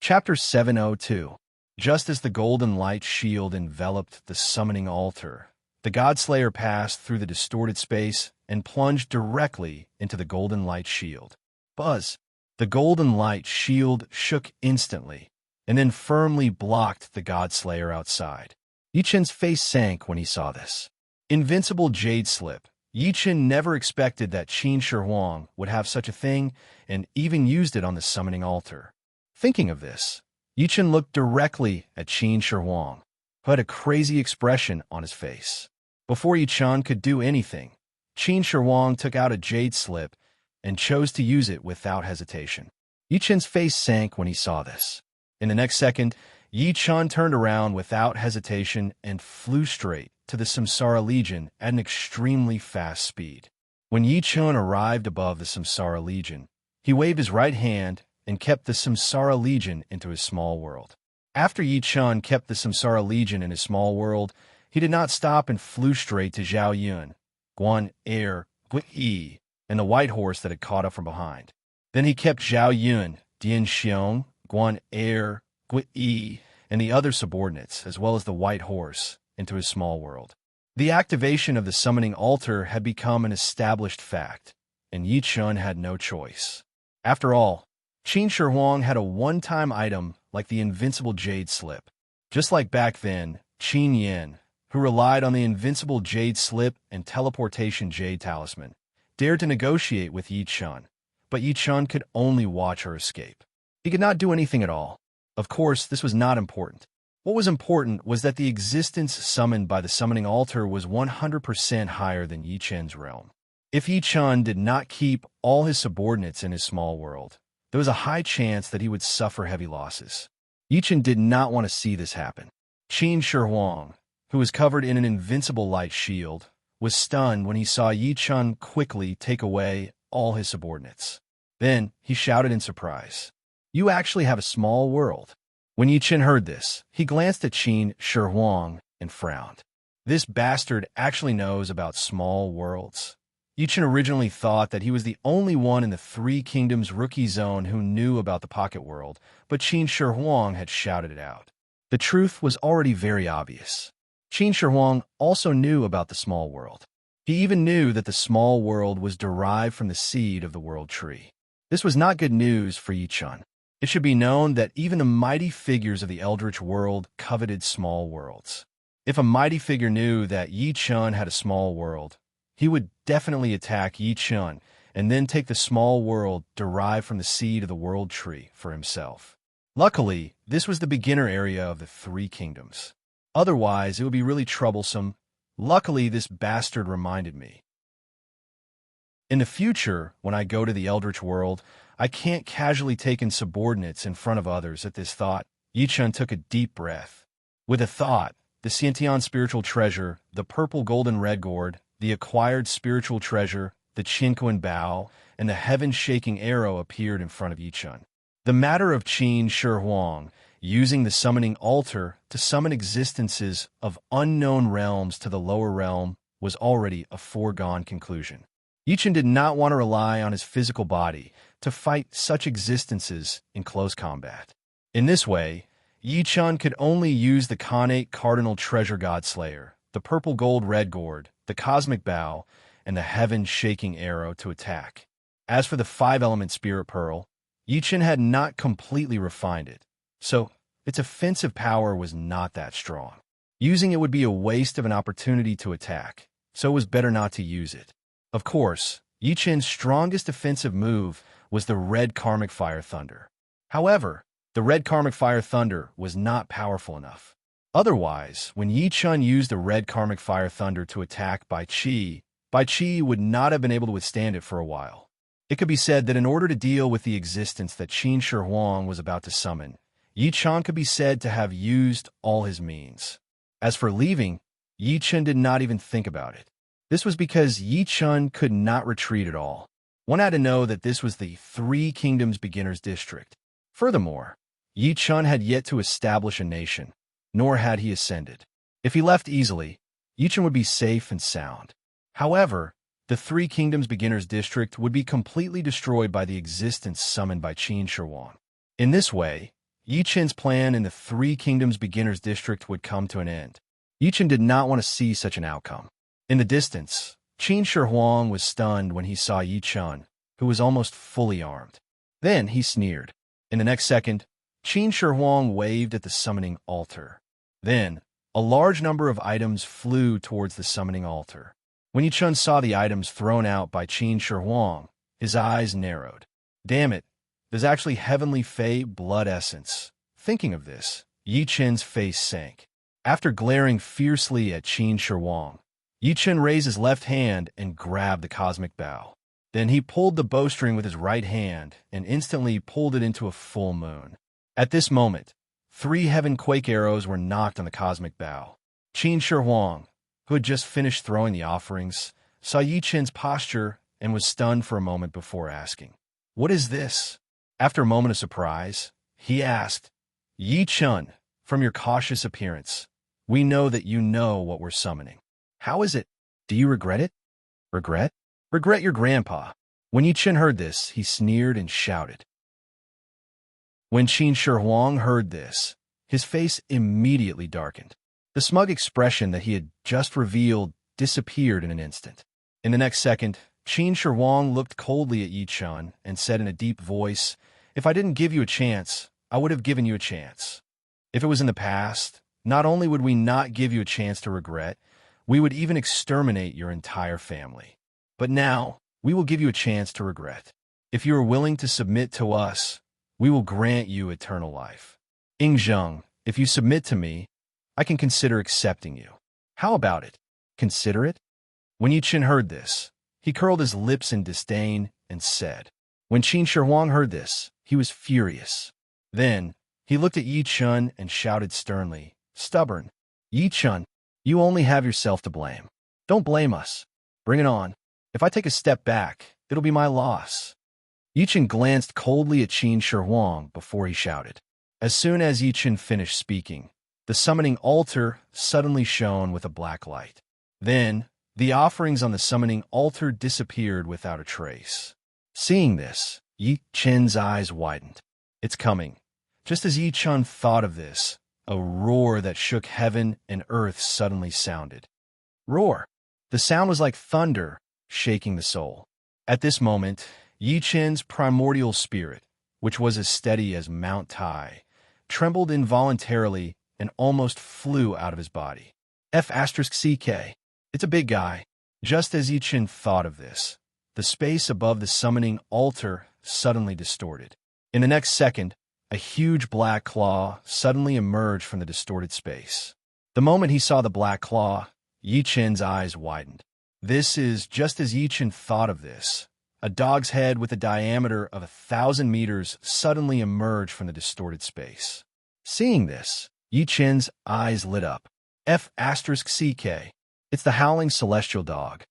Chapter 702. Just as the golden light shield enveloped the summoning altar, the Godslayer passed through the distorted space and plunged directly into the golden light shield. Buzz! The golden light shield shook instantly, and then firmly blocked the Godslayer outside. Yichen's face sank when he saw this. Invincible Jade Slip. Yichen never expected that Qin Shi Huang would have such a thing, and even used it on the summoning altar. Thinking of this, Yichen looked directly at Qin Shi Huang, who had a crazy expression on his face. Before Yichen could do anything, Qin Shi Huang took out a jade slip and chose to use it without hesitation. Yichen's face sank when he saw this. In the next second, Yichen turned around without hesitation and flew straight to the Samsara Legion at an extremely fast speed. When Yichen arrived above the Samsara Legion, he waved his right hand and kept the Samsara Legion into his small world. After Yichen kept the Samsara Legion in his small world, he did not stop and flew straight to Zhao Yun, Guan Er, Gui, and the white horse that had caught up from behind. Then he kept Zhao Yun, Dian Xiong, Guan Er, Gui, and the other subordinates, as well as the white horse, into his small world. The activation of the summoning altar had become an established fact, and Yichen had no choice. After all, Qin Shi Huang had a one-time item like the invincible jade slip. Just like back then, Qin Yin, who relied on the invincible jade slip and teleportation jade talisman, dared to negotiate with Yichen, but Yichen could only watch her escape. He could not do anything at all. Of course, this was not important. What was important was that the existence summoned by the summoning altar was 100% higher than Yichen's realm. If Yichen did not keep all his subordinates in his small world, there was a high chance that he would suffer heavy losses. Yichen did not want to see this happen. Qin Shi Huang, who was covered in an invincible light shield, was stunned when he saw Yichen quickly take away all his subordinates. Then he shouted in surprise, "You actually have a small world." When Yichen heard this, he glanced at Qin Shi Huang and frowned. This bastard actually knows about small worlds. Yichen originally thought that he was the only one in the Three Kingdoms rookie zone who knew about the pocket world, but Qin Shi Huang had shouted it out. The truth was already very obvious. Qin Shi Huang also knew about the small world. He even knew that the small world was derived from the seed of the world tree. This was not good news for Yichen. It should be known that even the mighty figures of the Eldritch world coveted small worlds. If a mighty figure knew that Yichen had a small world, he would definitely attack Yichen and then take the small world derived from the seed of the world tree for himself. Luckily, this was the beginner area of the Three Kingdoms. Otherwise, it would be really troublesome. Luckily, this bastard reminded me. In the future, when I go to the Eldritch world, I can't casually take in subordinates in front of others. At this thought, Yichen took a deep breath. With a thought, the Xiantian spiritual treasure, the purple golden red gourd, the acquired spiritual treasure, the Qinquan bow, and the heaven-shaking arrow appeared in front of Yichen. The matter of Qin Shi Huang using the summoning altar to summon existences of unknown realms to the lower realm was already a foregone conclusion. Yichen did not want to rely on his physical body to fight such existences in close combat. In this way, Yichen could only use the Khanate Cardinal Treasure God Slayer, the purple gold red gourd, the cosmic bow, and the heaven-shaking arrow to attack. As for the five-element spirit pearl, Yichen had not completely refined it, so its offensive power was not that strong. Using it would be a waste of an opportunity to attack, so it was better not to use it. Of course, Yichen's strongest offensive move was the red karmic fire thunder. However, the red karmic fire thunder was not powerful enough. Otherwise, when Yichen used the red karmic fire thunder to attack Bai Qi would not have been able to withstand it for a while. It could be said that in order to deal with the existence that Qin Shi Huang was about to summon, Yichen could be said to have used all his means. As for leaving, Yichen did not even think about it. This was because Yichen could not retreat at all. One had to know that this was the Three Kingdoms Beginners District. Furthermore, Yichen had yet to establish a nation, nor had he ascended. If he left easily, Yichen would be safe and sound. However, the Three Kingdoms Beginners District would be completely destroyed by the existence summoned by Qin Shi Huang. In this way, Yi Chen's plan in the Three Kingdoms Beginners District would come to an end. Yi Chen did not want to see such an outcome. In the distance, Qin Shi Huang was stunned when he saw Yi Chen, who was almost fully armed. Then he sneered. In the next second, Qin Shi Huang waved at the summoning altar. Then, a large number of items flew towards the summoning altar. When Yi Chen saw the items thrown out by Qin Shi Huang, his eyes narrowed. Damn it, there's actually heavenly Fey blood essence. Thinking of this, Yi Chen's face sank. After glaring fiercely at Qin Shi Huang, Yi Chen raised his left hand and grabbed the cosmic bow. Then he pulled the bowstring with his right hand and instantly pulled it into a full moon. At this moment, 3 heaven quake arrows were knocked on the cosmic bow. Qin Shi Huang, who had just finished throwing the offerings, saw Yi Chen's posture and was stunned for a moment before asking, "What is this?" After a moment of surprise, he asked, "Yi Chen, from your cautious appearance, we know that you know what we're summoning. How is it? Do you regret it?" "Regret? Regret your grandpa." When Yi Chen heard this, he sneered and shouted. When Qin Shi Huang heard this, his face immediately darkened. The smug expression that he had just revealed disappeared in an instant. In the next second, Qin Shi Huang looked coldly at Yi Chen and said in a deep voice, "If I didn't give you a chance, I would have given you a chance. If it was in the past, not only would we not give you a chance to regret, we would even exterminate your entire family. But now, we will give you a chance to regret. If you are willing to submit to us, we will grant you eternal life. Ingzheng, if you submit to me, I can consider accepting you. How about it? Consider it?" When Yi Chen heard this, he curled his lips in disdain and said. When Qin Shi Huang heard this, he was furious. Then, he looked at Yi Chen and shouted sternly, "Stubborn! Yi Chen, you only have yourself to blame. Don't blame us. Bring it on. If I take a step back, it'll be my loss." Yi Chen glanced coldly at Qin Shi Huang before he shouted. As soon as Yi Chen finished speaking, the summoning altar suddenly shone with a black light. Then, the offerings on the summoning altar disappeared without a trace. Seeing this, Yi Chen's eyes widened. It's coming. Just as Yi Chen thought of this, a roar that shook heaven and earth suddenly sounded. Roar! The sound was like thunder, shaking the soul. At this moment, Yi Chen's primordial spirit, which was as steady as Mount Tai, trembled involuntarily and almost flew out of his body. F***CK. It's a big guy. Just as Yi Chen thought of this, the space above the summoning altar suddenly distorted. In the next second, a huge black claw suddenly emerged from the distorted space. The moment he saw the black claw, Yi Chen's eyes widened. This is just as Yi Chen thought of this. A dog's head with a diameter of 1,000 meters suddenly emerged from the distorted space. Seeing this, Yi Chen's eyes lit up. F***CK. It's the howling celestial dog.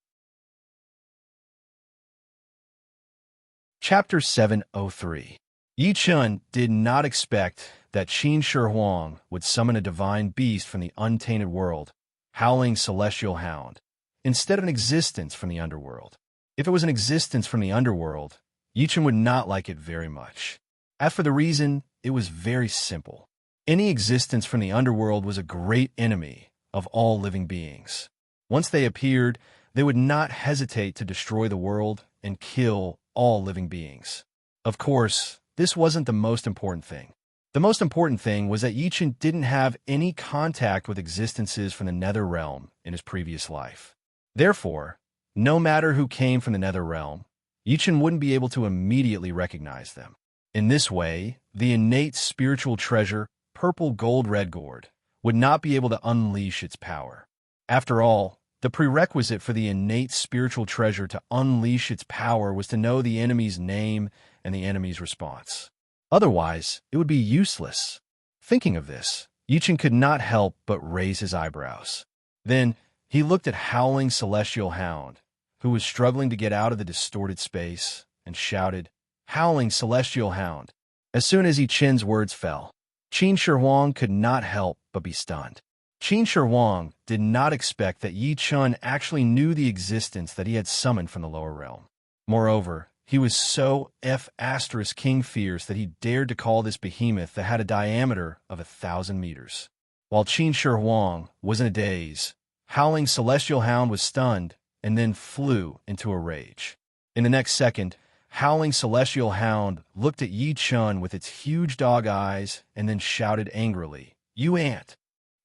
Chapter 703. Yi Chen did not expect that Qin Shi Huang would summon a divine beast from the untainted world, howling celestial hound, instead of an existence from the underworld. If it was an existence from the underworld, Yi Chen would not like it very much. As for the reason, it was very simple. Any existence from the underworld was a great enemy of all living beings. Once they appeared, they would not hesitate to destroy the world and kill all living beings. Of course, this wasn't the most important thing. The most important thing was that Yi Chen didn't have any contact with existences from the nether realm in his previous life. Therefore, no matter who came from the nether realm, Yi Chen wouldn't be able to immediately recognize them. In this way, the innate spiritual treasure, purple gold red gourd, would not be able to unleash its power. After all, the prerequisite for the innate spiritual treasure to unleash its power was to know the enemy's name and the enemy's response. Otherwise, it would be useless. Thinking of this, Yi Chen could not help but raise his eyebrows. Then, he looked at Howling Celestial Hound, who was struggling to get out of the distorted space, and shouted, "Howling Celestial Hound!" As soon as Yi Chen's words fell, Qin Shi Huang could not help but be stunned. Qin Shi Huang did not expect that Yi Chen actually knew the existence that he had summoned from the lower realm. Moreover, He was so king fierce that he dared to call this behemoth that had a diameter of 1,000 meters. While Qin Shi Huang was in a daze, Howling Celestial Hound was stunned and then flew into a rage. In the next second, Howling Celestial Hound looked at Yi Chun with its huge dog eyes and then shouted angrily, "You ant!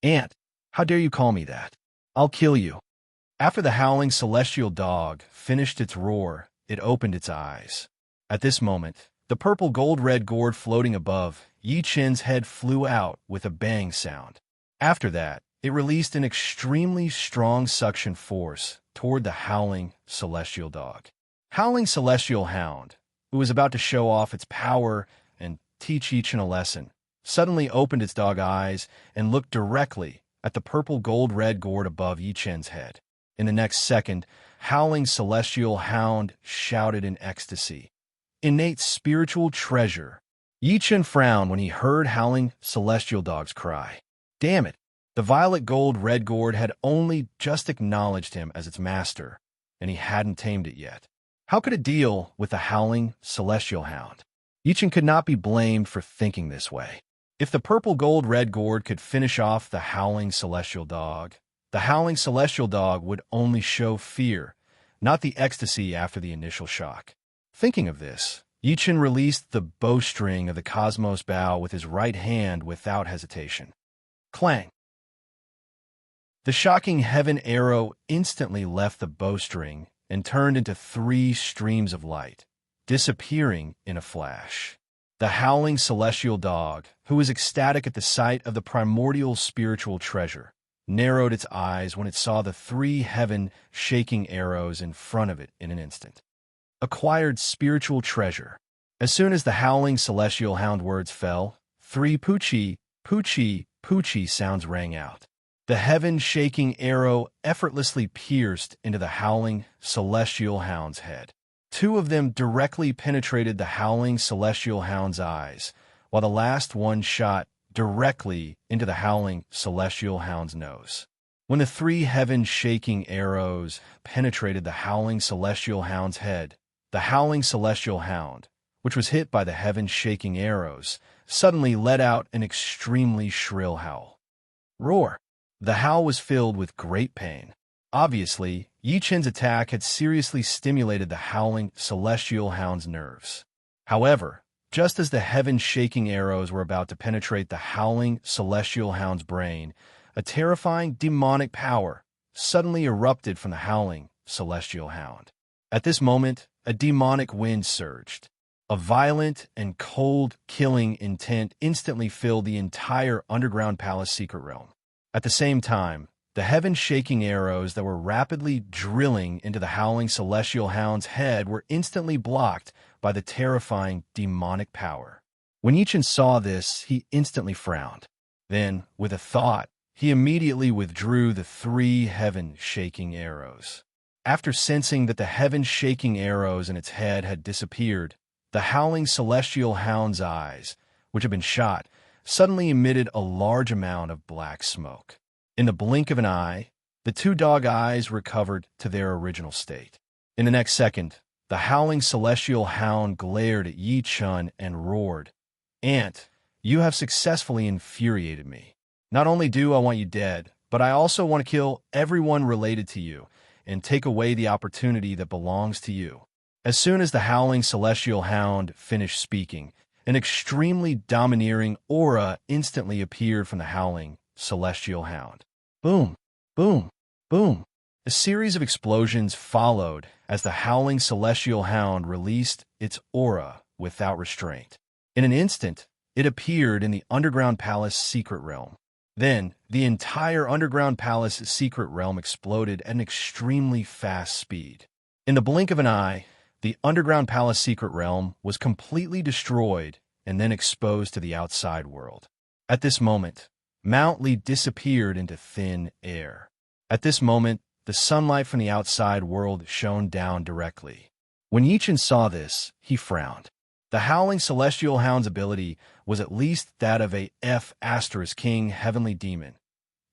Ant! How dare you call me that? I'll kill you!" After the Howling Celestial Dog finished its roar, it opened its eyes. At this moment, the purple gold-red gourd floating above Yi Chen's head flew out with a bang sound. After that, it released an extremely strong suction force toward the Howling Celestial Dog. Howling Celestial Hound, who was about to show off its power and teach Yi Chen a lesson, suddenly opened its dog eyes and looked directly at the purple gold-red gourd above Yi Chen's head. In the next second, Howling Celestial Hound shouted in ecstasy, "Innate spiritual treasure!" Yi Chen frowned when he heard Howling Celestial Dog's cry. Damn it! The violet gold-red gourd had only just acknowledged him as its master, and he hadn't tamed it yet. How could it deal with the Howling Celestial Hound? Yi Chen could not be blamed for thinking this way. If the purple gold-red gourd could finish off the Howling Celestial Dog, the Howling Celestial Dog would only show fear, not the ecstasy after the initial shock. Thinking of this, Yi Chen released the bowstring of the Cosmos Bow with his right hand without hesitation. Clang! The shocking heaven arrow instantly left the bowstring and turned into 3 streams of light, disappearing in a flash. The Howling Celestial Dog, who was ecstatic at the sight of the primordial spiritual treasure, narrowed its eyes when it saw the 3 heaven-shaking arrows in front of it in an instant. Acquired spiritual treasure. As soon as the Howling Celestial Hound words fell, 3 poochie, poochie, poochie sounds rang out. The heaven-shaking arrow effortlessly pierced into the Howling Celestial Hound's head. 2 of them directly penetrated the Howling Celestial Hound's eyes, while the last one shot directly into the Howling Celestial Hound's nose. When the 3 heaven-shaking arrows penetrated the Howling Celestial Hound's head, the Howling Celestial Hound, which was hit by the heaven-shaking arrows, suddenly let out an extremely shrill howl. Roar! The howl was filled with great pain. Obviously, Yi Chen's attack had seriously stimulated the Howling Celestial Hound's nerves. However, just as the heaven-shaking arrows were about to penetrate the Howling Celestial Hound's brain, a terrifying demonic power suddenly erupted from the Howling Celestial Hound. At this moment, a demonic wind surged. A violent and cold killing intent instantly filled the entire underground palace secret realm. At the same time, the heaven-shaking arrows that were rapidly drilling into the Howling Celestial Hound's head were instantly blocked by the terrifying demonic power. When Yi Chen saw this, he instantly frowned. Then, with a thought, he immediately withdrew the 3 heaven-shaking arrows. After sensing that the heaven-shaking arrows in its head had disappeared, the Howling Celestial Hound's eyes, which had been shot, suddenly emitted a large amount of black smoke. In the blink of an eye, the 2 dog eyes recovered to their original state. In the next second, the Howling Celestial Hound glared at Yi Chen and roared, "Ant, you have successfully infuriated me. Not only do I want you dead, but I also want to kill everyone related to you and take away the opportunity that belongs to you." As soon as the Howling Celestial Hound finished speaking, an extremely domineering aura instantly appeared from the Howling Celestial Hound. Boom, boom, boom. A series of explosions followed as the Howling Celestial Hound released its aura without restraint. In an instant, it appeared in the Underground Palace secret realm. Then, the entire Underground Palace secret realm exploded at an extremely fast speed. In the blink of an eye, the Underground Palace secret realm was completely destroyed and then exposed to the outside world. At this moment, Mount Li disappeared into thin air. At this moment, the sunlight from the outside world shone down directly. When Yi Chen saw this, he frowned. The Howling Celestial Hound's ability was at least that of a King heavenly demon.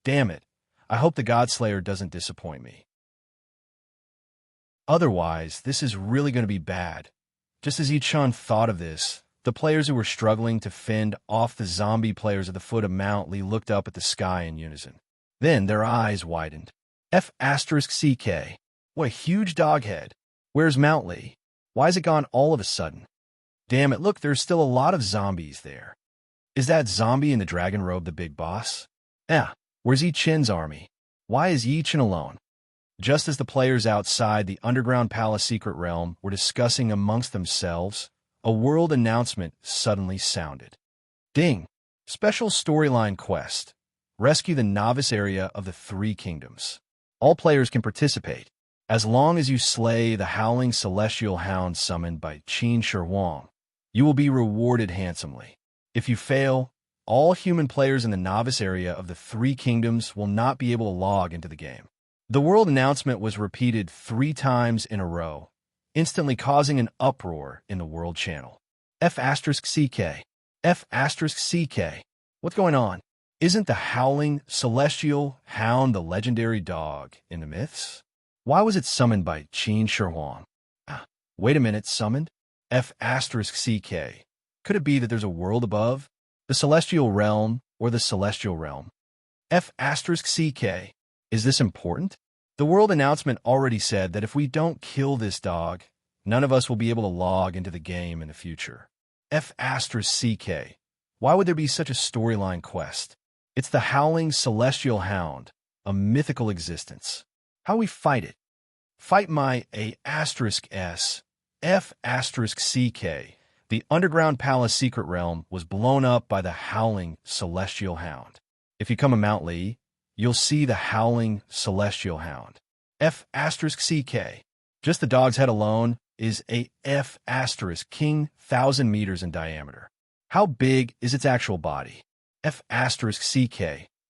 Damn it, I hope the Godslayer doesn't disappoint me. Otherwise, this is really going to be bad. Just as Yi-chun thought of this, the players who were struggling to fend off the zombie players at the foot of Mount Lee looked up at the sky in unison. Then their eyes widened. F***CK. What a huge dog head. Where's Mount Lee? Why is it gone all of a sudden? Damn it, look, there's still a lot of zombies there. Is that zombie in the dragon robe the big boss? Where's Yi-chun's army? Why is Yi-chun alone? Just as the players outside the underground palace secret realm were discussing amongst themselves, a world announcement suddenly sounded. Ding! Special storyline quest. Rescue the novice area of the Three Kingdoms. All players can participate, as long as you slay the howling celestial hound summoned by Qin Shi Huang. You will be rewarded handsomely. If you fail, all human players in the novice area of the Three Kingdoms will not be able to log into the game. The world announcement was repeated 3 times in a row, instantly causing an uproar in the world channel. F***CK. F***CK. What's going on? Isn't the howling celestial hound the legendary dog in the myths? Why was it summoned by Qin Shi Huang? Wait a minute, summoned? F***CK. Could it be that there's a world above? The celestial realm or the celestial realm? F***CK. Is this important? The world announcement already said that if we don't kill this dog, none of us will be able to log into the game in the future. F***CK. Why would there be such a storyline quest? It's the howling celestial hound, a mythical existence. How we fight it? Fight my A**S, F***CK. The underground palace secret realm was blown up by the howling celestial hound. If you come to Mount Lee, you'll see the howling celestial hound. F***CK. Just the dog's head alone is a F***king 1,000 meters in diameter. How big is its actual body? F***CK.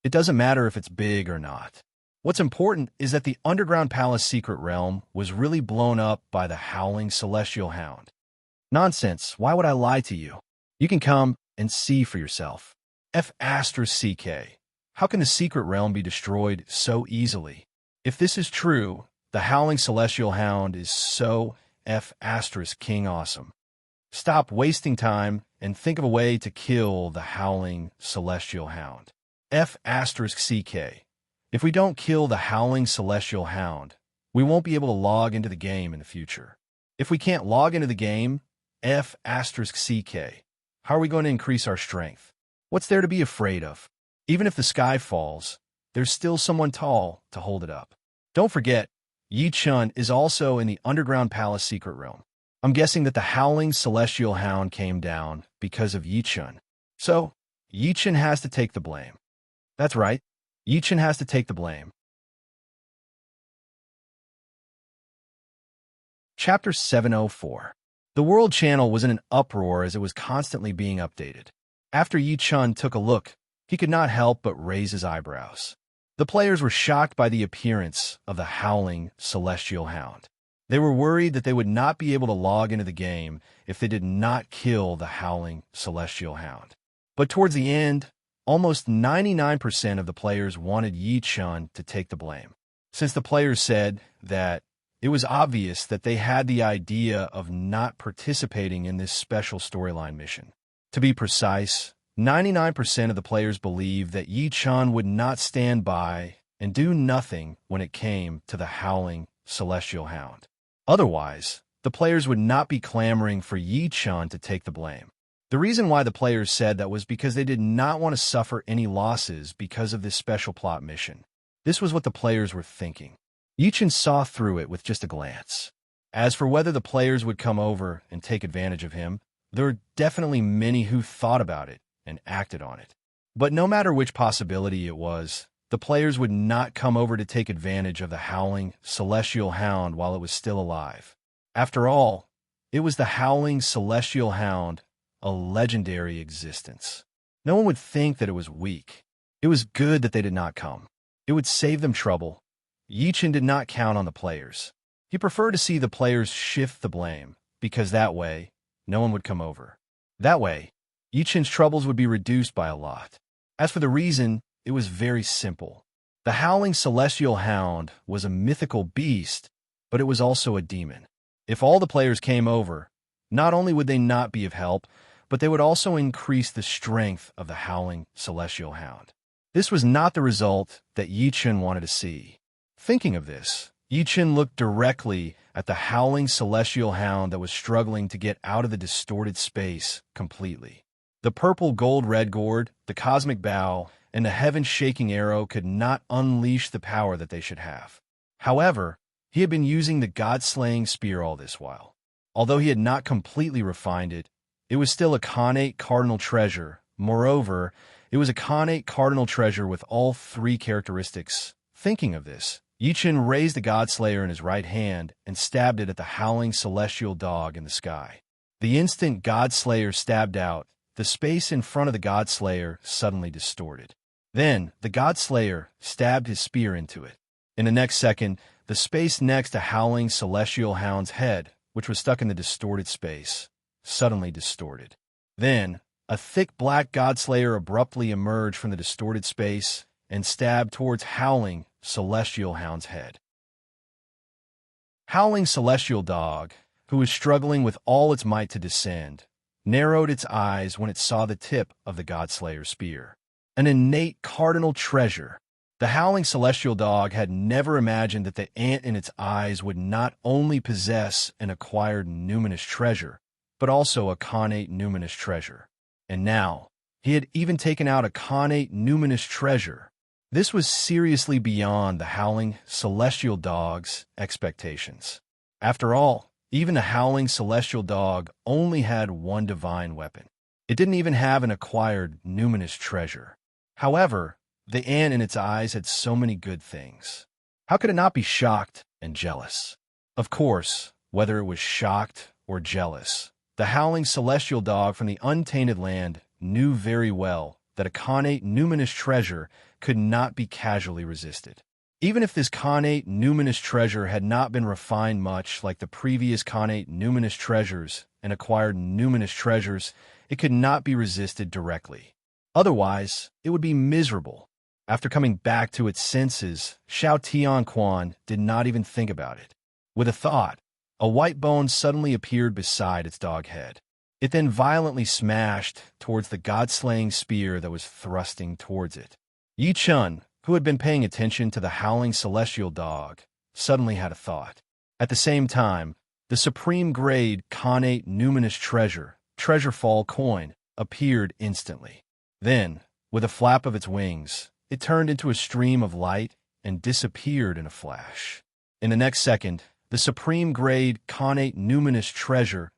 It doesn't matter if it's big or not. What's important is that the underground palace secret realm was really blown up by the howling celestial hound. Nonsense, why would I lie to you? You can come and see for yourself. F***CK. How can the secret realm be destroyed so easily? If this is true, the howling celestial hound is so F***king awesome. Stop wasting time and think of a way to kill the howling celestial hound. F***CK. If we don't kill the howling celestial hound, we won't be able to log into the game in the future. If we can't log into the game, F***CK. How are we going to increase our strength? What's there to be afraid of? Even if the sky falls, there's still someone tall to hold it up. Don't forget, Yi-chun is also in the underground palace secret realm. I'm guessing that the howling celestial hound came down because of Yi-chun. So, Yi-chun has to take the blame. That's right, Yi-chun has to take the blame. Chapter 704. The World Channel was in an uproar as it was constantly being updated. After Yi-chun took a look, he could not help but raise his eyebrows. The players were shocked by the appearance of the howling celestial hound. They were worried that they would not be able to log into the game if they did not kill the howling celestial hound. But towards the end, almost 99% of the players wanted Yi-chun to take the blame, since the players said that it was obvious that they had the idea of not participating in this special storyline mission. To be precise, 99% of the players believed that Yi-chun would not stand by and do nothing when it came to the howling celestial hound. Otherwise, the players would not be clamoring for Yi-chun to take the blame. The reason why the players said that was because they did not want to suffer any losses because of this special plot mission. This was what the players were thinking. Yi-chun saw through it with just a glance. As for whether the players would come over and take advantage of him, there were definitely many who thought about it and acted on it. But no matter which possibility it was, the players would not come over to take advantage of the howling celestial hound while it was still alive. After all, it was the howling celestial hound, a legendary existence. No one would think that it was weak. It was good that they did not come. It would save them trouble. Yi-chun did not count on the players. He preferred to see the players shift the blame, because that way, no one would come over. That way, Yi-chun's troubles would be reduced by a lot. As for the reason, it was very simple. The howling celestial hound was a mythical beast, but it was also a demon. If all the players came over, Not only would they not be of help, but they would also increase the strength of the howling celestial hound. This was not the result that Yi Chen wanted to see. Thinking of this, Yi Chen looked directly at the howling celestial hound that was struggling to get out of the distorted space completely. The purple gold red gourd, the cosmic bow, and the heaven-shaking arrow could not unleash the power that they should have. However, he had been using the god-slaying spear all this while. Although he had not completely refined it, it was still a Khanate cardinal treasure. Moreover, it was a Khanate cardinal treasure with all three characteristics. Thinking of this, Yi Chen raised the Godslayer in his right hand and stabbed it at the howling celestial dog in the sky. The instant Godslayer stabbed out, the space in front of the Godslayer suddenly distorted. Then, the Godslayer stabbed his spear into it. In the next second, the space next to howling celestial hound's head, which was stuck in the distorted space, suddenly distorted. Then, a thick black Godslayer abruptly emerged from the distorted space and stabbed towards howling celestial hound's head. Howling celestial dog, who was struggling with all its might to descend, narrowed its eyes when it saw the tip of the Godslayer's spear. An innate cardinal treasure. The howling celestial dog had never imagined that the ant in its eyes would not only possess an acquired numinous treasure, but also a Khanate numinous treasure. And now, he had even taken out a Khanate numinous treasure. This was seriously beyond the howling celestial dog's expectations. After all, even the howling celestial dog only had one divine weapon. It didn't even have an acquired numinous treasure. However, the ant in its eyes had so many good things. How could it not be shocked and jealous? Of course, whether it was shocked or jealous, the howling celestial dog from the untainted land knew very well that a Khanate numinous treasure could not be casually resisted. Even if this Khanate numinous treasure had not been refined much like the previous Khanate numinous treasures and acquired numinous treasures, it could not be resisted directly. Otherwise, it would be miserable. After coming back to its senses, Xiao Tianquan did not even think about it. With a thought, a white bone suddenly appeared beside its dog head. It then violently smashed towards the god-slaying spear that was thrusting towards it. Yi Chen, who had been paying attention to the howling celestial dog, suddenly had a thought. At the same time, the supreme-grade Khanate numinous treasure fall coin, appeared instantly. Then, with a flap of its wings, it turned into a stream of light and disappeared in a flash. In the next second, the supreme-grade Khanate numinous treasure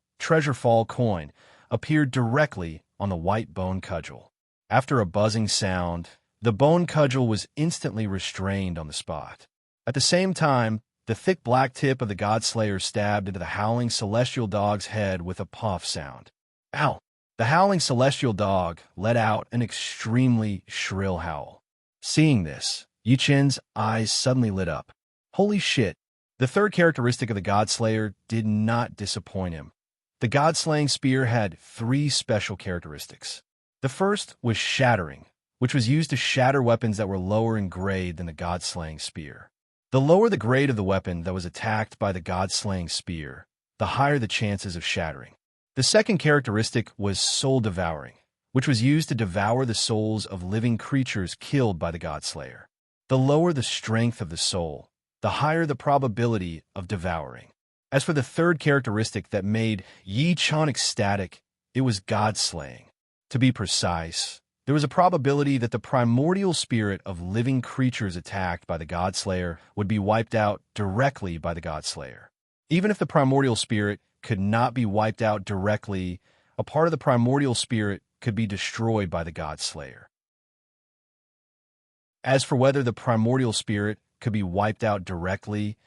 fall coin appeared directly on the white bone cudgel. After a buzzing sound, the bone cudgel was instantly restrained on the spot. At the same time, the thick black tip of the Godslayer stabbed into the howling celestial dog's head with a puff sound. Ow! The howling celestial dog let out an extremely shrill howl. Seeing this, Yi Chen's eyes suddenly lit up. Holy shit! The third characteristic of the Godslayer did not disappoint him. The God-slaying spear had three special characteristics. The first was shattering, which was used to shatter weapons that were lower in grade than the God-slaying spear. The lower the grade of the weapon that was attacked by the God-slaying spear, the higher the chances of shattering. The second characteristic was soul-devouring, which was used to devour the souls of living creatures killed by the Godslayer. The lower the strength of the soul, the higher the probability of devouring. As for the third characteristic that made Yi Chen ecstatic, it was God-slaying. To be precise, there was a probability that the primordial spirit of living creatures attacked by the Godslayer would be wiped out directly by the Godslayer. Even if the primordial spirit could not be wiped out directly, a part of the primordial spirit could be destroyed by the Godslayer. As for whether the primordial spirit could be wiped out directly,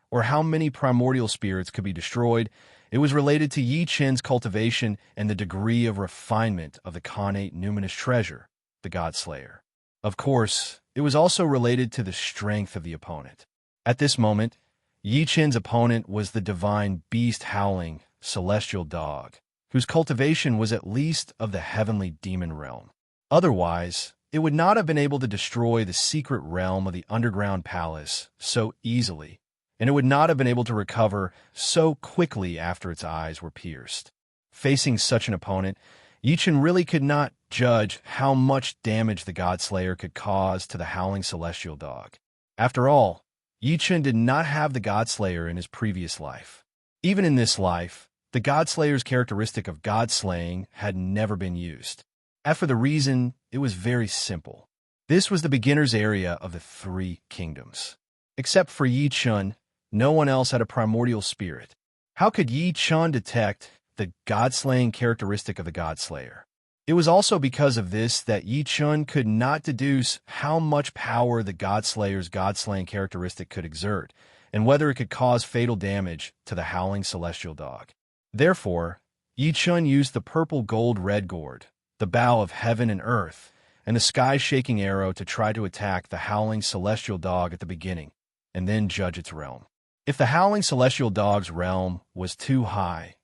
or how many primordial spirits could be destroyed, it was related to Yi Chen's cultivation and the degree of refinement of the Khanate numinous treasure, the Godslayer. Of course, it was also related to the strength of the opponent. At this moment, Yi Chen's opponent was the divine beast howling celestial dog, whose cultivation was at least of the heavenly demon realm. Otherwise, it would not have been able to destroy the secret realm of the underground palace so easily, and it would not have been able to recover so quickly after its eyes were pierced. Facing such an opponent, Yichen really could not judge how much damage the Godslayer could cause to the howling celestial dog. After all, Yichen did not have the Godslayer in his previous life. Even in this life, the Godslayer's characteristic of God-slaying had never been used. As for the reason, it was very simple. This was the beginner's area of the three kingdoms. Except for Yichen, no one else had a primordial spirit. How could Yichen detect the God-slaying characteristic of the Godslayer? It was also because of this that Yichen could not deduce how much power the Godslayer's God-slaying characteristic could exert, and whether it could cause fatal damage to the howling celestial dog. Therefore, Yichen used the purple gold red gourd, the bow of heaven and earth, and the sky-shaking arrow to try to attack the howling celestial dog at the beginning, and then judge its realm. If the howling celestial dog's realm was too high,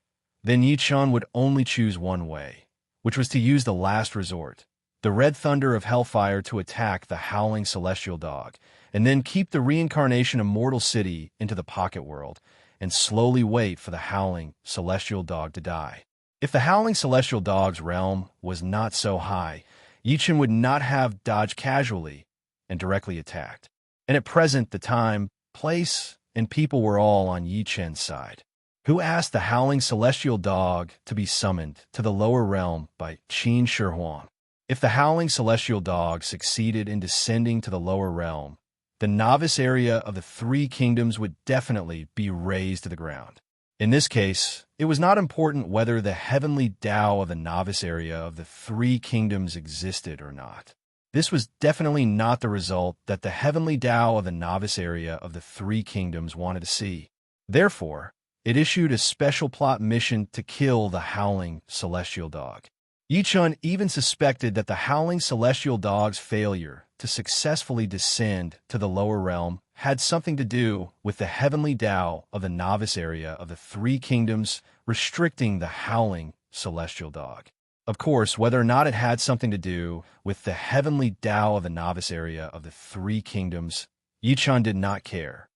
then Yichen would only choose one way, which was to use the last resort, the red thunder of hellfire, to attack the howling celestial dog, and then keep the reincarnation immortal city into the pocket world, and slowly wait for the howling celestial dog to die. If the howling celestial dog's realm was not so high, Yichen would not have dodged casually and directly attacked. And at present, the time, place, and people were all on Yichen's side, who asked the howling celestial dog to be summoned to the lower realm by Qin Shihuang. If the howling celestial dog succeeded in descending to the lower realm, the novice area of the three kingdoms would definitely be razed to the ground. In this case, it was not important whether the heavenly Tao of the novice area of the three kingdoms existed or not. This was definitely not the result that the heavenly Tao of the novice area of the three kingdoms wanted to see. Therefore, it issued a special plot mission to kill the howling celestial dog. Yichen even suspected that the howling celestial dog's failure to successfully descend to the lower realm had something to do with the heavenly Tao of the novice area of the three kingdoms restricting the howling celestial dog. Of course, whether or not it had something to do with the heavenly Tao of the novice area of the three kingdoms, Yichen did not care.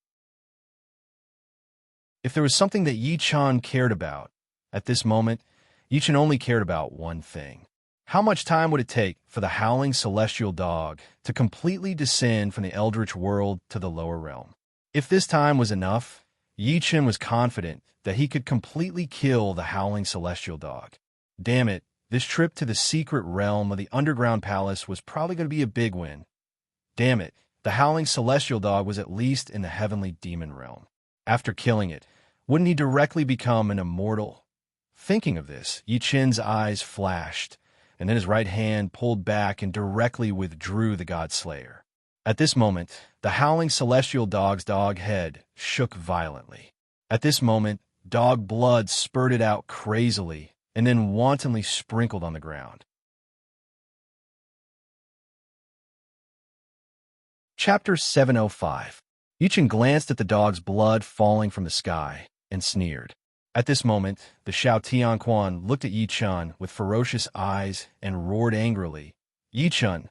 If there was something that Yichen cared about, at this moment, Yichen only cared about one thing. How much time would it take for the howling celestial dog to completely descend from the eldritch world to the lower realm? If this time was enough, Yichen was confident that he could completely kill the howling celestial dog. Damn it, this trip to the secret realm of the underground palace was probably going to be a big win. Damn it, the howling celestial dog was at least in the heavenly demon realm. After killing it, wouldn't he directly become an immortal? Thinking of this, Yichen's eyes flashed, and then his right hand pulled back and directly withdrew the Godslayer. At this moment, the howling celestial dog's dog head shook violently. At this moment, dog blood spurted out crazily and then wantonly sprinkled on the ground. Chapter 705. Yichen glanced at the dog's blood falling from the sky and sneered. At this moment, the Shao Tianquan looked at Yichen with ferocious eyes and roared angrily, "Yichen,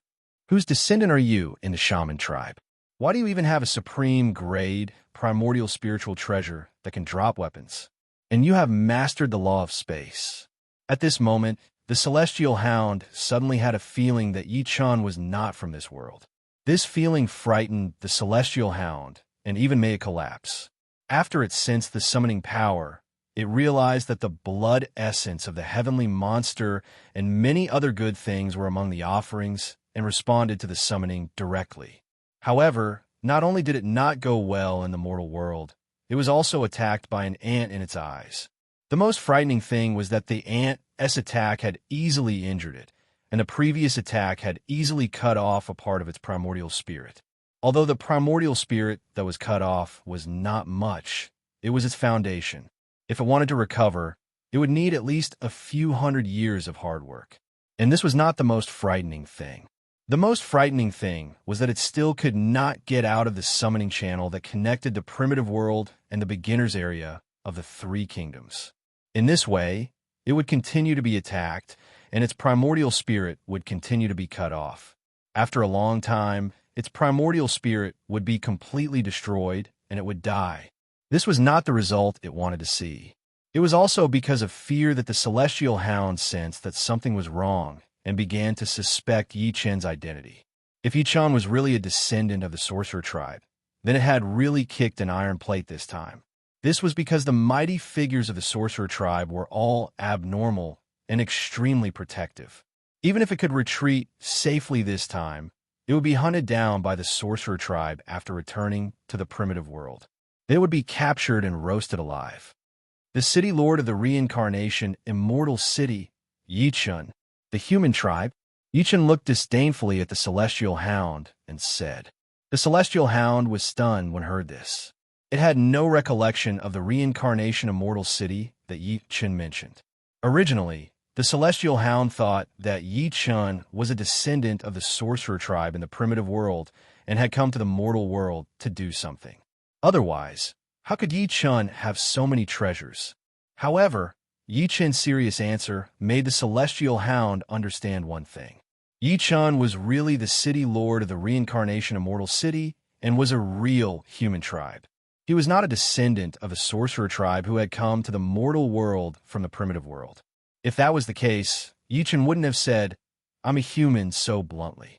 whose descendant are you in the shaman tribe? Why do you even have a supreme grade, primordial spiritual treasure that can drop weapons? And you have mastered the law of space." At this moment, the celestial hound suddenly had a feeling that Yichen was not from this world. This feeling frightened the celestial hound and even made it collapse. After it sensed the summoning power, it realized that the blood essence of the heavenly monster and many other good things were among the offerings and responded to the summoning directly. However, not only did it not go well in the mortal world, it was also attacked by an ant in its eyes. The most frightening thing was that the ant's attack had easily injured it, and the previous attack had easily cut off a part of its primordial spirit. Although the primordial spirit that was cut off was not much, it was its foundation. If it wanted to recover, it would need at least a few hundred years of hard work. And this was not the most frightening thing. The most frightening thing was that it still could not get out of the summoning channel that connected the primitive world and the beginner's area of the three kingdoms. In this way, it would continue to be attacked, and its primordial spirit would continue to be cut off. After a long time, its primordial spirit would be completely destroyed, and it would die. This was not the result it wanted to see. It was also because of fear that the celestial hound sensed that something was wrong and began to suspect Yi Chen's identity. If Yi Chen was really a descendant of the sorcerer tribe, then it had really kicked an iron plate this time. This was because the mighty figures of the sorcerer tribe were all abnormal and extremely protective. Even if it could retreat safely this time, it would be hunted down by the sorcerer tribe after returning to the primitive world. They would be captured and roasted alive. The city lord of the reincarnation immortal city, Yi Chen, the human tribe, Yi Chen looked disdainfully at the celestial hound and said. The celestial hound was stunned when heard this. It had no recollection of the reincarnation immortal city that Yi Chen mentioned. Originally, the celestial hound thought that Yi Chen was a descendant of the sorcerer tribe in the primitive world and had come to the mortal world to do something. Otherwise, how could Yi Chen have so many treasures? However, Yi Chen's serious answer made the celestial hound understand one thing. Yi Chen was really the city lord of the reincarnation immortal city and was a real human tribe. He was not a descendant of a sorcerer tribe who had come to the mortal world from the primitive world. If that was the case, Yi Chen wouldn't have said, "I'm a human," so bluntly.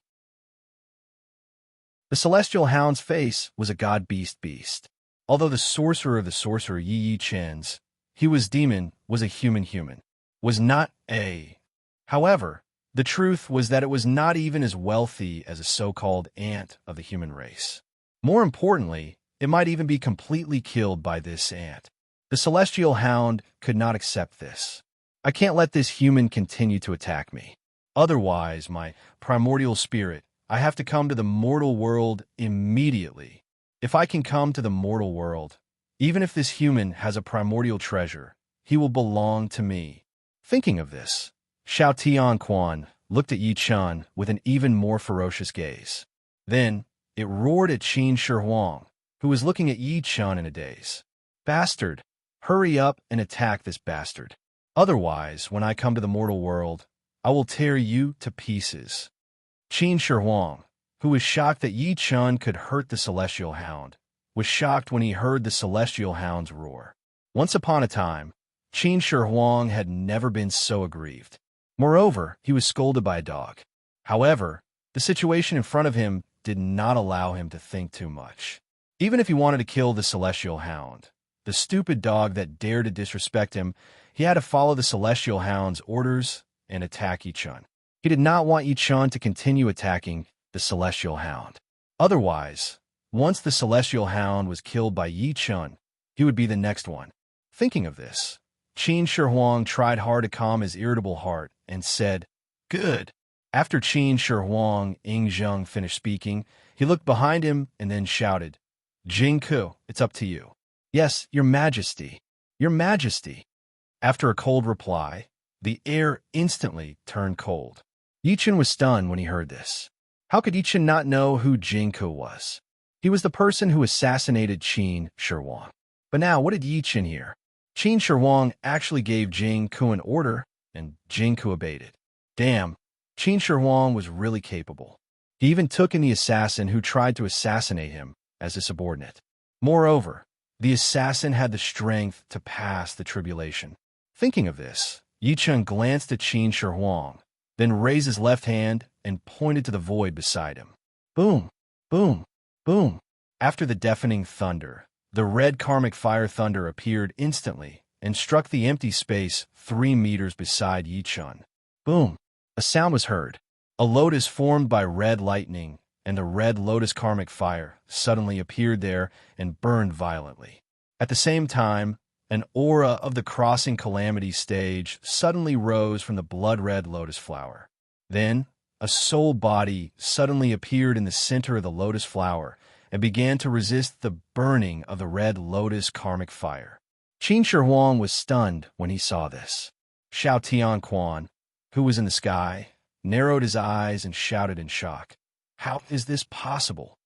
The celestial hound's face was a god-beast. Although the sorcerer of the sorcerer Yi Chen's, he was demon, was a human, was not a. However, the truth was that it was not even as wealthy as a so-called ant of the human race. More importantly, it might even be completely killed by this ant. The celestial hound could not accept this. I can't let this human continue to attack me. Otherwise, my primordial spirit, I have to come to the mortal world immediately. If I can come to the mortal world, even if this human has a primordial treasure, he will belong to me. Thinking of this, Xiao Tianquan looked at Yi Chen with an even more ferocious gaze. Then, it roared at Qin Shi Huang, who was looking at Yi Chen in a daze. Bastard! Hurry up and attack this bastard. Otherwise, when I come to the mortal world, I will tear you to pieces. Qin Shi Huang, who was shocked that Yi Chen could hurt the celestial hound, was shocked when he heard the celestial hound's roar. Once upon a time, Qin Shi Huang had never been so aggrieved. Moreover, he was scolded by a dog. However, the situation in front of him did not allow him to think too much. Even if he wanted to kill the celestial hound, the stupid dog that dared to disrespect him, he had to follow the celestial hound's orders and attack Yi Chen. He did not want Yi Chen to continue attacking the celestial hound. Otherwise, once the celestial hound was killed by Yi Chen, he would be the next one. Thinking of this, Qin Shi Huang tried hard to calm his irritable heart and said, "Good." After Qin Shi Huang Yingzheng finished speaking, he looked behind him and then shouted, "Jingku, it's up to you." "Yes, Your Majesty. Your Majesty." After a cold reply, the air instantly turned cold. Yi Chen was stunned when he heard this. How could Yi Chen not know who Jingku was? He was the person who assassinated Qin Shi Huang. But now, what did Yi Chen hear? Qin Shi Huang actually gave Jingku an order, and Jingku obeyed it. Damn, Qin Shi Huang was really capable. He even took in the assassin who tried to assassinate him as a subordinate. Moreover, the assassin had the strength to pass the tribulation. Thinking of this, Yi Chen glanced at Qin Shi Huang, then raised his left hand and pointed to the void beside him. Boom, boom, boom. After the deafening thunder, the red karmic fire thunder appeared instantly and struck the empty space 3 meters beside Yi Chen. Boom. A sound was heard. A lotus formed by red lightning and the red lotus karmic fire suddenly appeared there and burned violently. At the same time, an aura of the crossing calamity stage suddenly rose from the blood-red lotus flower. Then, a soul body suddenly appeared in the center of the lotus flower and began to resist the burning of the red lotus karmic fire. Qin Shi Huang was stunned when he saw this. Xiao Tianquan, who was in the sky, narrowed his eyes and shouted in shock, "How is this possible?"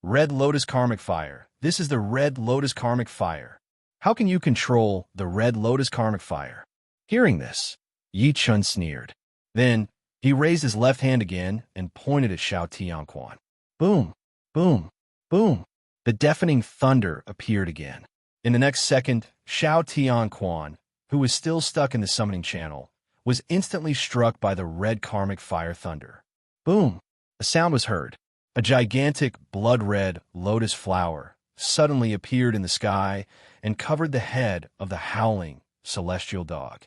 Red lotus karmic fire. This is the red lotus karmic fire. How can you control the red lotus karmic fire? Hearing this, Yi Chen sneered. Then, he raised his left hand again and pointed at Xiao Tianquan. Boom, boom, boom. The deafening thunder appeared again. In the next second, Xiao Tianquan, who was still stuck in the summoning channel, was instantly struck by the red karmic fire thunder. Boom! A sound was heard. A gigantic, blood-red lotus flower suddenly appeared in the sky and covered the head of the howling celestial dog.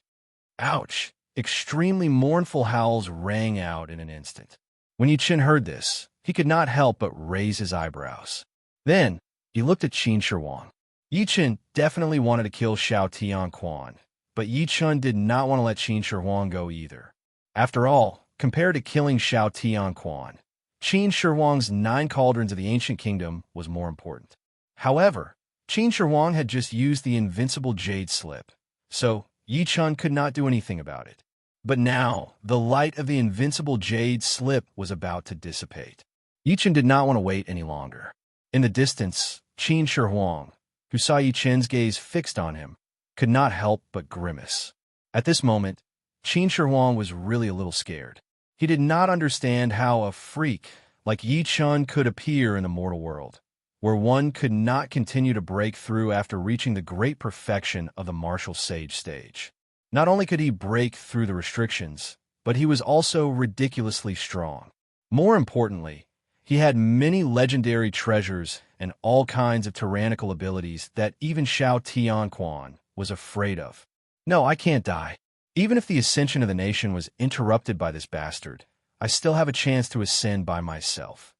Ouch! Extremely mournful howls rang out in an instant. When Yi-Chen heard this, he could not help but raise his eyebrows. Then, he looked at Qin Shi Huang. Yi-Chen definitely wanted to kill Xiao Tianquan, but Yi-Chen did not want to let Qin Shi Huang go either. After all, compared to killing Xiao Tianquan, Qin Shi Huang's 9 cauldrons of the ancient kingdom was more important. However, Qin Shi Huang had just used the invincible jade slip, so Yi-Chen could not do anything about it. But now, the light of the invincible jade slip was about to dissipate. Yi-Chen did not want to wait any longer. In the distance, Qin Shi Huang, who saw Yi-Chen's gaze fixed on him, could not help but grimace. At this moment, Qin Shi Huang was really a little scared. He did not understand how a freak like Yi-Chen could appear in the mortal world, where one could not continue to break through after reaching the great perfection of the martial sage stage. Not only could he break through the restrictions, but he was also ridiculously strong. More importantly, he had many legendary treasures and all kinds of tyrannical abilities that even Xiao Tianquan was afraid of. No, I can't die. Even if the ascension of the nation was interrupted by this bastard, I still have a chance to ascend by myself.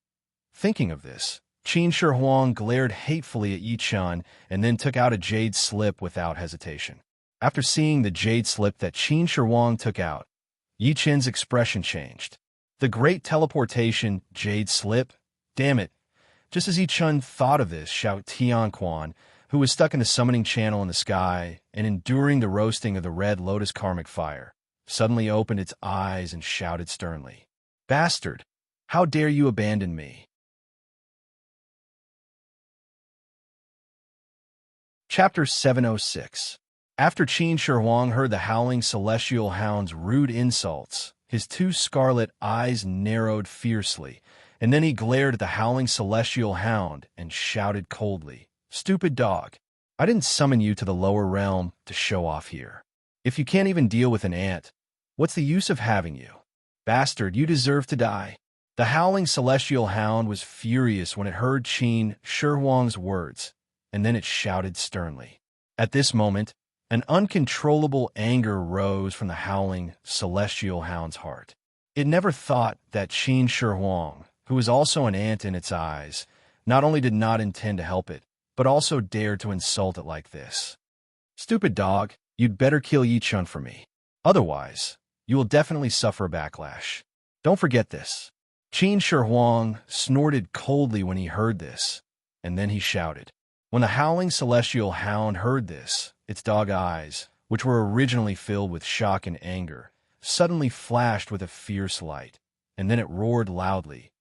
Thinking of this, Qin Shi Huang glared hatefully at Yi-Chen and then took out a jade slip without hesitation. After seeing the jade slip that Qin Shi Huang took out, Yi-Chen's expression changed. The great teleportation jade slip? Damn it. Just as Yi-Chen thought of this, Xiao Tianquan, who was stuck in the summoning channel in the sky and enduring the roasting of the red lotus karmic fire, suddenly opened its eyes and shouted sternly, "Bastard! How dare you abandon me?" Chapter 706. After Qin Shi Huang heard the howling celestial hound's rude insults, his 2 scarlet eyes narrowed fiercely, and then he glared at the howling celestial hound and shouted coldly, "Stupid dog! I didn't summon you to the lower realm to show off here. If you can't even deal with an ant, what's the use of having you? Bastard, you deserve to die." The howling celestial hound was furious when it heard Qin Shi Huang's words, and then it shouted sternly. At this moment, an uncontrollable anger rose from the howling celestial hound's heart. It never thought that Qin Shi Huang, who was also an ant in its eyes, not only did not intend to help it, but also dared to insult it like this. "Stupid dog, you'd better kill Yi-Chen for me. Otherwise, you will definitely suffer a backlash. Don't forget this." Qin Shi Huang snorted coldly when he heard this, and then he shouted. When the howling celestial hound heard this, its dog eyes, which were originally filled with shock and anger, suddenly flashed with a fierce light, and then it roared loudly,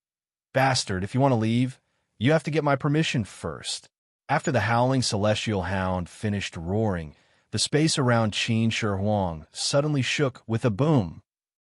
"Bastard, if you want to leave, you have to get my permission first." After the howling celestial hound finished roaring, the space around Qin Shi Huang suddenly shook with a boom.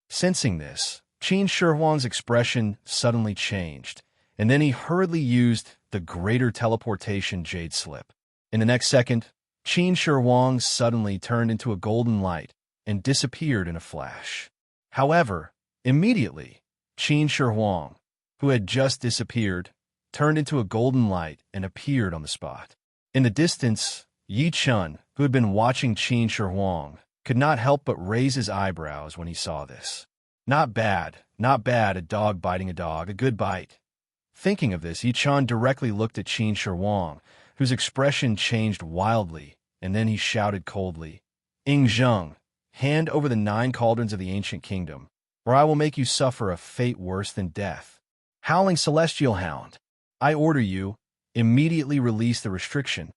Sensing this, Qin Shi Huang's expression suddenly changed, and then he hurriedly used the greater teleportation jade slip. In the next second, Qin Shi Huang suddenly turned into a golden light and disappeared in a flash. However, immediately, Qin Shi Huang, who had just disappeared, turned into a golden light and appeared on the spot. In the distance, Yi-Chen, who had been watching Qin Shi Huang, could not help but raise his eyebrows when he saw this. Not bad, a dog biting a dog, a good bite. Thinking of this, Yi-Chen directly looked at Qin Shi Huang, whose expression changed wildly, and then he shouted coldly, "Ing Zheng, hand over the 9 cauldrons of the ancient kingdom, or I will make you suffer a fate worse than death." Howling celestial hound, I order you, immediately release the restriction.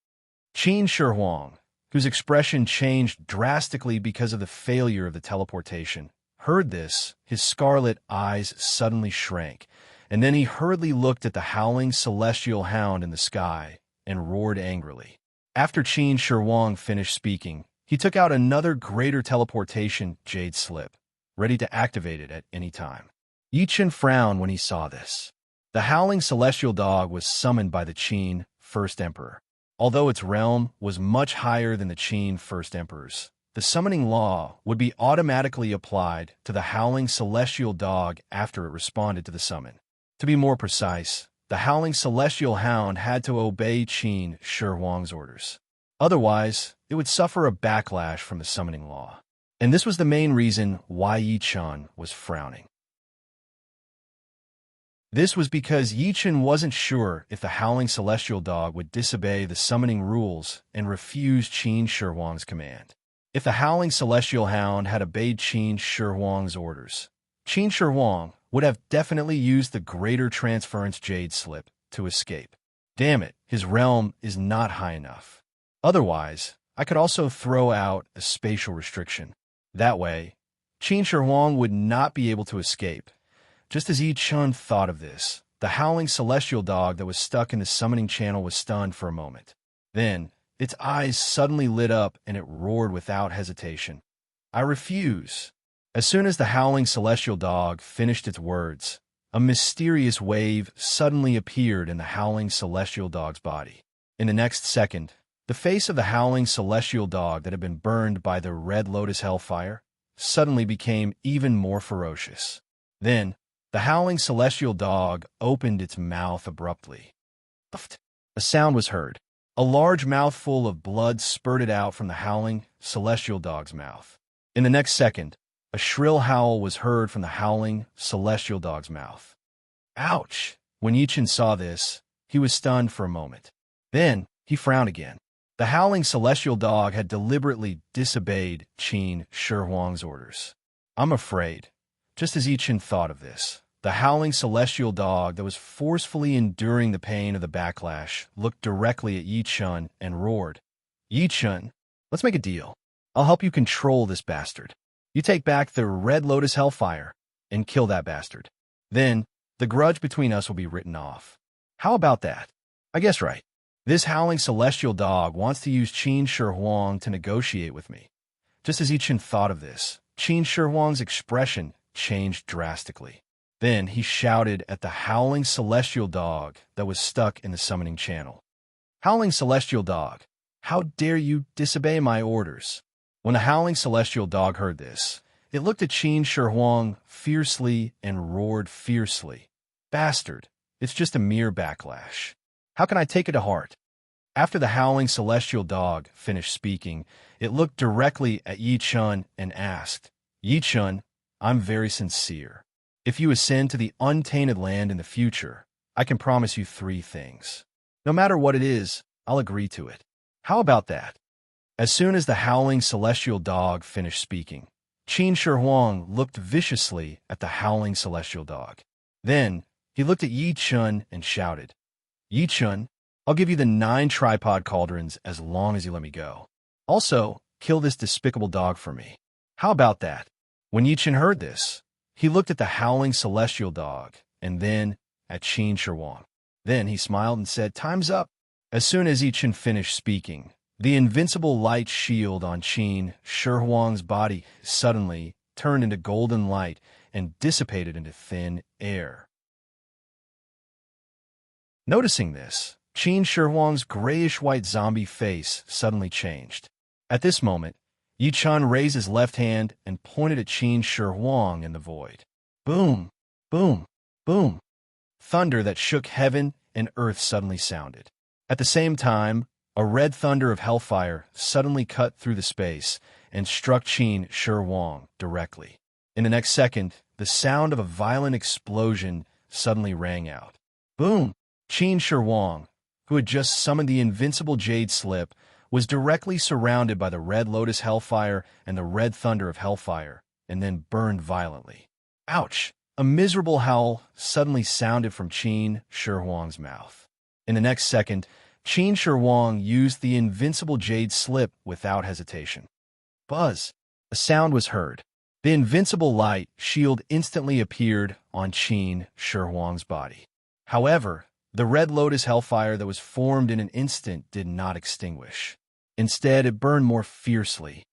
Qin Shi Huang, whose expression changed drastically because of the failure of the teleportation, heard this, his scarlet eyes suddenly shrank, and then he hurriedly looked at the howling celestial hound in the sky and roared angrily. After Qin Shi Huang finished speaking, he took out another greater teleportation jade slip, ready to activate it at any time. Yi-Chen frowned when he saw this. The howling celestial dog was summoned by the Qin First Emperor. Although its realm was much higher than the Qin First Emperor's, the summoning law would be automatically applied to the howling celestial dog after it responded to the summon. To be more precise, the howling celestial hound had to obey Qin Shi Huang's orders. Otherwise, it would suffer a backlash from the summoning law. And this was the main reason why Yi Chun was frowning. This was because Yi Chun wasn't sure if the howling celestial dog would disobey the summoning rules and refuse Qin Shi Huang's command. If the howling celestial hound had obeyed Qin Shi Huang's orders, Qin Shi Huang would have definitely used the greater transference jade slip to escape. Damn it, his realm is not high enough. Otherwise, I could also throw out a spatial restriction. That way, Qin Shi Huang would not be able to escape. Just as Yi Chun thought of this, the howling celestial dog that was stuck in the summoning channel was stunned for a moment. Then, its eyes suddenly lit up and it roared without hesitation. I refuse. As soon as the howling celestial dog finished its words, a mysterious wave suddenly appeared in the howling celestial dog's body. In the next second, the face of the howling celestial dog that had been burned by the red lotus hellfire suddenly became even more ferocious. Then, the howling celestial dog opened its mouth abruptly. A sound was heard. A large mouthful of blood spurted out from the howling celestial dog's mouth. In the next second, a shrill howl was heard from the howling celestial dog's mouth. Ouch! When Yi Chun saw this, he was stunned for a moment. Then, he frowned again. The howling celestial dog had deliberately disobeyed Qin Shi Huang's orders. I'm afraid, just as Yi Chun thought of this, the howling celestial dog that was forcefully enduring the pain of the backlash looked directly at Yi Chun and roared, Yi Chun, let's make a deal. I'll help you control this bastard. You take back the red lotus hellfire and kill that bastard. Then, the grudge between us will be written off. How about that? I guess right. This howling celestial dog wants to use Qin Shi Huang to negotiate with me. Just as Yi Chun thought of this, Qin Shi Huang's expression changed drastically. Then he shouted at the howling celestial dog that was stuck in the summoning channel. Howling celestial dog, how dare you disobey my orders? When the howling celestial dog heard this, it looked at Qin Shi Huang fiercely and roared fiercely. Bastard, it's just a mere backlash. How can I take it to heart? After the howling celestial dog finished speaking, it looked directly at Yi Chun and asked, Yi Chun, I'm very sincere. If you ascend to the untainted land in the future, I can promise you 3 things. No matter what it is, I'll agree to it. How about that? As soon as the howling celestial dog finished speaking, Qin Shi Huang looked viciously at the howling celestial dog. Then, he looked at Yi Chun and shouted, Yi Chun, I'll give you the 9 tripod cauldrons as long as you let me go. Also, kill this despicable dog for me. How about that? When Yi Chun heard this, he looked at the howling celestial dog and then at Qin Shi Huang. Then he smiled and said, Time's up. As soon as Yi Chun finished speaking, the invincible light shield on Qin Shi Huang's body suddenly turned into golden light and dissipated into thin air. Noticing this, Qin Shi Huang's grayish-white zombie face suddenly changed. At this moment, Yi Chun raised his left hand and pointed at Qin Shi Huang in the void. Boom, boom, boom. Thunder that shook heaven and earth suddenly sounded. At the same time, a red thunder of hellfire suddenly cut through the space and struck Qin Shi Huang directly. In the next second, the sound of a violent explosion suddenly rang out. Boom! Qin Shi Huang, who had just summoned the invincible jade slip, was directly surrounded by the red lotus hellfire and the red thunder of hellfire, and then burned violently. Ouch! A miserable howl suddenly sounded from Qin Shi Huang's mouth. In the next second, Qin Shi Huang used the invincible jade slip without hesitation. Buzz! A sound was heard. The invincible light shield instantly appeared on Qin Shi Huang's body. However, the red lotus hellfire that was formed in an instant did not extinguish. Instead, it burned more fiercely.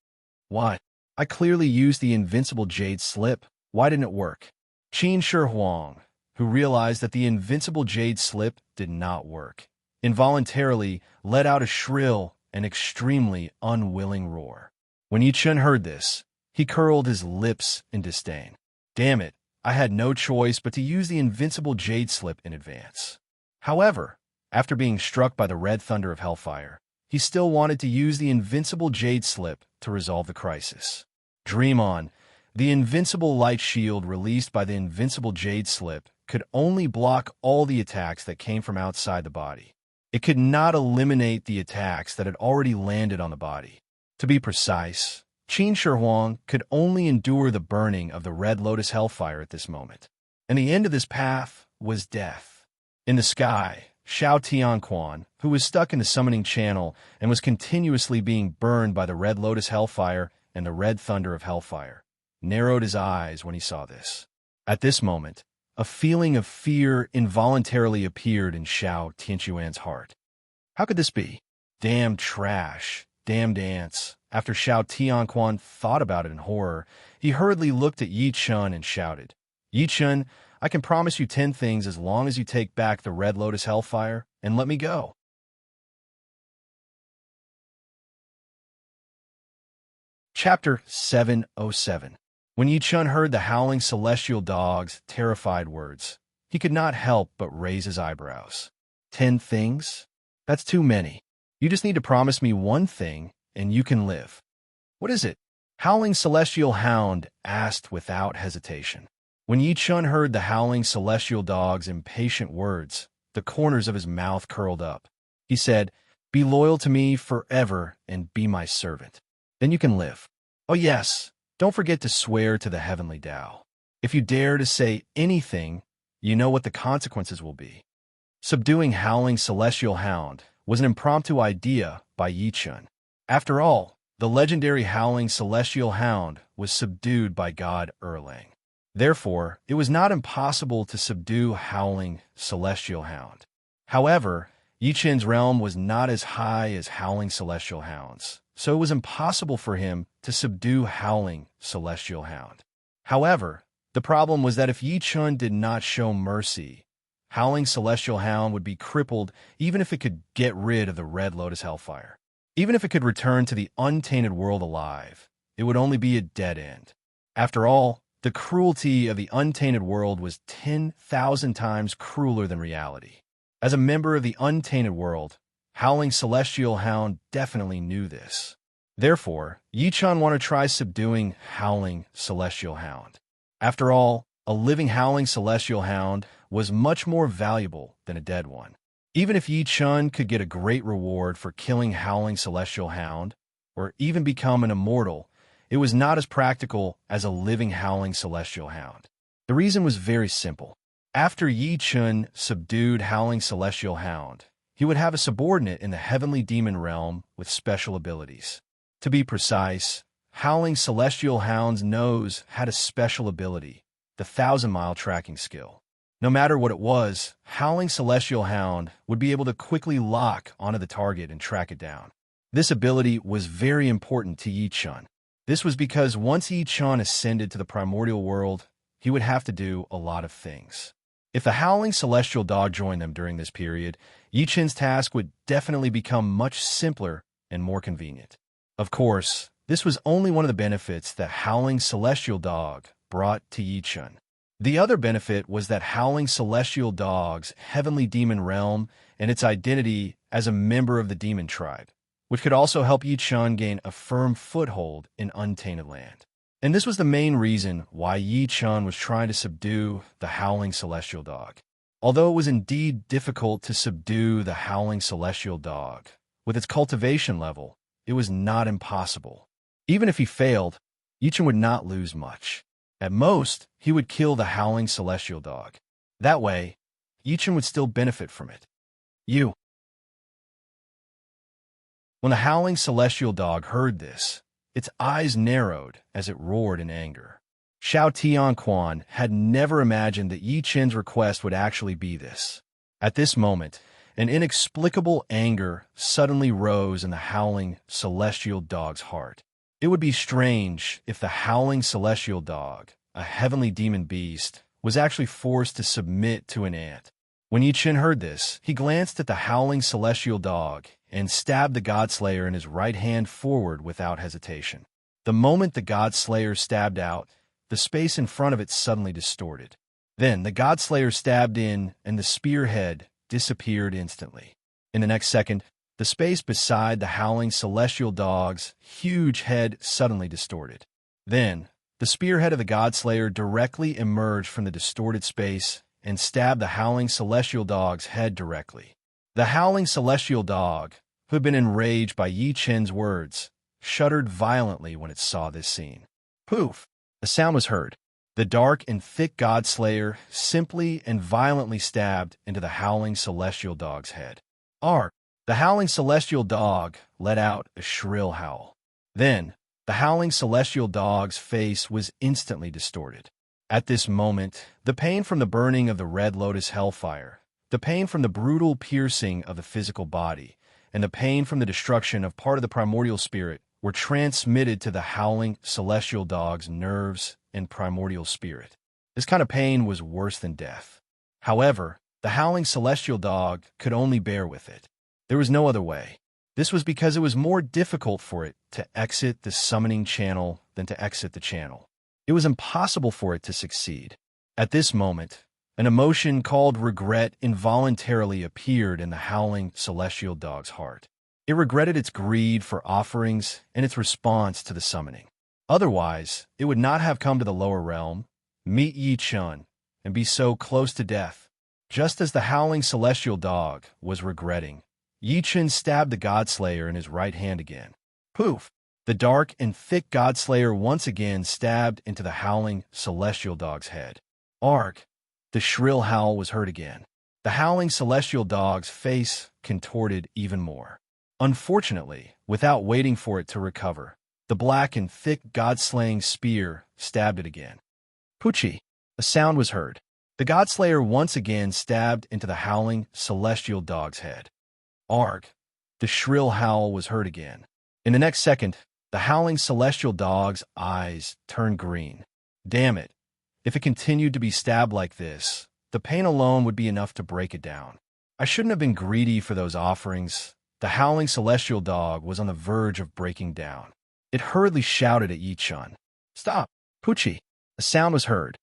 What? I clearly used the invincible jade slip. Why didn't it work? Qin Shi Huang, who realized that the invincible jade slip did not work, involuntarily let out a shrill and extremely unwilling roar. When Yi Chun heard this, he curled his lips in disdain. Damn it, I had no choice but to use the invincible jade slip in advance. However, after being struck by the red thunder of hellfire, he still wanted to use the invincible jade slip to resolve the crisis. Dream on. The invincible light shield released by the invincible jade slip could only block all the attacks that came from outside the body. It could not eliminate the attacks that had already landed on the body. To be precise, Qin Shi Huang could only endure the burning of the Red Lotus Hellfire at this moment. And the end of this path was death. In the sky, Xiao Tianquan, who was stuck in the summoning channel and was continuously being burned by the Red Lotus Hellfire and the Red Thunder of Hellfire, narrowed his eyes when he saw this. At this moment, a feeling of fear involuntarily appeared in Xiao Tianquan's heart. How could this be? Damn trash, damned ants. After Xiao Tianquan thought about it in horror, he hurriedly looked at Yi Chun and shouted, Yi Chun, I can promise you 10 things as long as you take back the Red Lotus Hellfire and let me go. Chapter 707. When Yi Chun heard the howling celestial dog's terrified words, he could not help but raise his eyebrows. 10 things? That's too many. You just need to promise me one thing, and you can live. What is it? Howling Celestial Hound asked without hesitation. When Yi Chun heard the howling celestial dog's impatient words, the corners of his mouth curled up. He said, Be loyal to me forever and be my servant. Then you can live. Oh yes, don't forget to swear to the heavenly Tao. If you dare to say anything, you know what the consequences will be. Subduing Howling Celestial Hound was an impromptu idea by Yi Chun. After all, the legendary Howling Celestial Hound was subdued by God Erlang. Therefore, it was not impossible to subdue Howling Celestial Hound. However, Yi Chun's realm was not as high as Howling Celestial Hound's, so it was impossible for him to subdue Howling Celestial Hound. However, the problem was that if Yi Chun did not show mercy, Howling Celestial Hound would be crippled even if it could get rid of the Red Lotus Hellfire. Even if it could return to the untainted world alive, it would only be a dead end. After all, the cruelty of the untainted world was 10,000 times crueler than reality. As a member of the untainted world, Howling Celestial Hound definitely knew this. Therefore, Yi Chun wanted to try subduing Howling Celestial Hound. After all, a living Howling Celestial Hound was much more valuable than a dead one. Even if Yi Chun could get a great reward for killing Howling Celestial Hound, or even become an immortal, it was not as practical as a living Howling Celestial Hound. The reason was very simple. After Yi Chun subdued Howling Celestial Hound, he would have a subordinate in the heavenly demon realm with special abilities. To be precise, Howling Celestial Hound's nose had a special ability, the 1,000-mile tracking skill. No matter what it was, Howling Celestial Hound would be able to quickly lock onto the target and track it down. This ability was very important to Yi Chun. This was because once Yi Chun ascended to the primordial world, he would have to do a lot of things. If the Howling Celestial Dog joined them during this period, Yi Chun's task would definitely become much simpler and more convenient. Of course, this was only one of the benefits that Howling Celestial Dog brought to Yi Chun. The other benefit was that Howling Celestial Dog's heavenly demon realm and its identity as a member of the demon tribe, which could also help Yi Chun gain a firm foothold in untainted land. And this was the main reason why Yi Chun was trying to subdue the Howling Celestial Dog. Although it was indeed difficult to subdue the Howling Celestial Dog, with its cultivation level, it was not impossible. Even if he failed, Yi Chun would not lose much. At most, he would kill the Howling Celestial Dog. That way, Yi Chun would still benefit from it. When the Howling Celestial Dog heard this, its eyes narrowed as it roared in anger. Xiao Tianquan had never imagined that Yi Chun's request would actually be this. At this moment, an inexplicable anger suddenly rose in the Howling Celestial Dog's heart. It would be strange if the Howling Celestial Dog, a heavenly demon beast, was actually forced to submit to an ant. When Yi Chen heard this, he glanced at the howling celestial dog and stabbed the Godslayer in his right hand forward without hesitation. The moment the Godslayer stabbed out, the space in front of it suddenly distorted. Then the Godslayer stabbed in, and the spearhead disappeared instantly. In the next second, the space beside the howling celestial dog's huge head suddenly distorted. Then, the spearhead of the Godslayer directly emerged from the distorted space and stabbed the howling celestial dog's head directly. The howling celestial dog, who had been enraged by Yi Chen's words, shuddered violently when it saw this scene. Poof! A sound was heard. The dark and thick Godslayer simply and violently stabbed into the howling celestial dog's head. Arg! The howling celestial dog let out a shrill howl. Then, the howling celestial dog's face was instantly distorted. At this moment, the pain from the burning of the red lotus hellfire, the pain from the brutal piercing of the physical body, and the pain from the destruction of part of the primordial spirit were transmitted to the howling celestial dog's nerves and primordial spirit. This kind of pain was worse than death. However, the howling celestial dog could only bear with it. There was no other way. This was because it was more difficult for it to exit the summoning channel than to exit the channel. It was impossible for it to succeed. At this moment, an emotion called regret involuntarily appeared in the howling celestial dog's heart. It regretted its greed for offerings and its response to the summoning. Otherwise, it would not have come to the lower realm, meet Yi Chen, and be so close to death. Just as the howling celestial dog was regretting, Yi Chen stabbed the Godslayer in his right hand again. Poof! The dark and thick Godslayer once again stabbed into the howling celestial dog's head. Arg! The shrill howl was heard again. The howling celestial dog's face contorted even more. Unfortunately, without waiting for it to recover, the black and thick God-slaying spear stabbed it again. Poochie! A sound was heard. The Godslayer once again stabbed into the howling celestial dog's head. Arg! The shrill howl was heard again. In the next second, the howling celestial dog's eyes turned green. Damn it! If it continued to be stabbed like this, the pain alone would be enough to break it down. I shouldn't have been greedy for those offerings. The howling celestial dog was on the verge of breaking down. It hurriedly shouted at Yi Chen. Stop! Poochie! A sound was heard.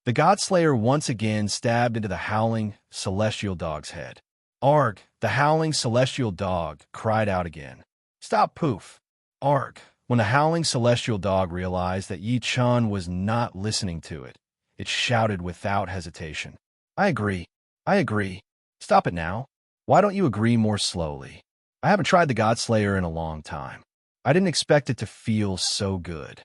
The Godslayer once again stabbed into the howling celestial dog's head. Arg! The howling celestial dog cried out again. Stop! Poof! Arg! When the howling celestial dog realized that Yi Chen was not listening to it, it shouted without hesitation. I agree. I agree. Stop it now. Why don't you agree more slowly? I haven't tried the Godslayer in a long time. I didn't expect it to feel so good.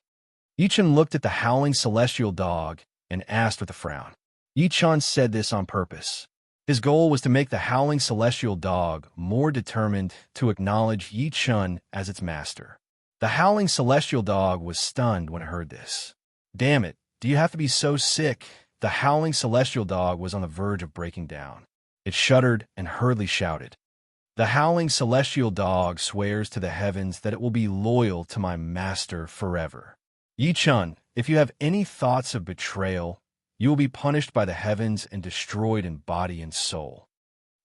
Yi Chen looked at the howling celestial dog and asked with a frown. Yi Chen said this on purpose. His goal was to make the howling celestial dog more determined to acknowledge Yi Chen as its master. The howling celestial dog was stunned when it heard this. Damn it, do you have to be so sick? The howling celestial dog was on the verge of breaking down. It shuddered and hurriedly shouted. The howling celestial dog swears to the heavens that it will be loyal to my master forever. Yi Chen, if you have any thoughts of betrayal, you will be punished by the heavens and destroyed in body and soul.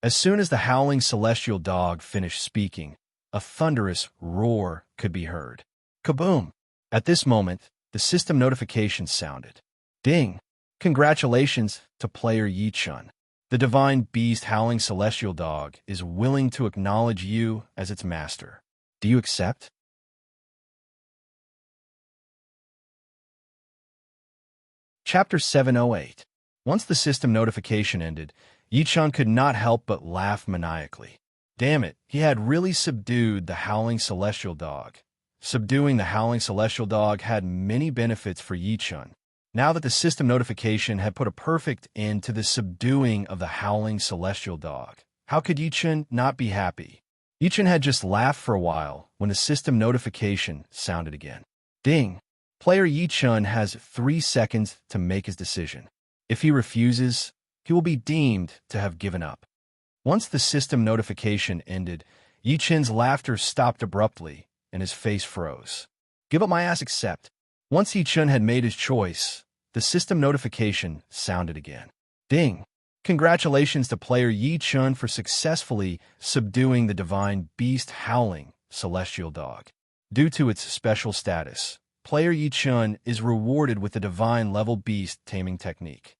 As soon as the howling celestial dog finished speaking, a thunderous roar could be heard. Kaboom! At this moment, the system notification sounded. Ding! Congratulations to player Yi Chen. The divine beast howling celestial dog is willing to acknowledge you as its master. Do you accept? Chapter 708. Once the system notification ended, Yi Chen could not help but laugh maniacally. Damn it, he had really subdued the howling celestial dog. Subduing the howling celestial dog had many benefits for Yi Chen. Now that the system notification had put a perfect end to the subduing of the howling celestial dog, how could Yi Chen not be happy? Yi Chen had just laughed for a while when the system notification sounded again. Ding! Player Yi Chen has 3 seconds to make his decision. If he refuses, he will be deemed to have given up. Once the system notification ended, Yi Chen's laughter stopped abruptly and his face froze. Give up my ass, accept. Once Yi Chen had made his choice, the system notification sounded again. Ding! Congratulations to player Yi Chun for successfully subduing the divine beast howling celestial dog. Due to its special status, player Yi Chun is rewarded with the divine level beast taming technique.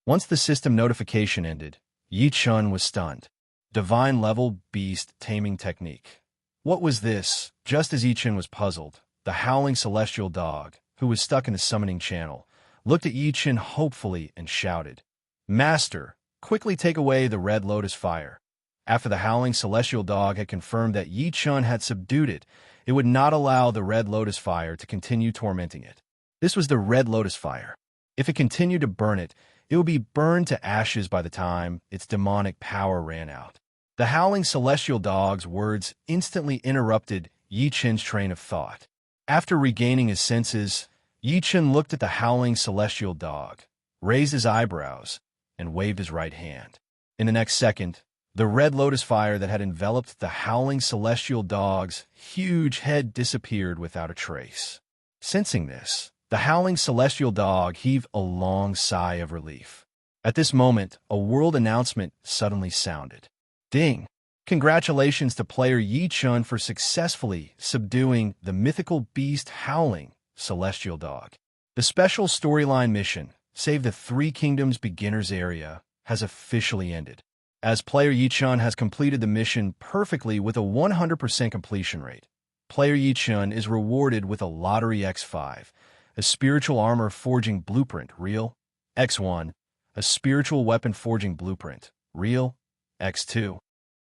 Once the system notification ended, Yi Chun was stunned. Divine level beast taming technique. What was this? Just as Yi Chun was puzzled, the howling celestial dog, who was stuck in the summoning channel, looked at Yi Chun hopefully and shouted, "Master, quickly take away the red lotus fire." After the howling celestial dog had confirmed that Yi Chun had subdued it, it would not allow the red lotus fire to continue tormenting it. This was the red lotus fire. If it continued to burn it, it would be burned to ashes by the time its demonic power ran out. The howling celestial dog's words instantly interrupted Yi Chun's train of thought. After regaining his senses, Yi Chun looked at the howling celestial dog, raised his eyebrows, and waved his right hand. In the next second, the red lotus fire that had enveloped the howling celestial dog's huge head disappeared without a trace. Sensing this, the howling celestial dog heaved a long sigh of relief. At this moment, a world announcement suddenly sounded. Ding! Congratulations to player Yi Chun for successfully subduing the mythical beast howling celestial dog. The special storyline mission, Save the Three Kingdoms Beginners Area, has officially ended, as player Yi Chun has completed the mission perfectly with a 100% completion rate. Player Yi Chun is rewarded with a Lottery X5, a spiritual armor forging blueprint, real, X1, a spiritual weapon forging blueprint, real, X2.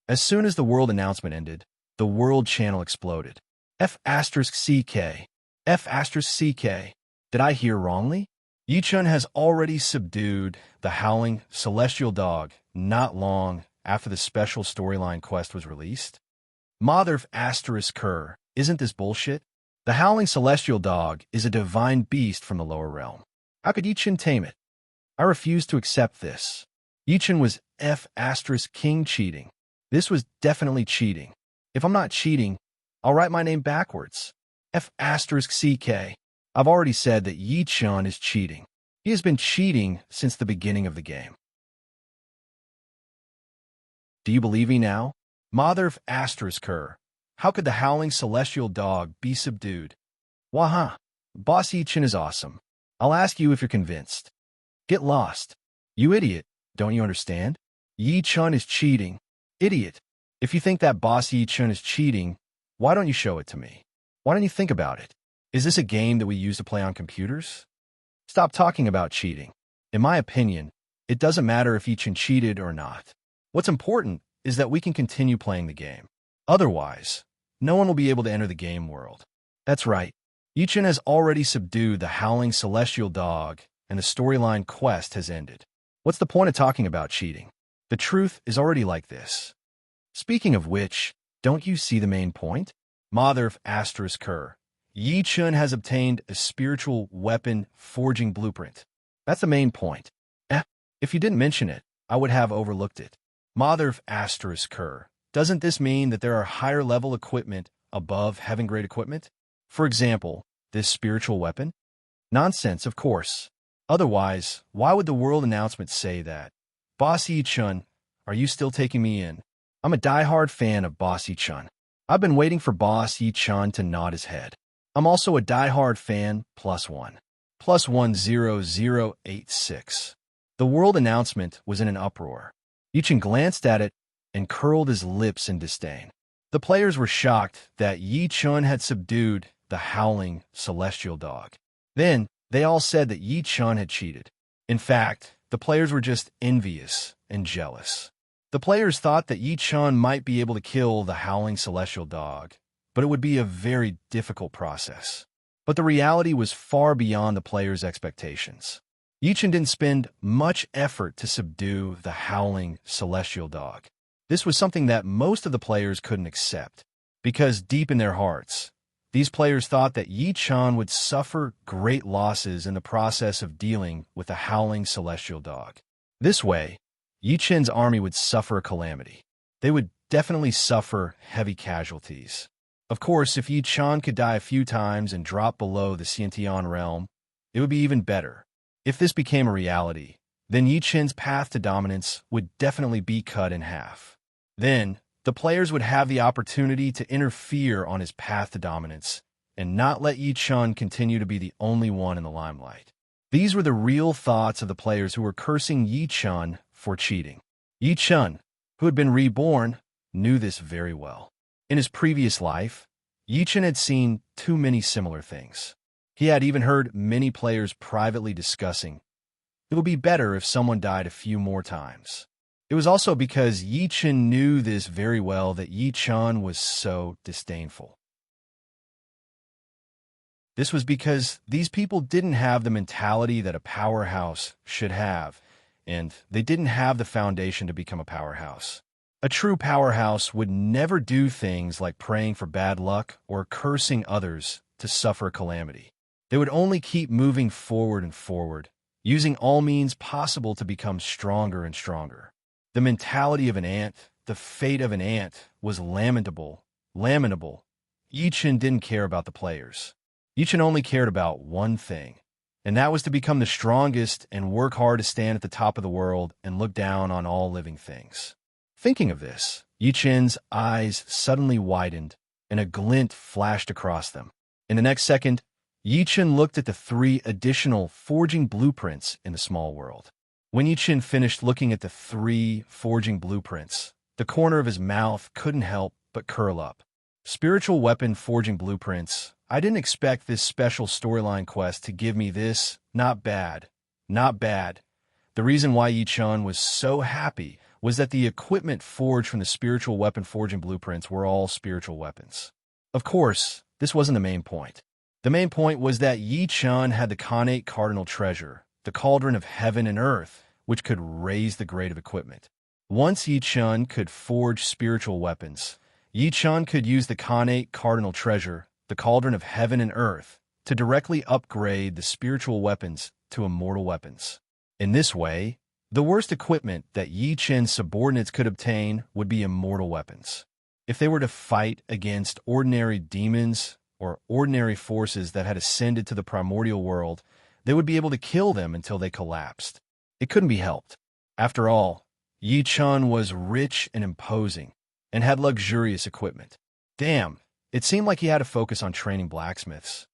As soon as the world announcement ended, the world channel exploded. F***CK. F***CK. Did I hear wrongly? Yi Chun has already subdued the howling celestial dog not long after the special storyline quest was released? Mother ***, isn't this bullshit? The howling celestial dog is a divine beast from the lower realm. How could Yi Chun tame it? I refuse to accept this. Yi Chun was F***king cheating. This was definitely cheating. If I'm not cheating, I'll write my name backwards. F***CK. I've already said that Yi Chun is cheating. He has been cheating since the beginning of the game. Do you believe me now? Mother ***, how could the howling celestial dog be subdued? Waha! Boss Yi Chun is awesome. I'll ask you if you're convinced. Get lost. You idiot, don't you understand? Yi Chun is cheating. Idiot. If you think that Boss Yi Chun is cheating, why don't you show it to me? Why don't you think about it? Is this a game that we use to play on computers? Stop talking about cheating. In my opinion, it doesn't matter if Yi Chun cheated or not. What's important is that we can continue playing the game. Otherwise, no one will be able to enter the game world. That's right. Yi Chun has already subdued the howling celestial dog, and the storyline quest has ended. What's the point of talking about cheating? The truth is already like this. Speaking of which, don't you see the main point? Mother ***, Yi Chun has obtained a spiritual weapon forging blueprint. That's the main point. If you didn't mention it, I would have overlooked it. Mother ***, doesn't this mean that there are higher level equipment above heaven grade equipment? For example, this spiritual weapon? Nonsense, of course. Otherwise, why would the world announcement say that? Boss Yi Chun, are you still taking me in? I'm a diehard fan of Boss Yi Chun. I've been waiting for Boss Yi Chun to nod his head. I'm also a diehard fan, +1. +10086. The world announcement was in an uproar. Yi Chun glanced at it and curled his lips in disdain. The players were shocked that Yi Chun had subdued the howling celestial dog. Then, they all said that Yi Chun had cheated. In fact, the players were just envious and jealous. The players thought that Yi Chun might be able to kill the howling celestial dog, but it would be a very difficult process. But the reality was far beyond the players' expectations. Yi Chun didn't spend much effort to subdue the howling celestial dog. This was something that most of the players couldn't accept, because deep in their hearts, these players thought that Yi Chun would suffer great losses in the process of dealing with the howling celestial dog. This way, Yi Chun's army would suffer a calamity. They would definitely suffer heavy casualties. Of course, if Yi Chun could die a few times and drop below the Xiantian realm, it would be even better. If this became a reality, then Yi Chen's path to dominance would definitely be cut in half. Then, the players would have the opportunity to interfere on his path to dominance and not let Yi Chen continue to be the only one in the limelight. These were the real thoughts of the players who were cursing Yi Chen for cheating. Yi Chen, who had been reborn, knew this very well. In his previous life, Yi Chen had seen too many similar things. He had even heard many players privately discussing, it would be better if someone died a few more times. It was also because Yi Chen knew this very well that Yi Chen was so disdainful. This was because these people didn't have the mentality that a powerhouse should have, and they didn't have the foundation to become a powerhouse. A true powerhouse would never do things like praying for bad luck or cursing others to suffer a calamity. They would only keep moving forward and forward, using all means possible to become stronger and stronger. The mentality of an ant, the fate of an ant, was lamentable. Yi Chen didn't care about the players. Yi Chen only cared about one thing, and that was to become the strongest and work hard to stand at the top of the world and look down on all living things. Thinking of this, Yi Chen's eyes suddenly widened, and a glint flashed across them. In the next second, Yi Chen looked at the 3 additional forging blueprints in the small world. When Yi Chen finished looking at the 3 forging blueprints, the corner of his mouth couldn't help but curl up. Spiritual weapon forging blueprints. I didn't expect this special storyline quest to give me this. Not bad. The reason why Yi Chen was so happy was that the equipment forged from the spiritual weapon forging blueprints were all spiritual weapons. Of course, this wasn't the main point. The main point was that Yi Chen had the Khanate Cardinal Treasure, the Cauldron of Heaven and Earth, which could raise the grade of equipment. Once Yi Chen could forge spiritual weapons, Yi Chen could use the Khanate Cardinal Treasure, the Cauldron of Heaven and Earth, to directly upgrade the spiritual weapons to immortal weapons. In this way, the worst equipment that Yi Chen's subordinates could obtain would be immortal weapons. If they were to fight against ordinary demons or ordinary forces that had ascended to the primordial world, they would be able to kill them until they collapsed. It couldn't be helped. After all, Yi Chen was rich and imposing, and had luxurious equipment. Damn, it seemed like he had to focus on training blacksmiths.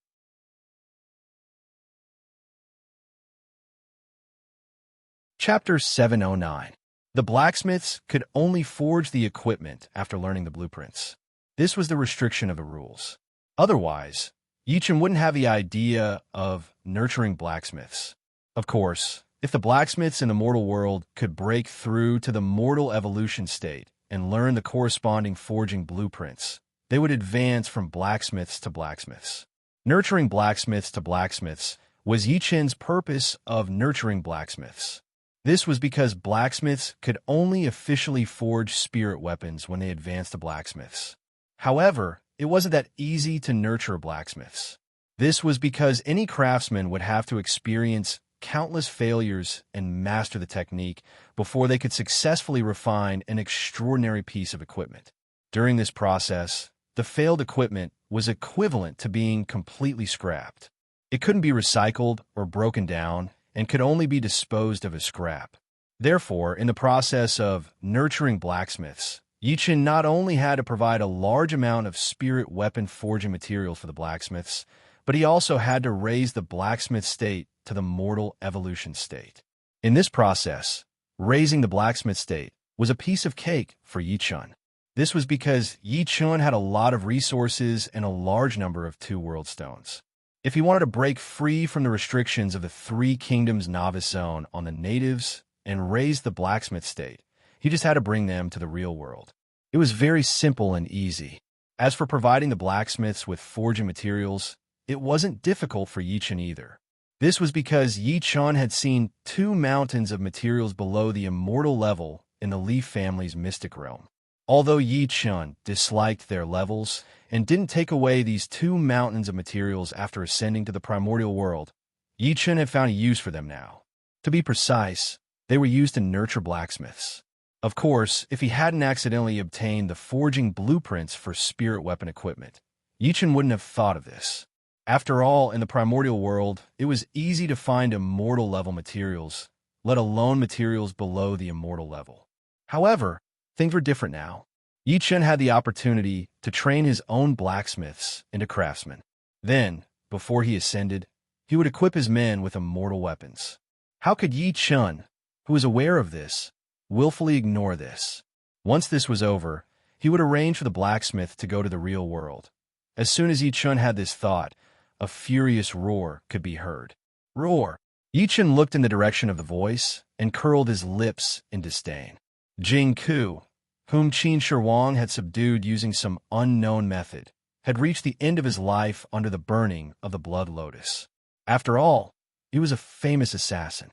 Chapter 709. The blacksmiths could only forge the equipment after learning the blueprints. This was the restriction of the rules. Otherwise, Yi Chen wouldn't have the idea of nurturing blacksmiths. Of course, if the blacksmiths in the mortal world could break through to the mortal evolution state and learn the corresponding forging blueprints, they would advance from blacksmiths to blacksmiths. Nurturing blacksmiths to blacksmiths was Yi Chen's purpose of nurturing blacksmiths. This was because blacksmiths could only officially forge spirit weapons when they advanced to blacksmiths. However, it wasn't that easy to nurture blacksmiths. This was because any craftsman would have to experience countless failures and master the technique before they could successfully refine an extraordinary piece of equipment. During this process, the failed equipment was equivalent to being completely scrapped. It couldn't be recycled or broken down and could only be disposed of as scrap. Therefore, in the process of nurturing blacksmiths, Yi Chen not only had to provide a large amount of spirit weapon forging materials for the blacksmiths, but he also had to raise the blacksmith state to the mortal evolution state. In this process, raising the blacksmith state was a piece of cake for Yi Chen. This was because Yi Chen had a lot of resources and a large number of 2 world stones. If he wanted to break free from the restrictions of the 3 kingdoms novice zone on the natives and raise the blacksmith state, he just had to bring them to the real world. It was very simple and easy. As for providing the blacksmiths with forging materials, it wasn't difficult for Yi Chen either. This was because Yi Chen had seen 2 mountains of materials below the immortal level in the Leaf family's mystic realm. Although Yi Chen disliked their levels and didn't take away these 2 mountains of materials after ascending to the primordial world, Yi Chen had found a use for them now. To be precise, they were used to nurture blacksmiths. Of course, if he hadn't accidentally obtained the forging blueprints for spirit weapon equipment, Yi Chen wouldn't have thought of this. After all, in the primordial world, it was easy to find immortal level materials, let alone materials below the immortal level. However, things were different now. Yi Chen had the opportunity to train his own blacksmiths into craftsmen. Then, before he ascended, he would equip his men with immortal weapons. How could Yi Chen, who was aware of this, willfully ignore this? Once this was over, he would arrange for the blacksmith to go to the real world. As soon as Yi Chen had this thought, a furious roar could be heard. Roar! Yi Chen looked in the direction of the voice and curled his lips in disdain. Jing Ku, whom Qin Shi Huang had subdued using some unknown method, had reached the end of his life under the burning of the Blood Lotus. After all, he was a famous assassin.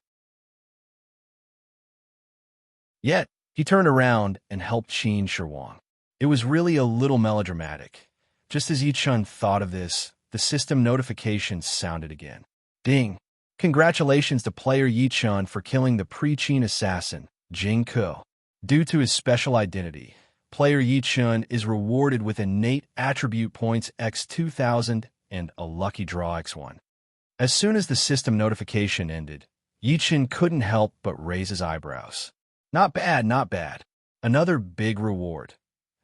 Yet, he turned around and helped Qin Shi Huang. It was really a little melodramatic. Just as Yi Chen thought of this, the system notification sounded again. Ding! Congratulations to player Yi Chen for killing the pre-Qin assassin, Jing Ku. Due to his special identity, player Yi Chen is rewarded with innate attribute points x 2000 and a lucky draw x1. As soon as the system notification ended, Yi Chen couldn't help but raise his eyebrows. Not bad, not bad. Another big reward.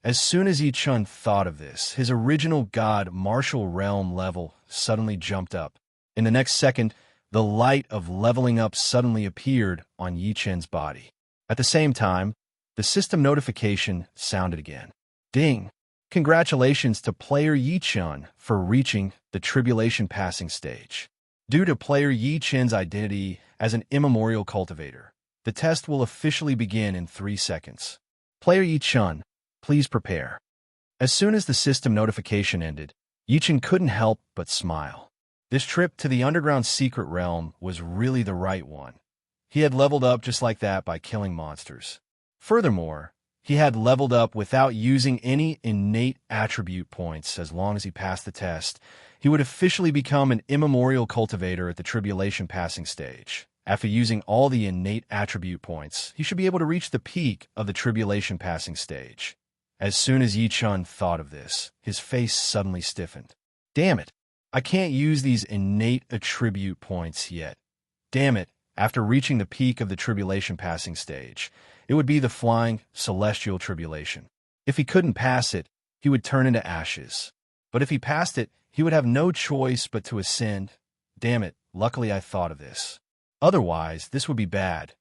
As soon as Yi Chen thought of this, his original god martial realm level suddenly jumped up. In the next second, the light of leveling up suddenly appeared on Yi Chen's body. At the same time, the system notification sounded again. Ding! Congratulations to player Yi Chen for reaching the tribulation passing stage. Due to player Yi Chen's identity as an immemorial cultivator, the test will officially begin in 3 seconds. Player Yi Chen, please prepare. As soon as the system notification ended, Yi Chen couldn't help but smile. This trip to the underground secret realm was really the right one. He had leveled up just like that by killing monsters. Furthermore, he had leveled up without using any innate attribute points. As long as he passed the test, he would officially become an immemorial cultivator at the tribulation passing stage. After using all the innate attribute points, he should be able to reach the peak of the tribulation passing stage. As soon as Yi Chen thought of this, his face suddenly stiffened. Damn it! I can't use these innate attribute points yet. Damn it! After reaching the peak of the tribulation passing stage, it would be the flying celestial tribulation. If he couldn't pass it, he would turn into ashes. But if he passed it, he would have no choice but to ascend. Damn it, luckily I thought of this. Otherwise, this would be bad.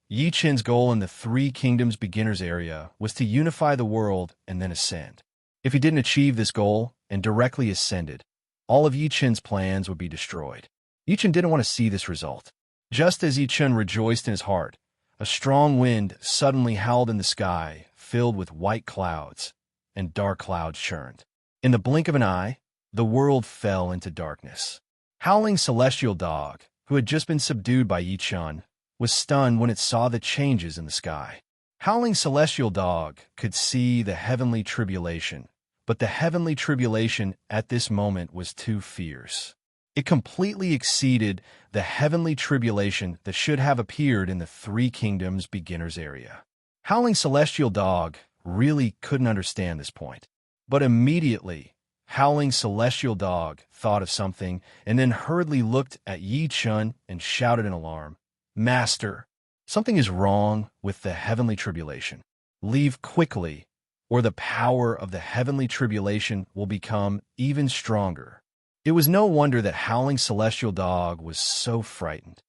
Yi Chen's goal in the Three Kingdoms beginners area was to unify the world and then ascend. If he didn't achieve this goal and directly ascended, all of Yi Chen's plans would be destroyed. Yi Chen didn't want to see this result. Just as Yi Chen rejoiced in his heart, a strong wind suddenly howled in the sky, filled with white clouds, and dark clouds churned. In the blink of an eye, the world fell into darkness. Howling Celestial Dog, who had just been subdued by Yi Chen, was stunned when it saw the changes in the sky. Howling Celestial Dog could see the heavenly tribulation, but the heavenly tribulation at this moment was too fierce. It completely exceeded the heavenly tribulation that should have appeared in the Three Kingdoms beginners area. Howling Celestial Dog really couldn't understand this point. But immediately, Howling Celestial Dog thought of something and then hurriedly looked at Yi Chen and shouted in alarm, Master, something is wrong with the heavenly tribulation. Leave quickly, or the power of the heavenly tribulation will become even stronger. It was no wonder that Howling Celestial Dog was so frightened.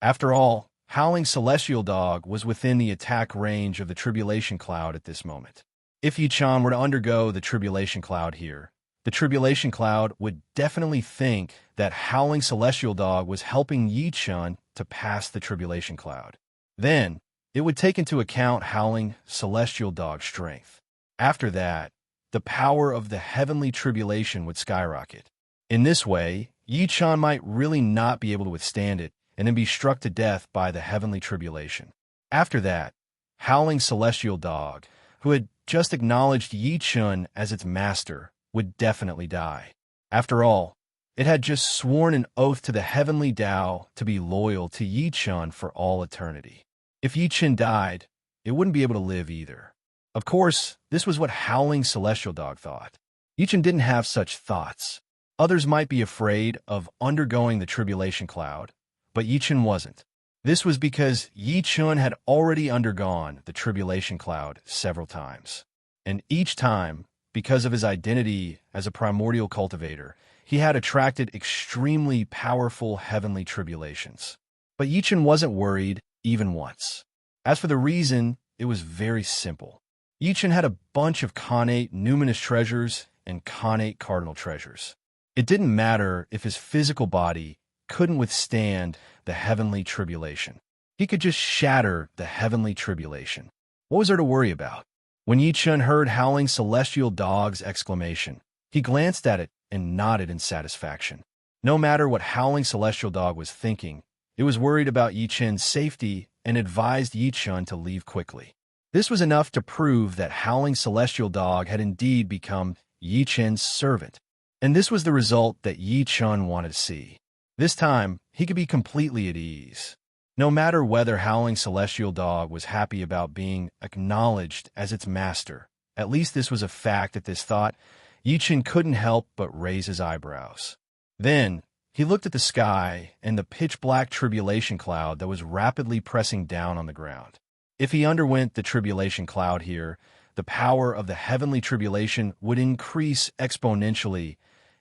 After all, Howling Celestial Dog was within the attack range of the Tribulation Cloud at this moment. If Yi Chen were to undergo the Tribulation Cloud here, the Tribulation Cloud would definitely think that Howling Celestial Dog was helping Yi Chen to pass the Tribulation Cloud. Then, it would take into account Howling Celestial Dog's strength. After that, the power of the heavenly tribulation would skyrocket. In this way, Yi Chen might really not be able to withstand it and then be struck to death by the heavenly tribulation. After that, Howling Celestial Dog, who had just acknowledged Yi Chen as its master, would definitely die. After all, it had just sworn an oath to the heavenly Tao to be loyal to Yi Chen for all eternity. If Yi Chen died, it wouldn't be able to live either. Of course, this was what Howling Celestial Dog thought. Yi Chen didn't have such thoughts. Others might be afraid of undergoing the Tribulation Cloud, But Yi Chen wasn't. This was because Yi Chen had already undergone the tribulation cloud several times. And each time, because of his identity as a primordial cultivator, he had attracted extremely powerful heavenly tribulations. But Yi Chen wasn't worried even once. As for the reason, it was very simple. Yi Chen had a bunch of connate numinous treasures and connate cardinal treasures. It didn't matter if his physical body couldn't withstand the heavenly tribulation. He could just shatter the heavenly tribulation. What was there to worry about? When Yi Chen heard Howling Celestial Dog's exclamation, he glanced at it and nodded in satisfaction. No matter what Howling Celestial Dog was thinking, it was worried about Yi Chen's safety and advised Yi Chen to leave quickly. This was enough to prove that Howling Celestial Dog had indeed become Yi Chen's servant. And this was the result that Yi Chen wanted to see. This time, he could be completely at ease. No matter whether Howling Celestial Dog was happy about being acknowledged as its master, at least this was a fact at this thought, Yi Chen couldn't help but raise his eyebrows. Then, he looked at the sky and the pitch-black tribulation cloud that was rapidly pressing down on the ground. If he underwent the tribulation cloud here, the power of the heavenly tribulation would increase exponentially.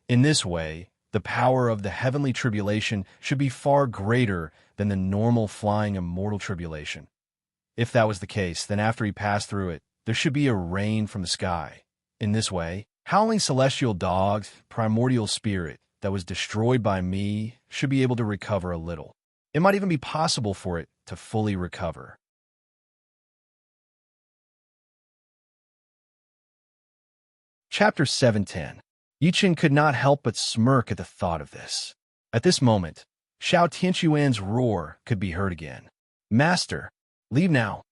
In this way, the power of the heavenly tribulation should be far greater than the normal flying immortal tribulation. If that was the case, then after he passed through it, there should be a rain from the sky. In this way, Howling Celestial Dog's primordial spirit that was destroyed by me should be able to recover a little. It might even be possible for it to fully recover. Chapter 710. Yi Chen could not help but smirk at the thought of this. At this moment, Xiao Tianquan's roar could be heard again. Master, leave now.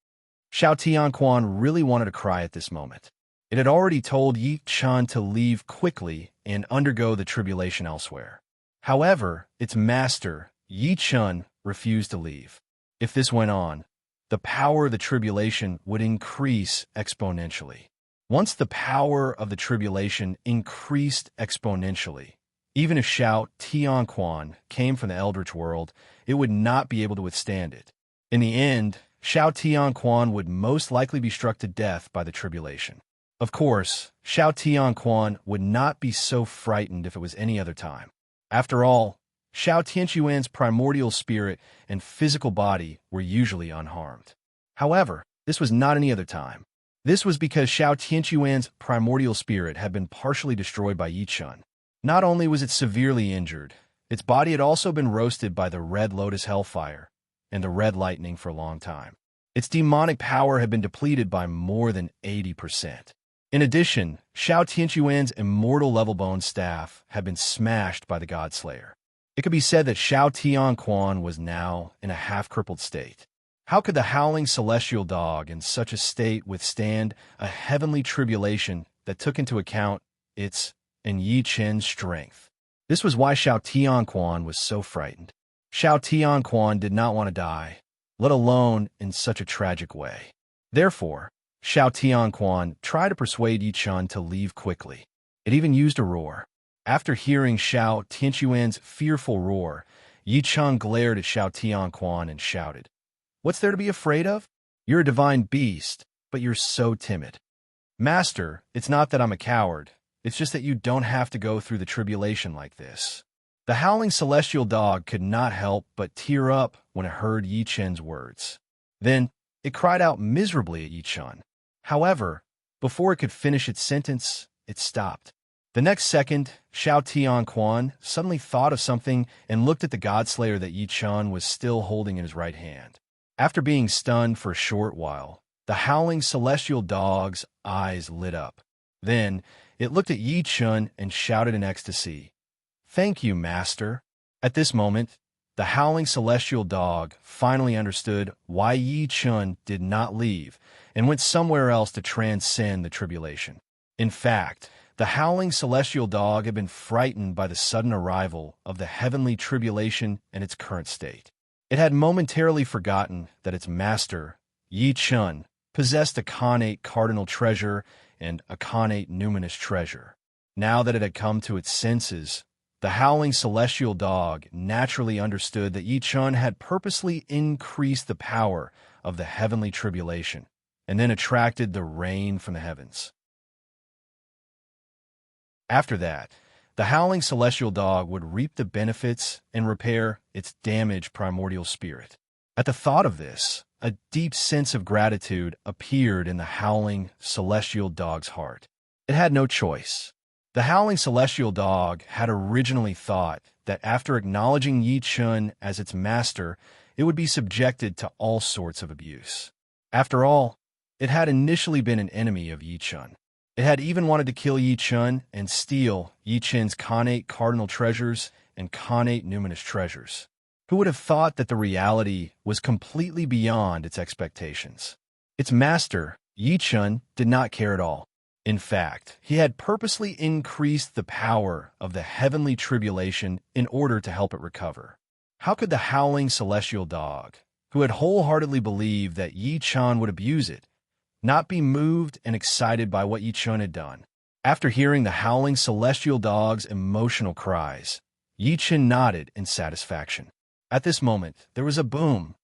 Xiao Tianquan really wanted to cry at this moment. It had already told Yi Chen to leave quickly and undergo the tribulation elsewhere. However, its master, Yi Chen, refused to leave. If this went on, the power of the tribulation would increase exponentially. Once the power of the tribulation increased exponentially, even if Xiao Tianquan came from the Eldritch world, it would not be able to withstand it. In the end, Xiao Tianquan would most likely be struck to death by the tribulation. Of course, Xiao Tianquan would not be so frightened if it was any other time. After all, Xiao Tianquan's primordial spirit and physical body were usually unharmed. However, this was not any other time. This was because Xiao Tianquan's primordial spirit had been partially destroyed by Yi Chen. Not only was it severely injured, its body had also been roasted by the Red Lotus Hellfire and the Red Lightning for a long time. Its demonic power had been depleted by more than 80%. In addition, Xiao Tianquan's immortal level bone staff had been smashed by the Godslayer. It could be said that Xiao Tianquan was now in a half-crippled state. How could the Howling Celestial Dog in such a state withstand a heavenly tribulation that took into account its and Yi Chen's strength? This was why Xiao Tianquan was so frightened. Xiao Tianquan did not want to die, let alone in such a tragic way. Therefore, Xiao Tianquan tried to persuade Yi Chen to leave quickly. It even used a roar. After hearing Xiao Tianquan's fearful roar, Yi Chen glared at Xiao Tianquan and shouted, "What's there to be afraid of? You're a divine beast, but you're so timid." "Master, it's not that I'm a coward. It's just that you don't have to go through the tribulation like this." The Howling Celestial Dog could not help but tear up when it heard Yi Chen's words. Then, it cried out miserably at Yi Chen. However, before it could finish its sentence, it stopped. The next second, Xiao Tianquan suddenly thought of something and looked at the Godslayer that Yi Chen was still holding in his right hand. After being stunned for a short while, the Howling Celestial Dog's eyes lit up. Then, it looked at Yi Chen and shouted in ecstasy, "Thank you, Master." At this moment, the Howling Celestial Dog finally understood why Yi Chen did not leave and went somewhere else to transcend the tribulation. In fact, the Howling Celestial Dog had been frightened by the sudden arrival of the heavenly tribulation in its current state. It had momentarily forgotten that its master, Yi Chen, possessed a connate cardinal treasure and a connate numinous treasure. Now that it had come to its senses, The howling celestial dog naturally understood that Yi Chun had purposely increased the power of the heavenly tribulation and then attracted the rain from the heavens. After that, the howling celestial dog would reap the benefits and repair its damaged primordial spirit. At the thought of this, a deep sense of gratitude appeared in the howling celestial dog's heart. It had no choice. The howling celestial dog had originally thought that after acknowledging Yi Chun as its master, it would be subjected to all sorts of abuse. After all, it had initially been an enemy of Yi Chun. It had even wanted to kill Yi Chun and steal Yi Chun's connate cardinal treasures and connate numinous treasures. Who would have thought that the reality was completely beyond its expectations? Its master, Yi Chun, did not care at all. In fact, he had purposely increased the power of the heavenly tribulation in order to help it recover. How could the howling celestial dog, who had wholeheartedly believed that Yi Chun would abuse it, not be moved and excited by what Yi Chun had done? After hearing the howling celestial dog's emotional cries, Yi Chun nodded in satisfaction. At this moment, there was a boom.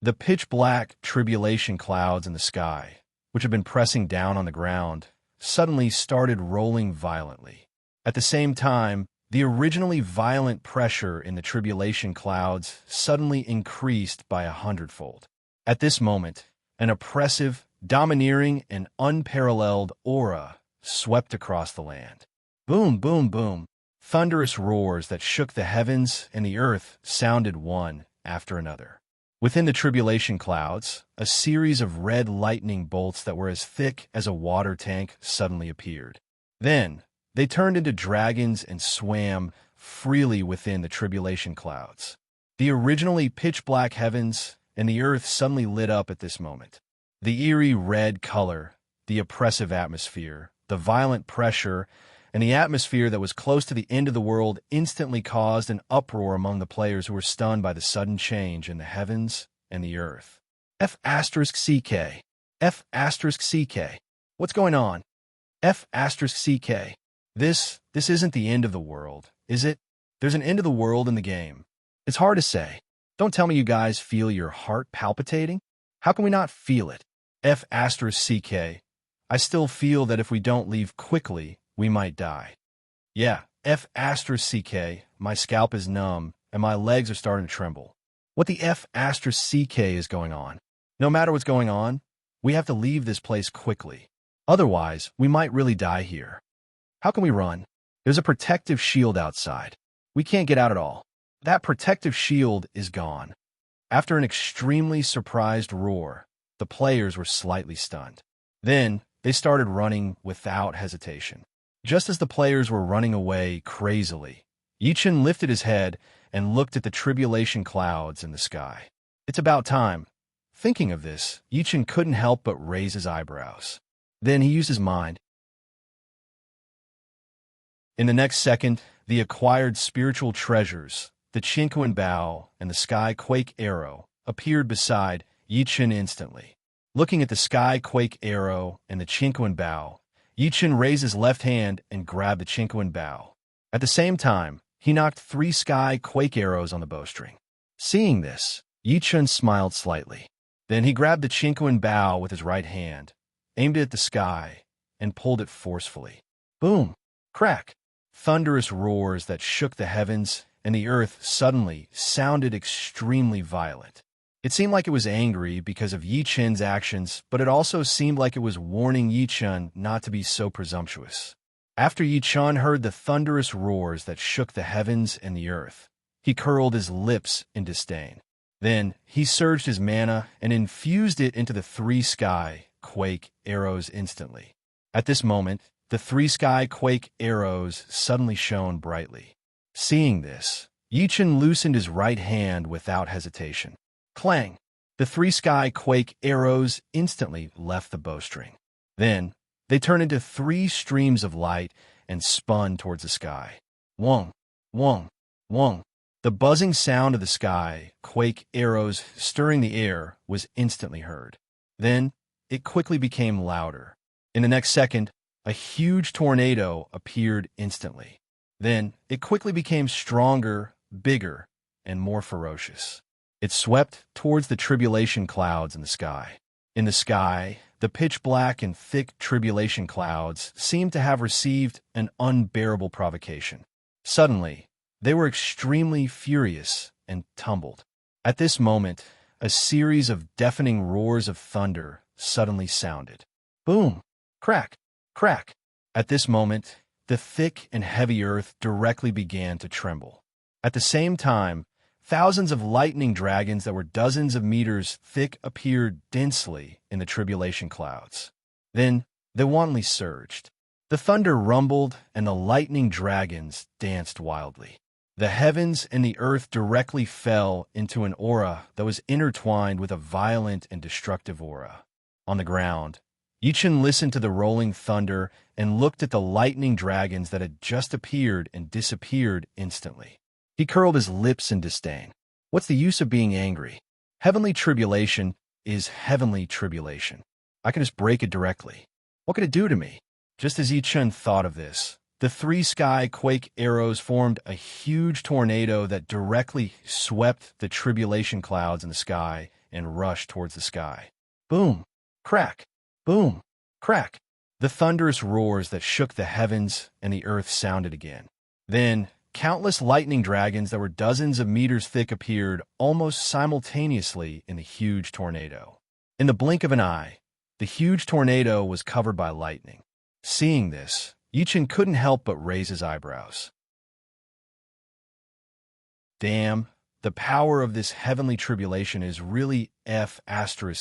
The pitch-black tribulation clouds in the sky, which had been pressing down on the ground, suddenly started rolling violently. At the same time, the originally violent pressure in the tribulation clouds suddenly increased by 100-fold. At this moment, an oppressive, domineering, and unparalleled aura swept across the land. Boom, boom, boom. Thunderous roars that shook the heavens and the earth sounded one after another. Within the tribulation clouds, a series of red lightning bolts that were as thick as a water tank suddenly appeared. Then, they turned into dragons and swam freely within the tribulation clouds. The originally pitch-black heavens and the earth suddenly lit up at this moment. The eerie red color, the oppressive atmosphere, the violent pressure, and the atmosphere that was close to the end of the world instantly caused an uproar among the players who were stunned by the sudden change in the heavens and the earth. F***CK. F***CK. What's going on? F***CK. This isn't the end of the world, is it? There's an end of the world in the game. It's hard to say. Don't tell me you guys feel your heart palpitating. How can we not feel it? F***CK. I still feel that if we don't leave quickly, we might die. Yeah, F***CK, my scalp is numb, and my legs are starting to tremble. What the F***CK is going on? No matter what's going on, we have to leave this place quickly. Otherwise, we might really die here. How can we run? There's a protective shield outside. We can't get out at all. That protective shield is gone. After an extremely surprised roar, the players were slightly stunned. Then, they started running without hesitation. Just as the players were running away crazily, Yi Chun lifted his head and looked at the tribulation clouds in the sky. It's about time. Thinking of this, Yi Chun couldn't help but raise his eyebrows. Then he used his mind. In the next second, the acquired spiritual treasures, the Chinquan bow and the sky quake arrow, appeared beside Yi Chun instantly. Looking at the sky quake arrow and the Chinquan bow, Yi Chun raised his left hand and grabbed the Chinquan bow. At the same time, he knocked 3 sky quake arrows on the bowstring. Seeing this, Yi Chun smiled slightly. Then he grabbed the Chinquan bow with his right hand, aimed it at the sky, and pulled it forcefully. Boom! Crack! Thunderous roars that shook the heavens and the earth suddenly sounded extremely violent. It seemed like it was angry because of Yi Chun's actions, but it also seemed like it was warning Yi Chun not to be so presumptuous. After Yi Chun heard the thunderous roars that shook the heavens and the earth, he curled his lips in disdain. Then he surged his mana and infused it into the 3 sky quake arrows instantly. At this moment, the 3 sky quake arrows suddenly shone brightly. Seeing this, Yi Chun loosened his right hand without hesitation. Clang! The 3 sky quake arrows instantly left the bowstring. Then, they turned into 3 streams of light and spun towards the sky. Wong! Wong! Wong! The buzzing sound of the sky quake arrows stirring the air was instantly heard. Then, it quickly became louder. In the next second, a huge tornado appeared instantly. Then it quickly became stronger, bigger, and more ferocious. It swept towards the tribulation clouds in the sky. In the sky, the pitch-black and thick tribulation clouds seemed to have received an unbearable provocation. Suddenly, they were extremely furious and tumbled. At this moment, a series of deafening roars of thunder suddenly sounded. Boom! Crack! Crack! At this moment, the thick and heavy earth directly began to tremble. At the same time, thousands of lightning dragons that were dozens of meters thick appeared densely in the tribulation clouds. Then they wantonly surged. The thunder rumbled, and the lightning dragons danced wildly. The heavens and the earth directly fell into an aura that was intertwined with a violent and destructive aura. On the ground, Yichen listened to the rolling thunder and looked at the lightning dragons that had just appeared and disappeared instantly. He curled his lips in disdain. What's the use of being angry? Heavenly tribulation is heavenly tribulation. I can just break it directly. What could it do to me? Just as Yichen thought of this, the three sky quake arrows formed a huge tornado that directly swept the tribulation clouds in the sky and rushed towards the sky. Boom! Crack! Boom! Crack! The thunderous roars that shook the heavens and the earth sounded again. Then, countless lightning dragons that were dozens of meters thick appeared almost simultaneously in the huge tornado. In the blink of an eye, the huge tornado was covered by lightning. Seeing this, Yichen couldn't help but raise his eyebrows. Damn, the power of this heavenly tribulation is really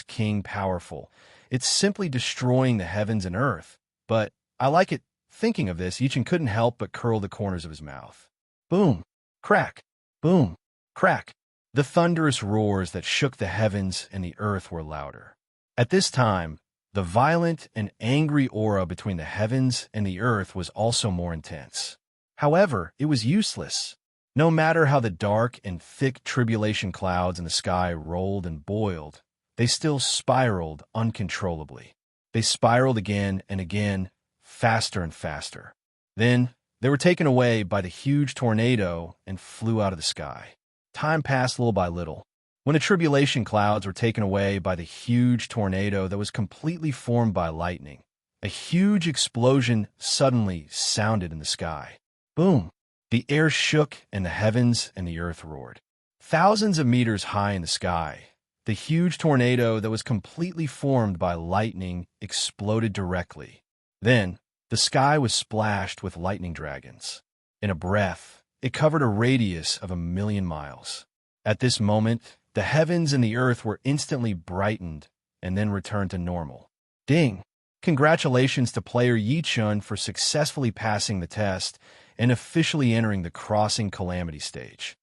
King powerful. It's simply destroying the heavens and earth. But I like it. Thinking of this, Yichen couldn't help but curl the corners of his mouth. Boom! Crack! Boom! Crack! The thunderous roars that shook the heavens and the earth were louder. At this time, the violent and angry aura between the heavens and the earth was also more intense. However, it was useless. No matter how the dark and thick tribulation clouds in the sky rolled and boiled, they still spiraled uncontrollably. They spiraled again and again, faster and faster. Then, they were taken away by the huge tornado and flew out of the sky. Time passed little by little. When the tribulation clouds were taken away by the huge tornado that was completely formed by lightning, a huge explosion suddenly sounded in the sky. Boom! The air shook and the heavens and the earth roared. Thousands of meters high in the sky, the huge tornado that was completely formed by lightning exploded directly. Then, the sky was splashed with lightning dragons. In a breath, it covered a radius of 1,000,000 miles. At this moment, the heavens and the earth were instantly brightened and then returned to normal. Ding! Congratulations to player Yichen for successfully passing the test and officially entering the Crossing Calamity stage.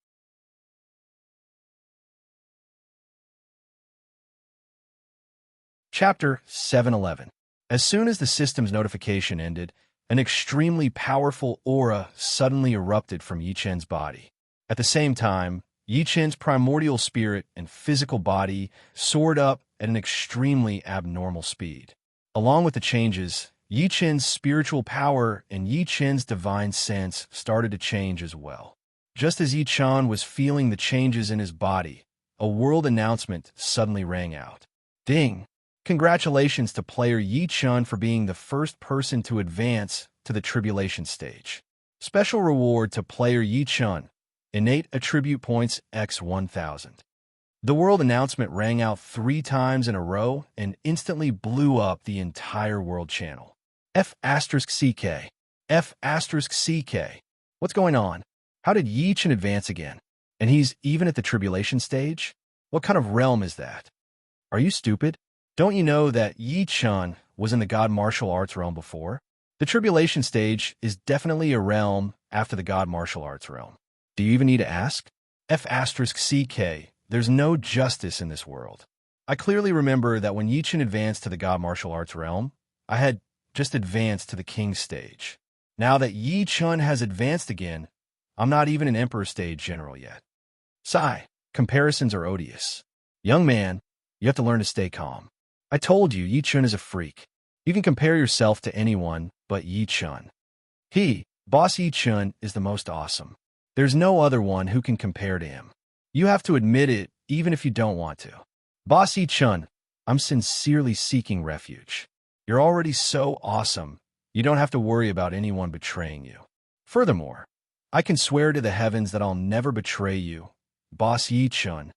Chapter 711. As soon as the system's notification ended, an extremely powerful aura suddenly erupted from Yichen's body. At the same time, Yichen's primordial spirit and physical body soared up at an extremely abnormal speed. Along with the changes, Yichen's spiritual power and Yichen's divine sense started to change as well. Just as Yichen was feeling the changes in his body, a world announcement suddenly rang out. Ding! Congratulations to player Yichen for being the first person to advance to the tribulation stage. Special reward to player Yichen. Innate attribute points x 1000. The world announcement rang out 3 times in a row and instantly blew up the entire world channel. F*CK. F*CK. What's going on? How did Yichen advance again? And he's even at the tribulation stage? What kind of realm is that? Are you stupid? Don't you know that Yichen was in the God martial arts realm before? The tribulation stage is definitely a realm after the God martial arts realm. Do you even need to ask? F*CK. There's no justice in this world. I clearly remember that when Yichen advanced to the God martial arts realm, I had just advanced to the King stage. Now that Yichen has advanced again, I'm not even an Emperor stage general yet. Sigh, comparisons are odious. Young man, you have to learn to stay calm. I told you, Yichen is a freak. You can compare yourself to anyone but Yichen. He Boss Yi Chun is the most awesome. There's no other one who can compare to him. You have to admit it, even if you don't want to. Boss Yi Chun, I'm sincerely seeking refuge. You're already so awesome, you don't have to worry about anyone betraying you. Furthermore, I can swear to the heavens that I'll never betray you, Boss Yi Chun.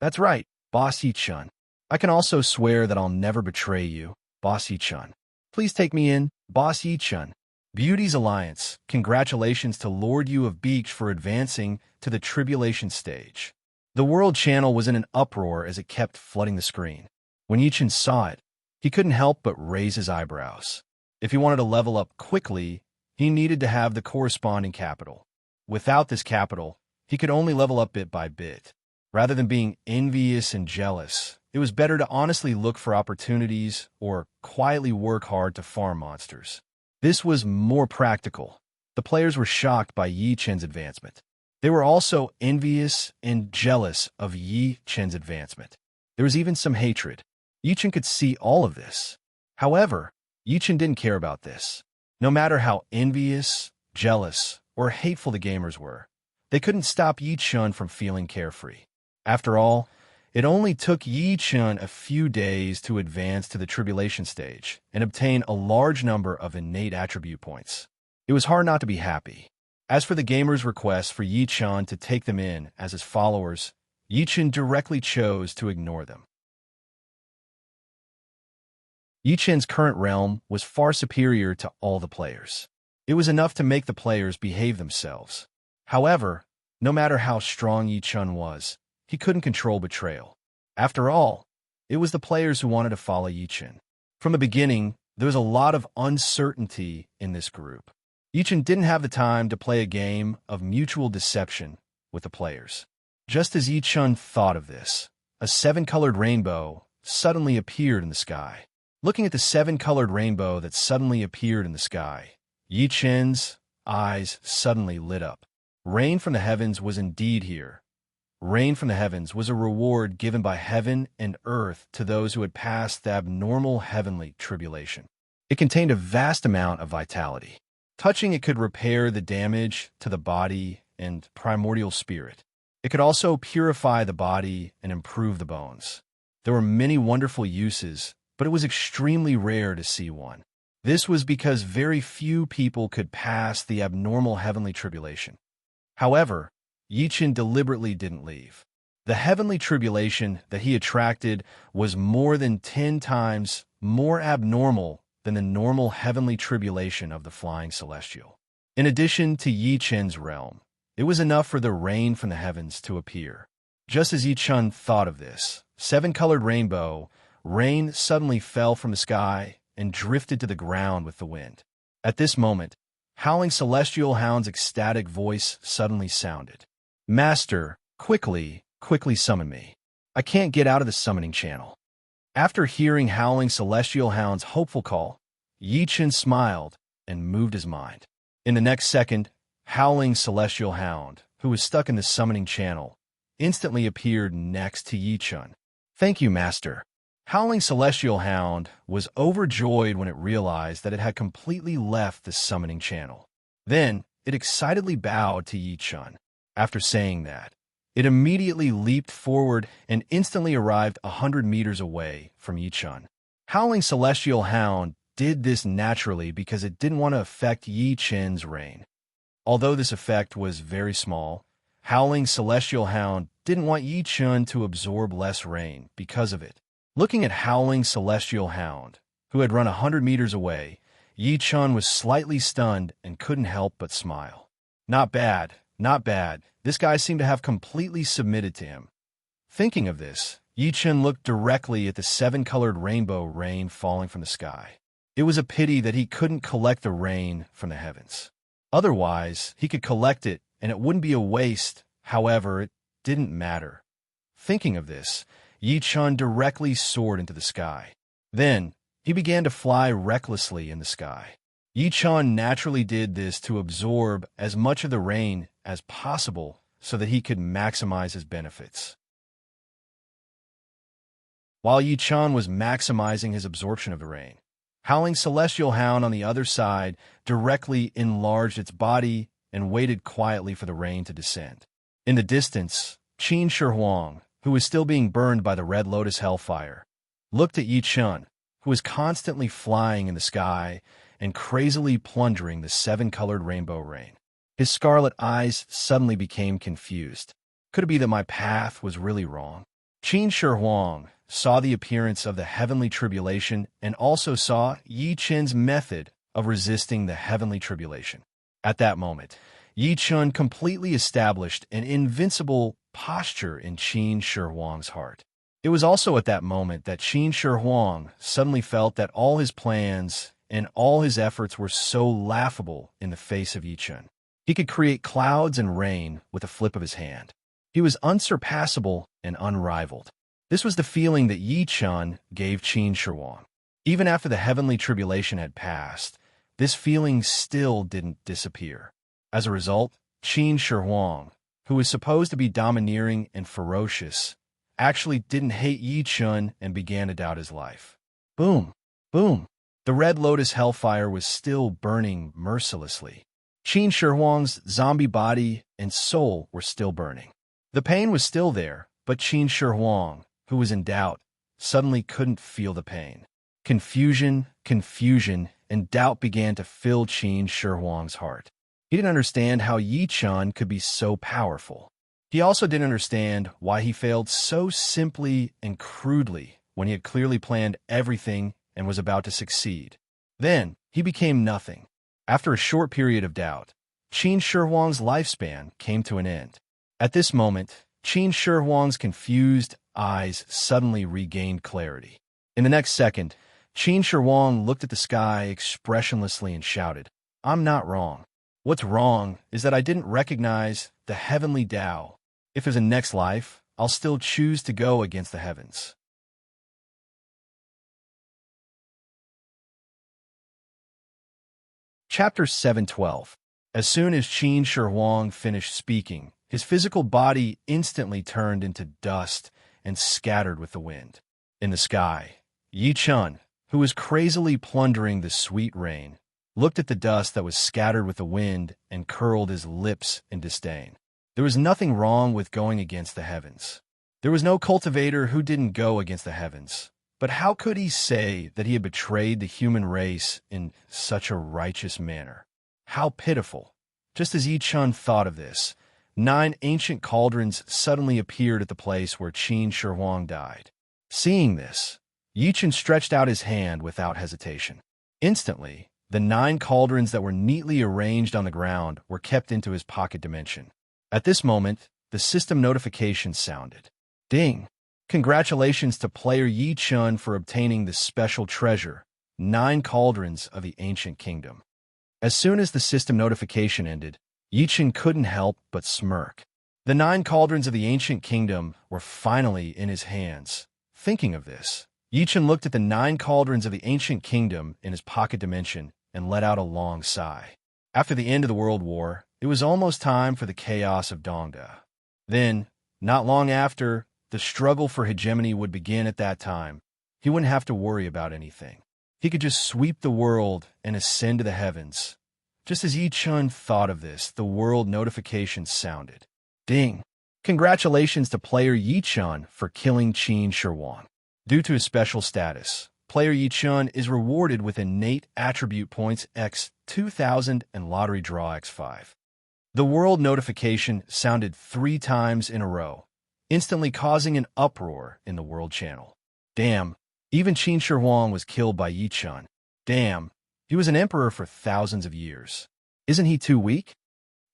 That's right, Boss Yi Chun. I can also swear that I'll never betray you, Boss Yi Chun. Please take me in, Boss Yi Chun. Beauty's Alliance, congratulations to Lord Yu of Beach for advancing to the tribulation stage. The World Channel was in an uproar as it kept flooding the screen. When Yichen saw it, he couldn't help but raise his eyebrows. If he wanted to level up quickly, he needed to have the corresponding capital. Without this capital, he could only level up bit by bit. Rather than being envious and jealous, it was better to honestly look for opportunities or quietly work hard to farm monsters. This was more practical. The players were shocked by Yi Chen's advancement. They were also envious and jealous of Yi Chen's advancement. There was even some hatred. Yi Chen could see all of this. However, Yi Chen didn't care about this. No matter how envious, jealous, or hateful the gamers were, they couldn't stop Yi Chen from feeling carefree. After all, it only took Yi Chen a few days to advance to the tribulation stage and obtain a large number of innate attribute points. It was hard not to be happy. As for the gamers' request for Yi Chen to take them in as his followers, Yi Chen directly chose to ignore them. Yi Chen's current realm was far superior to all the players. It was enough to make the players behave themselves. However, no matter how strong Yi Chen was, he couldn't control betrayal. After all, it was the players who wanted to follow Yi Chen. From the beginning, there was a lot of uncertainty in this group. Yi Chen didn't have the time to play a game of mutual deception with the players. Just as Yi Chen thought of this, a seven-colored rainbow suddenly appeared in the sky. Looking at the seven-colored rainbow that suddenly appeared in the sky, Yi Chen's eyes suddenly lit up. Rain from the heavens was indeed here. Rain from the heavens was a reward given by heaven and earth to those who had passed the abnormal heavenly tribulation. It contained a vast amount of vitality. Touching it could repair the damage to the body and primordial spirit. It could also purify the body and improve the bones. There were many wonderful uses, but it was extremely rare to see one. This was because very few people could pass the abnormal heavenly tribulation. However, Yi Chen deliberately didn't leave. The heavenly tribulation that he attracted was more than 10 times more abnormal than the normal heavenly tribulation of the flying celestial. In addition to Yi Chen's realm, it was enough for the rain from the heavens to appear. Just as Yi Chen thought of this, seven-colored rainbow, rain suddenly fell from the sky and drifted to the ground with the wind. At this moment, Howling Celestial Hound's ecstatic voice suddenly sounded. Master, quickly summon me. I can't get out of the summoning channel. After hearing Howling Celestial Hound's hopeful call, Yi Chen smiled and moved his mind. In the next second, Howling Celestial Hound, who was stuck in the summoning channel, instantly appeared next to Yi Chen. Thank you, Master. Howling Celestial Hound was overjoyed when it realized that it had completely left the summoning channel. Then, it excitedly bowed to Yi Chen. After saying that, it immediately leaped forward and instantly arrived 100 meters away from Yi Chen. Howling Celestial Hound did this naturally because it didn't want to affect Yi Chen's reign. Although this effect was very small, Howling Celestial Hound didn't want Yi Chen to absorb less rain because of it. Looking at Howling Celestial Hound, who had run 100 meters away, Yi Chen was slightly stunned and couldn't help but smile. Not bad, not bad. This guy seemed to have completely submitted to him. Thinking of this, Yi Chen looked directly at the seven-colored rainbow rain falling from the sky. It was a pity that he couldn't collect the rain from the heavens. Otherwise, he could collect it and it wouldn't be a waste. However, it didn't matter. Thinking of this, Yi Chen directly soared into the sky. Then, he began to fly recklessly in the sky. Yi Chen naturally did this to absorb as much of the rain as possible so that he could maximize his benefits. While Yi Chen was maximizing his absorption of the rain, Howling Celestial Hound on the other side directly enlarged its body and waited quietly for the rain to descend. In the distance, Qin Shi Huang, who was still being burned by the Red Lotus Hellfire, looked at Yi Chun, who was constantly flying in the sky and crazily plundering the seven-colored rainbow rain. His scarlet eyes suddenly became confused. Could it be that my path was really wrong? Qin Shi Huang saw the appearance of the heavenly tribulation and also saw Yi Chun's method of resisting the heavenly tribulation. At that moment, Yi Chun completely established an invincible posture in Qin Shi Huang's heart. It was also at that moment that Qin Shi Huang suddenly felt that all his plans and all his efforts were so laughable in the face of Yi Chun. He could create clouds and rain with a flip of his hand. He was unsurpassable and unrivaled. This was the feeling that Yi Chun gave Qin Shi Huang. Even after the heavenly tribulation had passed, this feeling still didn't disappear. As a result, Qin Shi Huang, who was supposed to be domineering and ferocious, actually didn't hate Yi Chun and began to doubt his life. Boom! Boom! The Red Lotus Hellfire was still burning mercilessly. Qin Shi Huang's zombie body and soul were still burning. The pain was still there, but Qin Shi Huang, who was in doubt, suddenly couldn't feel the pain. Confusion, and doubt began to fill Qin Shi Huang's heart. He didn't understand how Yi Chun could be so powerful. He also didn't understand why he failed so simply and crudely when he had clearly planned everything and was about to succeed. Then, he became nothing. After a short period of doubt, Qin Shi Huang's lifespan came to an end. At this moment, Qin Shi Huang's confused eyes suddenly regained clarity. In the next second, Qin Shi Huang looked at the sky expressionlessly and shouted, "I'm not wrong. What's wrong is that I didn't recognize the heavenly Tao. If there's a next life, I'll still choose to go against the heavens." Chapter 7:12. As soon as Qin Shi Huang finished speaking, his physical body instantly turned into dust and scattered with the wind. In the sky, Yi Chun, who was crazily plundering the sweet rain, looked at the dust that was scattered with the wind and curled his lips in disdain. There was nothing wrong with going against the heavens. There was no cultivator who didn't go against the heavens. But how could he say that he had betrayed the human race in such a righteous manner? How pitiful. Just as Yi Chun thought of this, 9 ancient cauldrons suddenly appeared at the place where Qin Shi Huang died. Seeing this, Yi Chun stretched out his hand without hesitation. Instantly, the 9 cauldrons that were neatly arranged on the ground were kept into his pocket dimension. At this moment, the system notification sounded. Ding! Congratulations to player Yi Chun for obtaining this special treasure, 9 cauldrons of the ancient kingdom. As soon as the system notification ended, Yi Chun couldn't help but smirk. The 9 cauldrons of the ancient kingdom were finally in his hands. Thinking of this, Yi Chun looked at the 9 cauldrons of the ancient kingdom in his pocket dimension and let out a long sigh. After the end of the World War, it was almost time for the chaos of Dongda. Then, not long after, the struggle for hegemony would begin at that time. He wouldn't have to worry about anything. He could just sweep the world and ascend to the heavens. Just as Yi Chun thought of this, the world notification sounded. Ding! Congratulations to player Yi Chun for killing Qin Shi Huang. Due to his special status, player Yi Chun is rewarded with innate attribute points x 2000 and lottery draw x5. The world notification sounded 3 times in a row, instantly causing an uproar in the world channel. Damn, even Qin Shi Huang was killed by Yi Chun. Damn, he was an emperor for thousands of years. Isn't he too weak?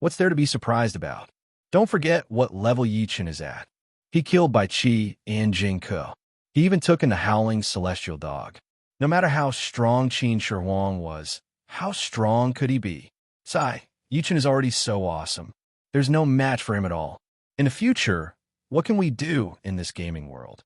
What's there to be surprised about? Don't forget what level Yi Chun is at. He killed by Qi and Jingke. He even took in the howling celestial dog. No matter how strong Qin Shi Huang was, how strong could he be? Sigh, Yi Chun is already so awesome. There's no match for him at all. In the future, what can we do in this gaming world?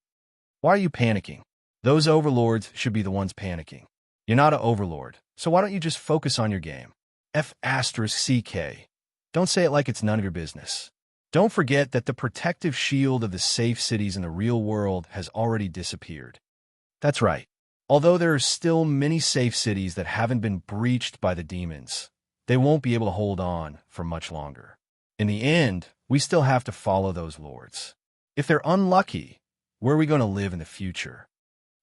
Why are you panicking? Those overlords should be the ones panicking. You're not an overlord, so why don't you just focus on your game? F***CK. Don't say it like it's none of your business. Don't forget that the protective shield of the safe cities in the real world has already disappeared. That's right. Although there are still many safe cities that haven't been breached by the demons, they won't be able to hold on for much longer. In the end, we still have to follow those lords. If they're unlucky, where are we going to live in the future?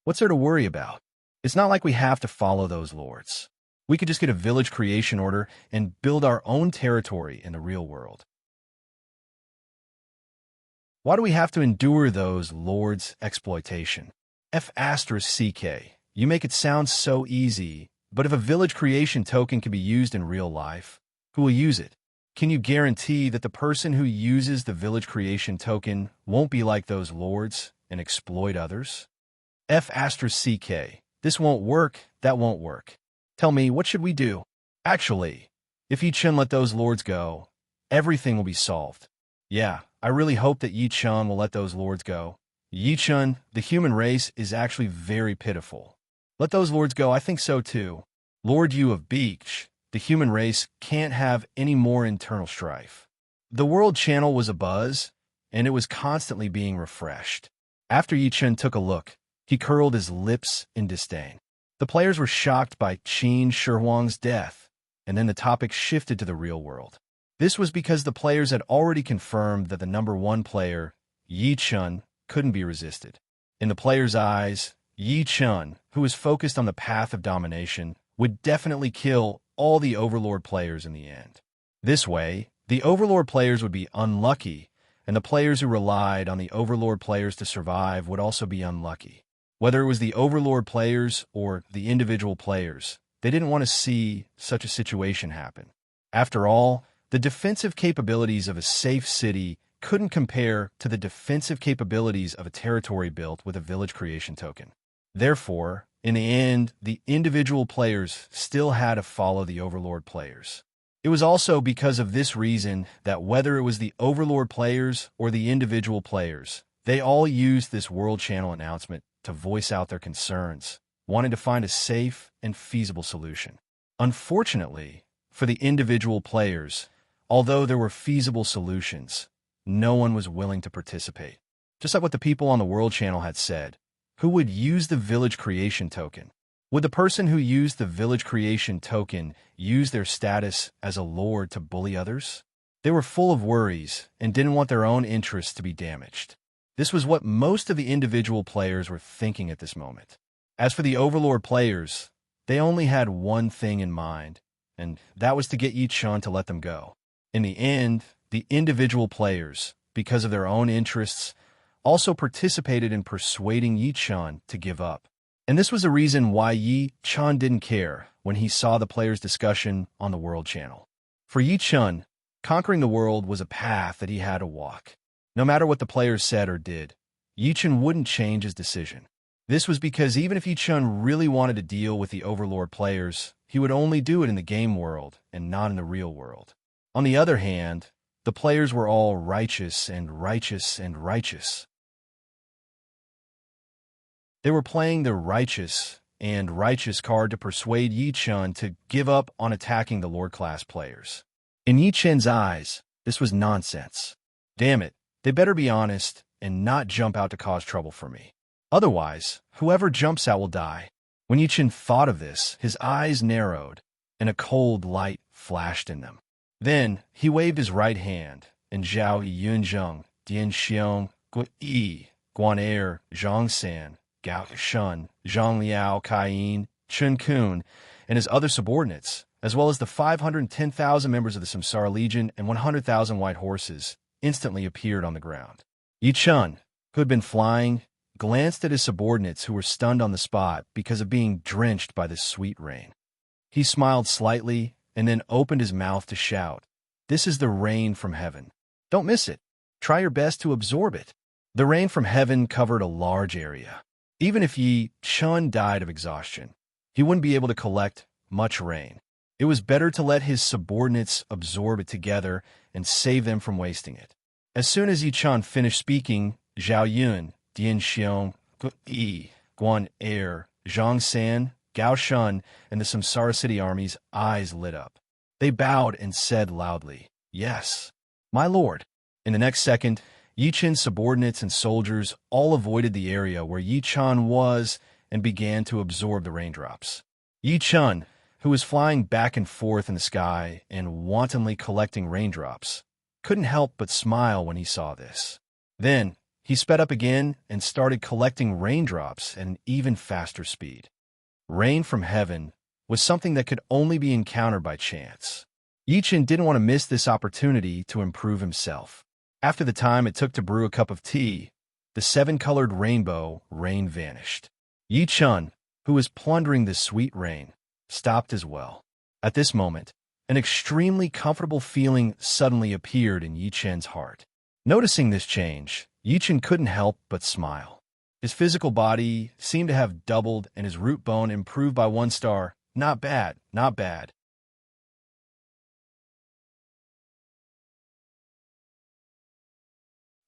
What's there to worry about? It's not like we have to follow those lords. We could just get a village creation order and build our own territory in the real world. Why do we have to endure those lords' exploitation? F***CK. You make it sound so easy, but if a village creation token can be used in real life, who will use it? Can you guarantee that the person who uses the village creation token won't be like those lords and exploit others? F***CK. This won't work, that won't work. Tell me, what should we do? Actually, if Yi-Chun let those lords go, everything will be solved. Yeah, I really hope that Yi-Chun will let those lords go. Yi-Chun, the human race is actually very pitiful. Let those lords go, I think so too. Lord Yu of Beach, the human race can't have any more internal strife. The world channel was abuzz, and it was constantly being refreshed. After Yi-Chun took a look, he curled his lips in disdain. The players were shocked by Qin Shi Huang's death, and then the topic shifted to the real world. This was because the players had already confirmed that the number one player, Yi-Chun, couldn't be resisted. In the players' eyes, Yi-Chun, who was focused on the path of domination, would definitely kill all the Overlord players in the end. This way, the Overlord players would be unlucky, and the players who relied on the Overlord players to survive would also be unlucky. Whether it was the Overlord players or the individual players, they didn't want to see such a situation happen. After all, the defensive capabilities of a safe city couldn't compare to the defensive capabilities of a territory built with a village creation token. Therefore, in the end, the individual players still had to follow the Overlord players. It was also because of this reason that whether it was the Overlord players or the individual players, they all used this World Channel announcement to voice out their concerns, wanting to find a safe and feasible solution. Unfortunately, for the individual players, although there were feasible solutions, no one was willing to participate. Just like what the people on the World Channel had said, who would use the village creation token? Would the person who used the village creation token use their status as a lord to bully others? They were full of worries and didn't want their own interests to be damaged. This was what most of the individual players were thinking at this moment. As for the Overlord players, they only had one thing in mind, and that was to get Yi-Chun to let them go. In the end, the individual players, because of their own interests, also participated in persuading Yi-Chun to give up. And this was the reason why Yi-Chun didn't care when he saw the players' discussion on the World Channel. For Yi-Chun, conquering the world was a path that he had to walk. No matter what the players said or did, Yi-Chun wouldn't change his decision. This was because even if Yi-Chun really wanted to deal with the Overlord players, he would only do it in the game world and not in the real world. On the other hand, the players were all righteous and righteous and righteous. They were playing the righteous and righteous card to persuade Yi-Chun to give up on attacking the Lord-class players. In Yi-Chun's eyes, this was nonsense. Damn it, they better be honest and not jump out to cause trouble for me. Otherwise, whoever jumps out will die. When Yi-Chun thought of this, his eyes narrowed, and a cold light flashed in them. Then he waved his right hand, and Zhao Yunzheng, Dian Xiong, Gu Yi, Guan Er, Zhang San, Gao Shun, Zhang Liao, Kaiyin, Chun Kun, and his other subordinates, as well as the 510,000 members of the Samsara Legion and 100,000 white horses, instantly appeared on the ground. Yi-Chun, who had been flying, glanced at his subordinates who were stunned on the spot because of being drenched by this sweet rain. He smiled slightly and then opened his mouth to shout, "This is the rain from heaven. Don't miss it. Try your best to absorb it." The rain from heaven covered a large area. Even if Yi-Chun died of exhaustion, he wouldn't be able to collect much rain. It was better to let his subordinates absorb it together and save them from wasting it. As soon as Yi-Chun finished speaking, Zhao Yun, Dian Xiong, Gu Yi, Guan Er, Zhang San, Gao Shun, and the Samsara City army's eyes lit up. They bowed and said loudly, "Yes, my lord." In the next second, Yi-Chun's subordinates and soldiers all avoided the area where Yi-Chun was and began to absorb the raindrops. Yi Chun, who was flying back and forth in the sky and wantonly collecting raindrops, couldn't help but smile when he saw this. Then, he sped up again and started collecting raindrops at an even faster speed. Rain from heaven was something that could only be encountered by chance. Yi Chun didn't want to miss this opportunity to improve himself. After the time it took to brew a cup of tea, the seven-colored rainbow rain vanished. Yi Chun, who was plundering the sweet rain, stopped as well. At this moment, an extremely comfortable feeling suddenly appeared in Yi Chun's heart. Noticing this change, Yi Chun couldn't help but smile. His physical body seemed to have doubled and his root bone improved by 1 star. Not bad, not bad.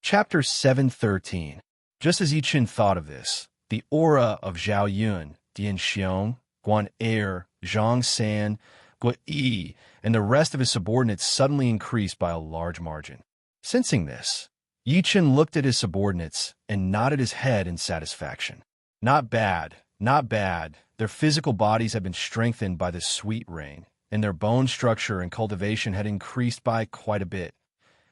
Chapter 713. Just as Yi Chun thought of this, the aura of Zhao Yun, Dian Xiong, Guan Er, Zhang San, Gui Yi, and the rest of his subordinates suddenly increased by a large margin. Sensing this, Yi Chun looked at his subordinates and nodded his head in satisfaction. Not bad, not bad. Their physical bodies had been strengthened by the sweet rain, and their bone structure and cultivation had increased by quite a bit.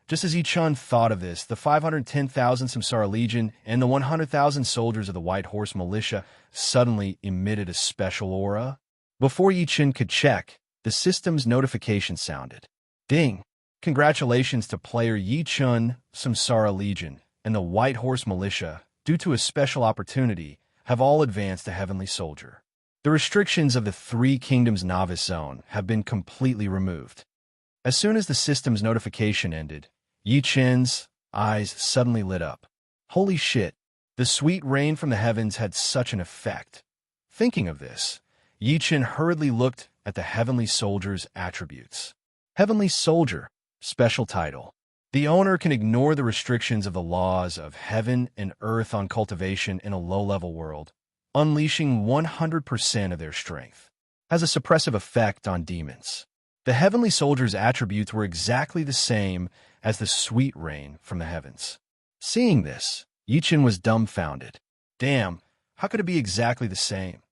Just as Yi Chun thought of this, the 510,000 Samsara Legion and the 100,000 soldiers of the White Horse Militia suddenly emitted a special aura. Before Yi Chun could check, the system's notification sounded. Ding! Congratulations to player Yi Chun, Samsara Legion, and the White Horse Militia, due to a special opportunity, have all advanced to Heavenly Soldier. The restrictions of the Three Kingdoms Novice Zone have been completely removed. As soon as the system's notification ended, Yi Chun's eyes suddenly lit up. Holy shit! The sweet rain from the heavens had such an effect. Thinking of this, Yi Chun hurriedly looked at the Heavenly Soldier's attributes. Heavenly Soldier, special title. The owner can ignore the restrictions of the laws of heaven and earth on cultivation in a low-level world, unleashing 100% of their strength. Has a suppressive effect on demons. The Heavenly Soldier's attributes were exactly the same as the sweet rain from the heavens. Seeing this, Yi Chun was dumbfounded. Damn, how could it be exactly the same?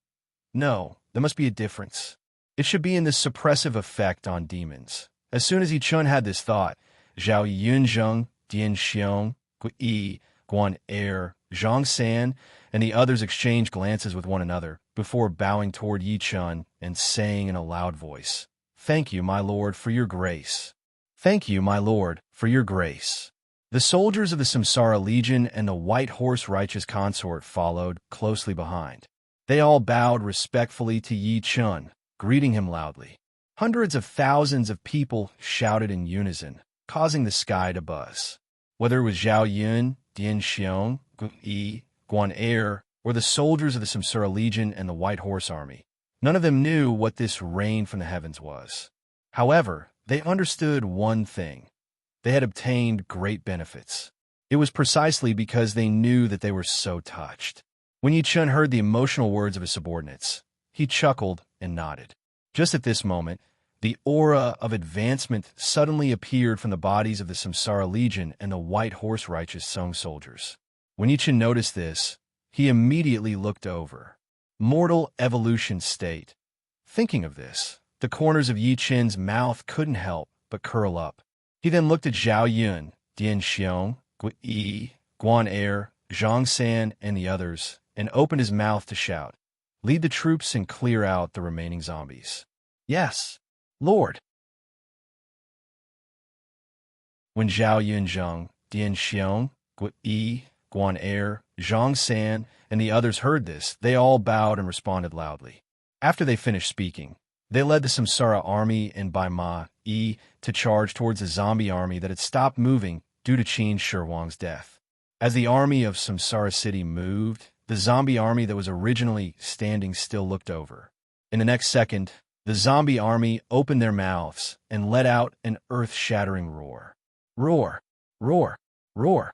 No, there must be a difference. It should be in this suppressive effect on demons. As soon as Yi Chun had this thought, Zhao Yunzheng, Dian Xiong, Gui Yi, Guan Er, Zhang San, and the others exchanged glances with one another before bowing toward Yi Chun and saying in a loud voice, "Thank you, my lord, for your grace. Thank you, my lord, for your grace." The soldiers of the Samsara Legion and the White Horse Righteous Consort followed closely behind. They all bowed respectfully to Yi Chun, greeting him loudly. Hundreds of thousands of people shouted in unison, causing the sky to buzz. Whether it was Zhao Yun, Dian Xiong, Gui Yi, Guan Er, or the soldiers of the Samsara Legion and the White Horse Army, none of them knew what this rain from the heavens was. However, they understood one thing. They had obtained great benefits. It was precisely because they knew that they were so touched. When Yi Chun heard the emotional words of his subordinates, he chuckled and nodded. Just at this moment, the aura of advancement suddenly appeared from the bodies of the Samsara Legion and the White Horse Righteous Song soldiers. When Yi Chun noticed this, he immediately looked over. Mortal evolution state. Thinking of this, the corners of Yi Chun's mouth couldn't help but curl up. He then looked at Zhao Yun, Dian Xiong, Gui Yi, Guan Er, Zhang San, and the others, and opened his mouth to shout, "Lead the troops and clear out the remaining zombies." "Yes, Lord." When Zhao Yunzheng, Dian Xiong, Gui Yi, Guan Er, Zhang San, and the others heard this, they all bowed and responded loudly. After they finished speaking, they led the Samsara army and by Ma Yi to charge towards the zombie army that had stopped moving due to Qin Shi Huang's death. As the army of Samsara City moved, the zombie army that was originally standing still looked over. In the next second, the zombie army opened their mouths and let out an earth-shattering roar. Roar, roar, roar.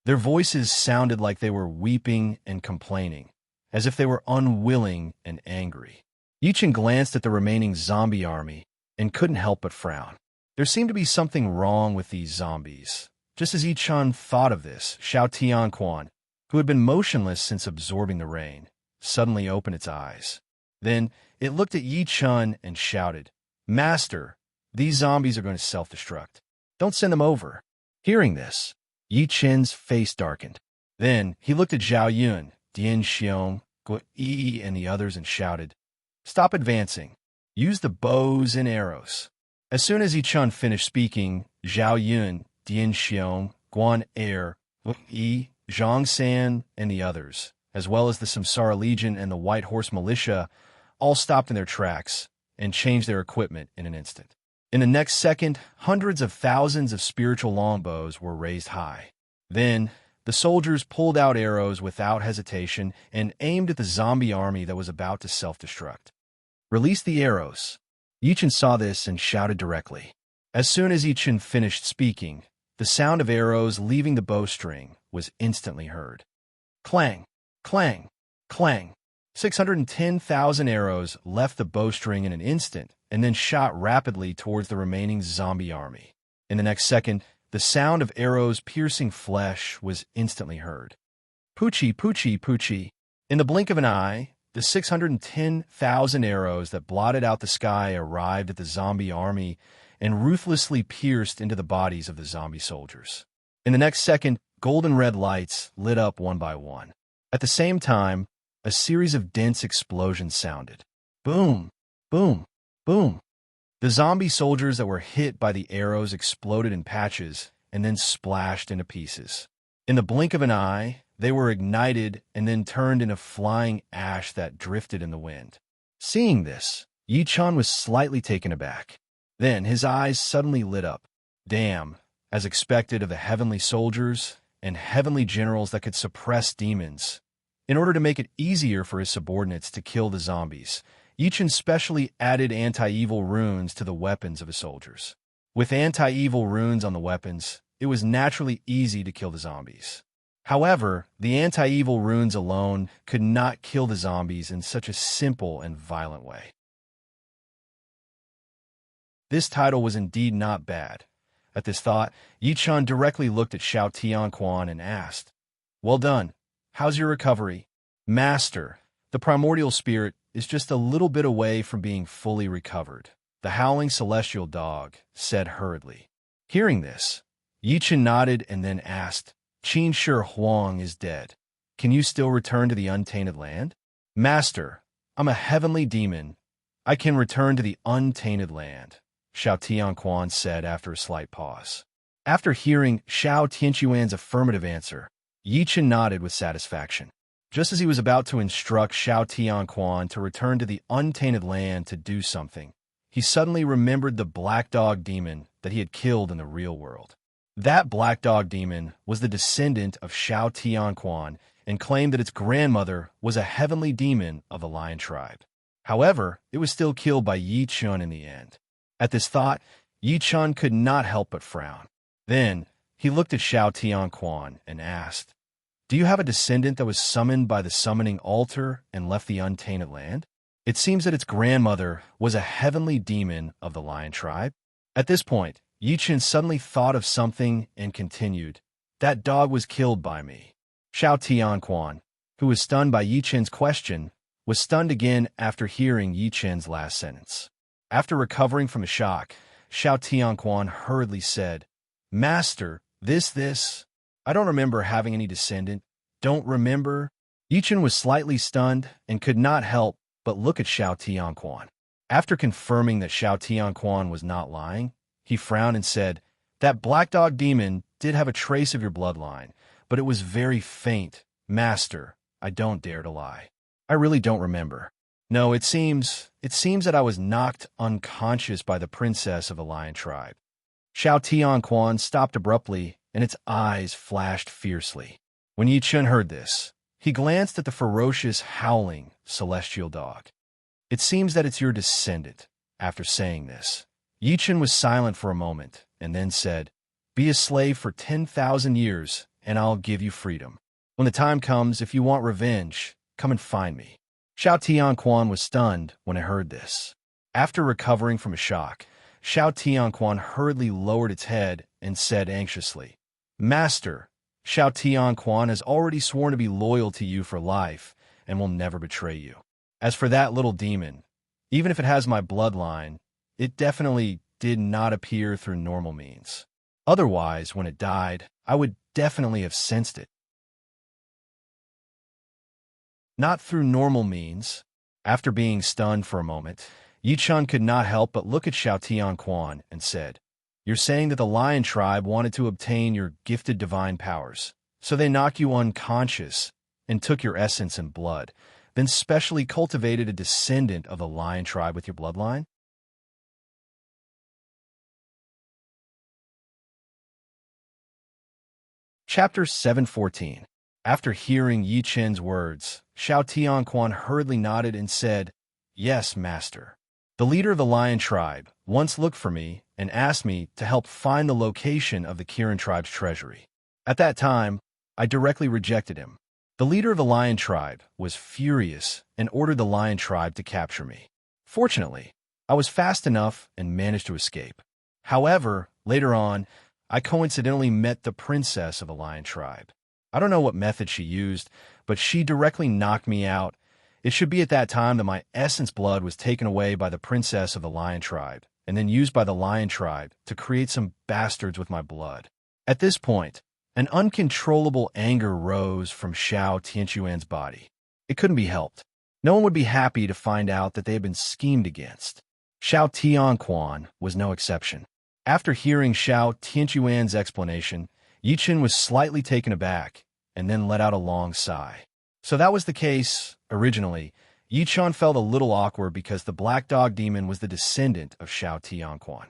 Their voices sounded like they were weeping and complaining, as if they were unwilling and angry. Yi Chun glanced at the remaining zombie army and couldn't help but frown. There seemed to be something wrong with these zombies. Just as Yi Chun thought of this, Xiao Tianquan, who had been motionless since absorbing the rain, suddenly opened its eyes. Then it looked at Yi Chun and shouted, "Master, these zombies are going to self-destruct. Don't send them over." Hearing this, Yi Chun's face darkened. Then he looked at Zhao Yun, Dian Xiong, Guo Yi, and the others and shouted, "Stop advancing. Use the bows and arrows." As soon as Yi Chun finished speaking, Zhao Yun, Dian Xiong, Guan Er, Guo Yi, Zhang San, and the others, as well as the Samsara Legion and the White Horse Militia, all stopped in their tracks and changed their equipment in an instant. In the next second, hundreds of thousands of spiritual longbows were raised high. Then, the soldiers pulled out arrows without hesitation and aimed at the zombie army that was about to self-destruct. "Release the arrows." Yi Chun saw this and shouted directly. As soon as Yi Chun finished speaking, the sound of arrows leaving the bowstring was instantly heard. Clang, clang, clang. 610,000 arrows left the bowstring in an instant and then shot rapidly towards the remaining zombie army. In the next second, the sound of arrows piercing flesh was instantly heard. Poochie, poochie, poochie. In the blink of an eye, the 610,000 arrows that blotted out the sky arrived at the zombie army and ruthlessly pierced into the bodies of the zombie soldiers. In the next second, golden red lights lit up one by one. At the same time, a series of dense explosions sounded. Boom, boom, boom. The zombie soldiers that were hit by the arrows exploded in patches and then splashed into pieces. In the blink of an eye, they were ignited and then turned into flying ash that drifted in the wind. Seeing this, Yi Chun was slightly taken aback. Then his eyes suddenly lit up. Damn, as expected of the heavenly soldiers and heavenly generals that could suppress demons. In order to make it easier for his subordinates to kill the zombies, Yi Chun specially added anti-evil runes to the weapons of his soldiers. With anti-evil runes on the weapons, it was naturally easy to kill the zombies. However, the anti-evil runes alone could not kill the zombies in such a simple and violent way. This title was indeed not bad. At this thought, Yi Chun directly looked at Xiao Tianquan and asked, "Well done. How's your recovery?" "Master, the primordial spirit is just a little bit away from being fully recovered," the howling celestial dog said hurriedly. Hearing this, Yi Chun nodded and then asked, "Qin Shi Huang is dead. Can you still return to the untainted land?" "Master, I'm a heavenly demon. I can return to the untainted land," Xiao Tianquan said after a slight pause. After hearing Xiao Tianquan's affirmative answer, Yi Chun nodded with satisfaction. Just as he was about to instruct Xiao Tianquan to return to the untainted land to do something, he suddenly remembered the black dog demon that he had killed in the real world. That black dog demon was the descendant of Xiao Tianquan and claimed that its grandmother was a heavenly demon of the lion tribe. However, it was still killed by Yi Chun in the end. At this thought, Yi Chun could not help but frown. Then, he looked at Xiao Tianquan and asked, "Do you have a descendant that was summoned by the summoning altar and left the untainted land? It seems that its grandmother was a heavenly demon of the lion tribe." At this point, Yi Chun suddenly thought of something and continued, "That dog was killed by me." Xiao Tianquan, who was stunned by Yi Chun's question, was stunned again after hearing Yi Chun's last sentence. After recovering from the shock, Xiao Tianquan hurriedly said, "Master, this, I don't remember having any descendant. Don't remember." Yi Chun was slightly stunned and could not help but look at Xiao Tianquan. After confirming that Xiao Tianquan was not lying, he frowned and said, "That black dog demon did have a trace of your bloodline, but it was very faint. Master, I don't dare to lie. I really don't remember. No, it seems that I was knocked unconscious by the princess of the lion tribe." Xiao Tianquan stopped abruptly, and its eyes flashed fiercely. When Yi Chun heard this, he glanced at the ferocious, howling, celestial dog. "It seems that it's your descendant." After saying this, Yi Chun was silent for a moment, and then said, "Be a slave for 10,000 years, and I'll give you freedom. When the time comes, if you want revenge, come and find me." Xiao Tianquan was stunned when he heard this. After recovering from a shock, Xiao Tianquan hurriedly lowered its head and said anxiously, "Master, Xiao Tianquan has already sworn to be loyal to you for life, and will never betray you. As for that little demon, even if it has my bloodline, it definitely did not appear through normal means. Otherwise, when it died, I would definitely have sensed it. Not through normal means. After being stunned for a moment, Yi-chun could not help but look at Xiao Tianquan and said, "You're saying that the lion tribe wanted to obtain your gifted divine powers, so they knocked you unconscious and took your essence and blood, then specially cultivated a descendant of the lion tribe with your bloodline?" Chapter 714. After hearing Yi Chen's words, Xiao Tianquan hurriedly nodded and said, "Yes, master. The leader of the lion tribe once looked for me and asked me to help find the location of the Kirin tribe's treasury. At that time, I directly rejected him. The leader of the lion tribe was furious and ordered the lion tribe to capture me. Fortunately, I was fast enough and managed to escape. However, later on, I coincidentally met the princess of the lion tribe. I don't know what method she used, but she directly knocked me out. It should be at that time that my essence blood was taken away by the princess of the lion tribe, and then used by the lion tribe to create some bastards with my blood." At this point, an uncontrollable anger rose from Xiao Tianquan's body. It couldn't be helped. No one would be happy to find out that they had been schemed against. Xiao Tianquan was no exception. After hearing Xiao Tianquan's explanation, Yi Chen was slightly taken aback and then let out a long sigh. So that was the case. Originally, Yi Chen felt a little awkward because the black dog demon was the descendant of Xiao Tianquan.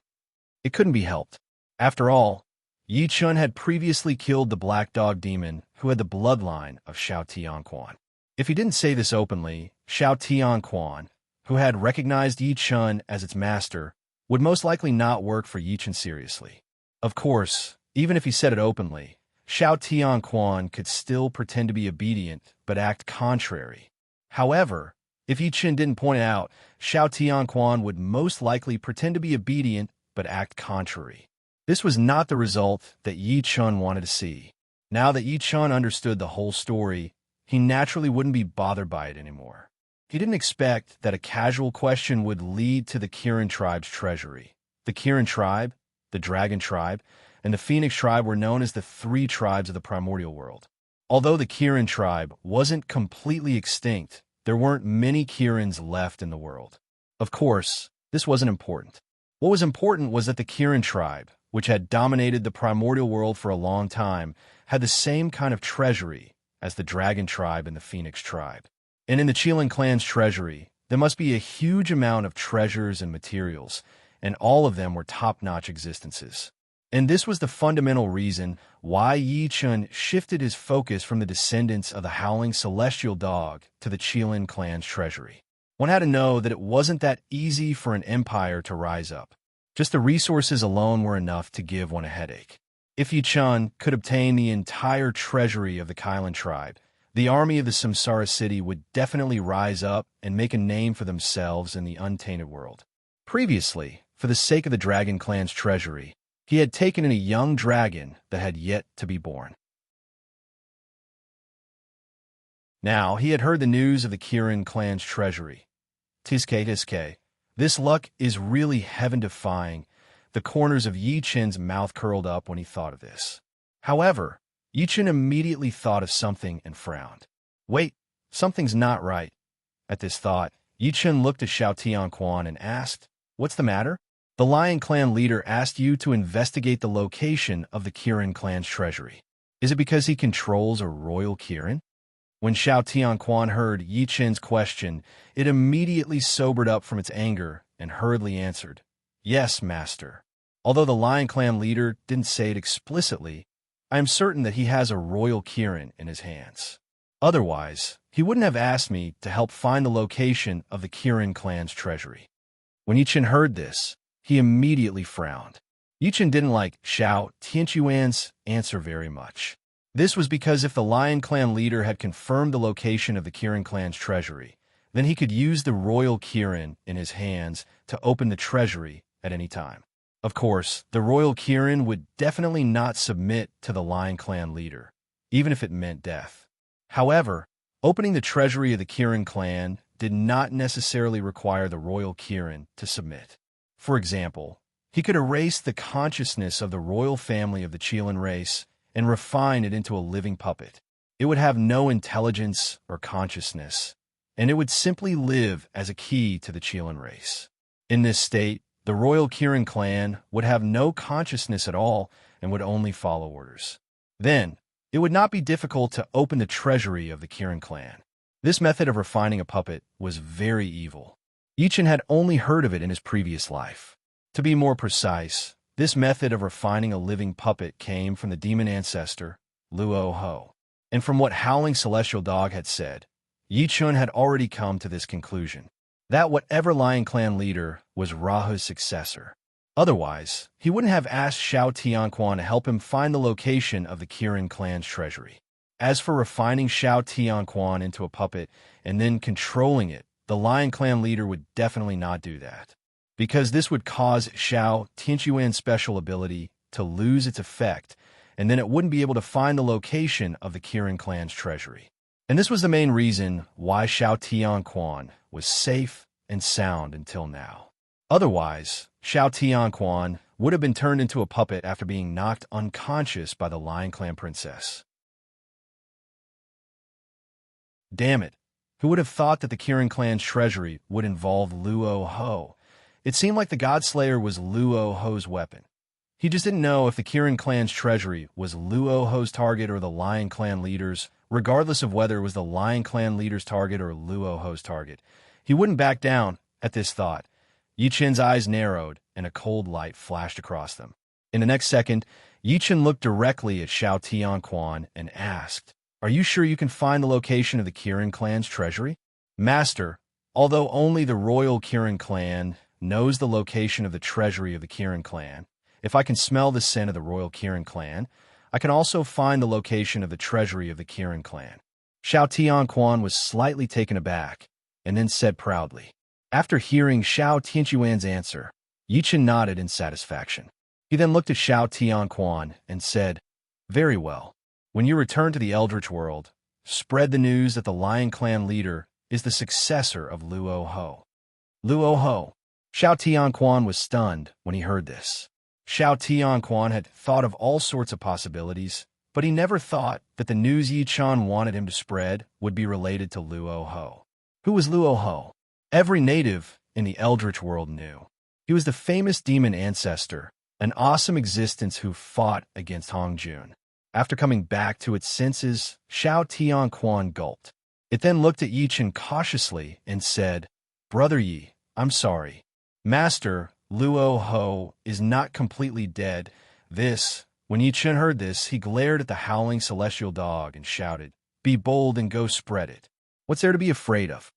It couldn't be helped. After all, Yi Chen had previously killed the black dog demon who had the bloodline of Xiao Tianquan. If he didn't say this openly, Xiao Tianquan, who had recognized Yi Chen as its master, would most likely not work for Yi Chen seriously. Of course, even if he said it openly, Xiao Tianquan could still pretend to be obedient but act contrary. However, if Yi Chen didn't point it out, Xiao Tianquan would most likely pretend to be obedient but act contrary. This was not the result that Yi Chen wanted to see. Now that Yi Chen understood the whole story, he naturally wouldn't be bothered by it anymore. He didn't expect that a casual question would lead to the Kirin tribe's treasury. The Kirin tribe, the Dragon tribe, and the Phoenix tribe were known as the three tribes of the primordial world. Although the Kirin tribe wasn't completely extinct, there weren't many Kirins left in the world. Of course, this wasn't important. What was important was that the Kirin tribe, which had dominated the primordial world for a long time, had the same kind of treasury as the Dragon tribe and the Phoenix tribe. And in the Qilin clan's treasury, there must be a huge amount of treasures and materials, and all of them were top-notch existences. And this was the fundamental reason why Yi Chen shifted his focus from the descendants of the Howling Celestial Dog to the Qilin clan's treasury. One had to know that it wasn't that easy for an empire to rise up. Just the resources alone were enough to give one a headache. If Yi Chen could obtain the entire treasury of the Qilin tribe, the army of the Samsara city would definitely rise up and make a name for themselves in the untainted world. Previously, for the sake of the Dragon clan's treasury, he had taken in a young dragon that had yet to be born. Now he had heard the news of the Kirin clan's treasury. Tiske. This luck is really heaven-defying. The corners of Yi Chen's mouth curled up when he thought of this. However, Yi Chen immediately thought of something and frowned. Wait, something's not right. At this thought, Yi Chen looked at Xiao Tianquan and asked, "What's the matter?" "The Lion Clan leader asked you to investigate the location of the Kirin clan's treasury. Is it because he controls a royal Kirin?" When Xiao Tianquan heard Yi Chen's question, it immediately sobered up from its anger and hurriedly answered, "Yes, master. Although the Lion Clan leader didn't say it explicitly, I am certain that he has a royal Kirin in his hands. Otherwise, he wouldn't have asked me to help find the location of the Kirin clan's treasury." When Yi Chen heard this, he immediately frowned. Yi Chen didn't like Xiao Tianquan's answer very much. This was because if the Lion Clan leader had confirmed the location of the Kirin clan's treasury, then he could use the royal Kirin in his hands to open the treasury at any time. Of course, the royal Kirin would definitely not submit to the Lion Clan leader, even if it meant death. However, Opening the treasury of the Kirin clan did not necessarily require the royal Kirin to submit. For example, he could erase the consciousness of the royal family of the Qilin race and refine it into a living puppet. It would have no intelligence or consciousness, and it would simply live as a key to the Qilin race. In this state, the royal Kirin clan would have no consciousness at all and would only follow orders. Then, it would not be difficult to open the treasury of the Kirin clan. This method of refining a puppet was very evil. Yichen had only heard of it in his previous life. To be more precise, this method of refining a living puppet came from the demon ancestor, Luo Ho. And from what Howling Celestial Dog had said, Yichun had already come to this conclusion, that whatever Lion Clan leader was Rahu's successor. Otherwise, he wouldn't have asked Xiao Tianquan to help him find the location of the Kirin clan's treasury. As for refining Xiao Tianquan into a puppet and then controlling it, the Lion Clan leader would definitely not do that, because this would cause Xiao Tianquan's special ability to lose its effect, and then it wouldn't be able to find the location of the Kirin clan's treasury. And this was the main reason why Xiao Tianquan was safe and sound until now. Otherwise, Xiao Tianquan would have been turned into a puppet after being knocked unconscious by the Lion Clan princess. Damn it, who would have thought that the Kirin clan's treasury would involve Luo Ho? It seemed like the Godslayer was Luo Ho's weapon. He just didn't know if the Kirin clan's treasury was Luo Ho's target or the Lion Clan leader's. Regardless of whether it was the Lion Clan leader's target or Luo Ho's target, he wouldn't back down at this thought. Yichen's eyes narrowed, and a cold light flashed across them. In the next second, Yichen looked directly at Xiao Tianquan and asked, "Are you sure you can find the location of the Kirin clan's treasury?" "Master, although only the royal Kirin clan knows the location of the treasury of the Kirin clan, if I can smell the scent of the royal Kirin clan, I can also find the location of the treasury of the Kirin clan." Xiao Tianquan was slightly taken aback, and then said proudly. After hearing Xiao Tianquan's answer, Yichen nodded in satisfaction. He then looked at Xiao Tianquan and said, "Very well. When you return to the Eldritch world, spread the news that the Lion Clan leader is the successor of Luo Ho." Luo Ho. Xiao Tianquan was stunned when he heard this. Xiao Tianquan had thought of all sorts of possibilities, but he never thought that the news Yichen wanted him to spread would be related to Luo Ho. Who was Luo Ho? Every native in the Eldritch world knew. He was the famous demon ancestor, an awesome existence who fought against Hongjun. After coming back to its senses, Xiao Tianquan gulped. It then looked at Yichen cautiously and said, "Brother Yi, I'm sorry. Master, Luo Ho is not completely dead." When Yichen heard this, he glared at the Howling Celestial Dog and shouted, "Be bold and go spread it. What's there to be afraid of?"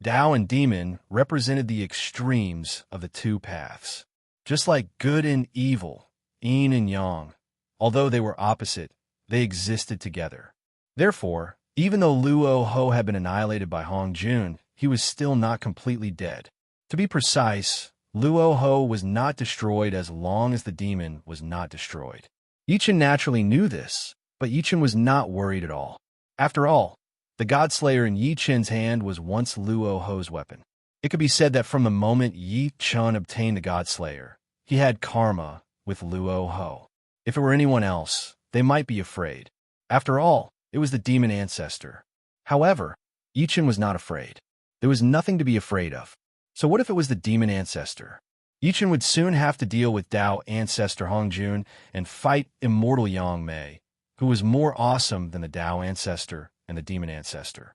Dao and Demon represented the extremes of the two paths. Just like good and evil, yin and yang, although they were opposite, they existed together. Therefore, even though Luo Ho had been annihilated by Hongjun, he was still not completely dead. To be precise, Luo Ho was not destroyed as long as the demon was not destroyed. Yichen naturally knew this, but Yichen was not worried at all. After all, the Godslayer in Yichen's hand was once Luo Ho's weapon. It could be said that from the moment Yichen obtained the Godslayer, he had karma with Luo Ho. If it were anyone else, they might be afraid. After all, it was the demon ancestor. However, Yichen was not afraid. There was nothing to be afraid of. So what if it was the demon ancestor? Yichen would soon have to deal with Dao ancestor Hongjun and fight immortal Yang Mei, who was more awesome than the Dao ancestor and the demon ancestor.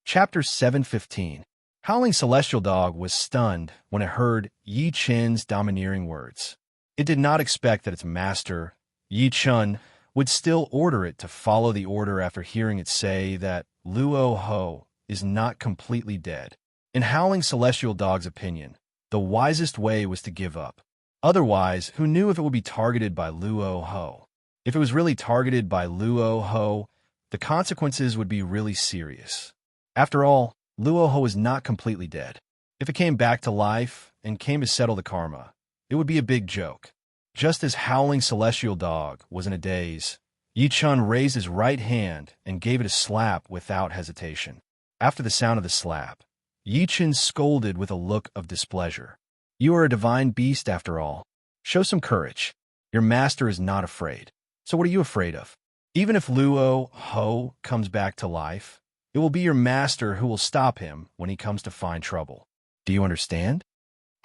Chapter 715. Howling Celestial Dog was stunned when it heard Yichen's domineering words. It did not expect that its master, Yichen, would still order it to follow the order after hearing it say that Luo Ho is not completely dead. In Howling Celestial Dog's opinion, the wisest way was to give up. Otherwise, who knew if it would be targeted by Luo Ho? If it was really targeted by Luo Ho, the consequences would be really serious. After all, Luo Ho is not completely dead. If it came back to life and came to settle the karma, it would be a big joke. Just as Howling Celestial Dog was in a daze, Yi-chun raised his right hand and gave it a slap without hesitation. After the sound of the slap, Yi-chun scolded with a look of displeasure. "You are a divine beast after all. Show some courage. Your master is not afraid. So what are you afraid of? Even if Luo Ho comes back to life, it will be your master who will stop him when he comes to find trouble. Do you understand?"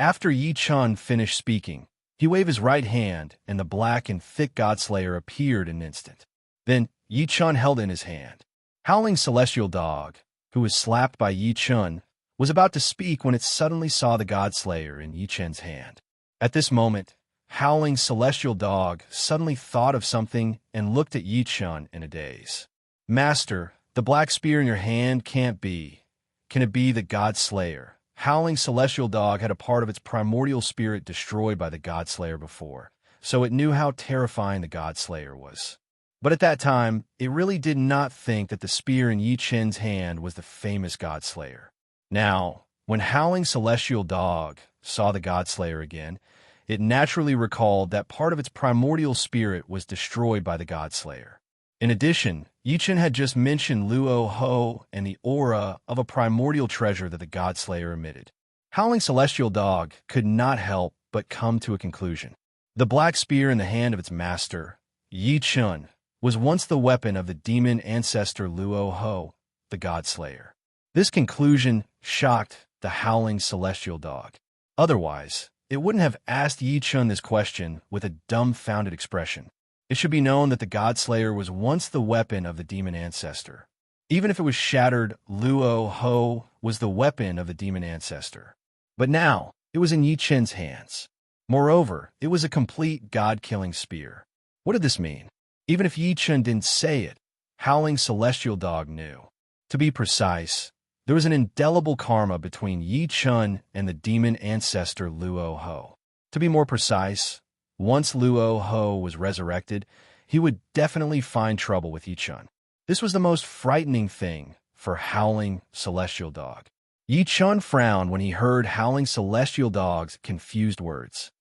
After Yi-chun finished speaking, he waved his right hand, and the black and thick Godslayer appeared in an instant. Then Yi-chun held in his hand. Howling Celestial Dog, who was slapped by Yi-chun, was about to speak when it suddenly saw the Godslayer in Yi-chun's hand. At this moment, Howling Celestial Dog suddenly thought of something and looked at Yi-chun in a daze. "Master, the black spear in your hand can't be. Can it be the Godslayer?" Howling Celestial Dog had a part of its primordial spirit destroyed by the Godslayer before, so it knew how terrifying the Godslayer was. But at that time, it really did not think that the spear in Yi-chun's hand was the famous Godslayer. Now, when Howling Celestial Dog saw the Godslayer again, it naturally recalled that part of its primordial spirit was destroyed by the Godslayer. In addition, Yi-chun had just mentioned Luo Ho and the aura of a primordial treasure that the Godslayer emitted. Howling Celestial Dog could not help but come to a conclusion. The black spear in the hand of its master, Yi-chun, was once the weapon of the demon ancestor Luo Ho, the Godslayer. This conclusion shocked the Howling Celestial Dog. Otherwise, it wouldn't have asked Yi-chun this question with a dumbfounded expression. It should be known that the Godslayer was once the weapon of the demon ancestor. Even if it was shattered, Luo Ho was the weapon of the demon ancestor. But now, it was in Yi-chun's hands. Moreover, it was a complete god-killing spear. What did this mean? Even if Yi-chun didn't say it, Howling Celestial Dog knew. To be precise, there was an indelible karma between Yi-chun and the demon ancestor Luo Ho. To be more precise, once Luo Ho was resurrected, he would definitely find trouble with Yi-chun. This was the most frightening thing for Howling Celestial Dog. Yi-chun frowned when he heard Howling Celestial Dog's confused words.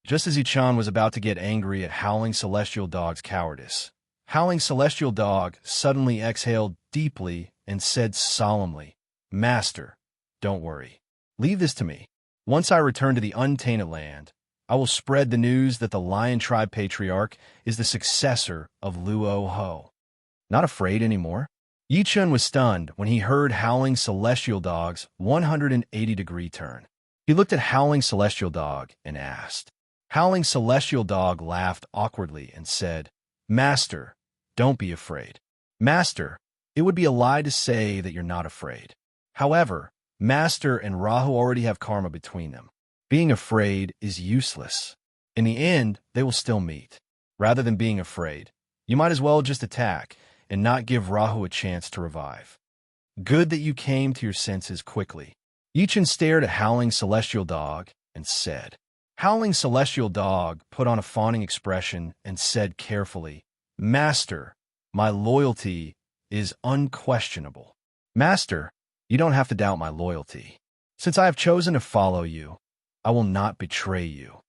Just as Yi-chun was about to get angry at Howling Celestial Dog's cowardice, Howling Celestial Dog suddenly exhaled deeply and said solemnly, "Master, don't worry. Leave this to me. Once I return to the untainted land, I will spread the news that the Lion Tribe Patriarch is the successor of Luo Ho." Not afraid anymore? Yi-chun was stunned when he heard Howling Celestial Dog's 180-degree turn. He looked at Howling Celestial Dog and asked. Howling Celestial Dog laughed awkwardly and said, "Master, don't be afraid." Master, it would be a lie to say that you're not afraid. However, Master and Rahu already have karma between them. Being afraid is useless. In the end, they will still meet. Rather than being afraid, you might as well just attack and not give Rahu a chance to revive. Good that you came to your senses quickly. Yi-chun stared at Howling Celestial Dog and said. Howling Celestial Dog put on a fawning expression and said carefully, "Master, my loyalty is unquestionable." Master, you don't have to doubt my loyalty. Since I have chosen to follow you, I will not betray you.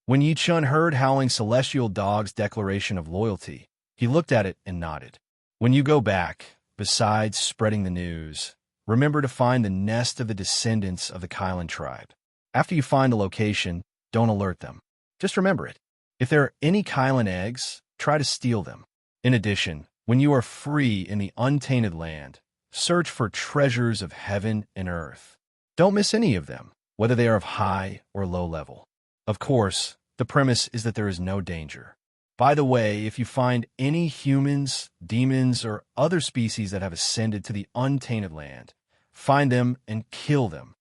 When Yi-chun heard Howling Celestial Dog's declaration of loyalty, he looked at it and nodded. When you go back, besides spreading the news, remember to find the nest of the descendants of the Kylan tribe. After you find the location, don't alert them. Just remember it. If there are any Kylan eggs, try to steal them. In addition, when you are free in the untainted land, search for treasures of heaven and earth. Don't miss any of them, whether they are of high or low level. Of course, the premise is that there is no danger. By the way, if you find any humans, demons, or other species that have ascended to the untainted land, find them and kill them.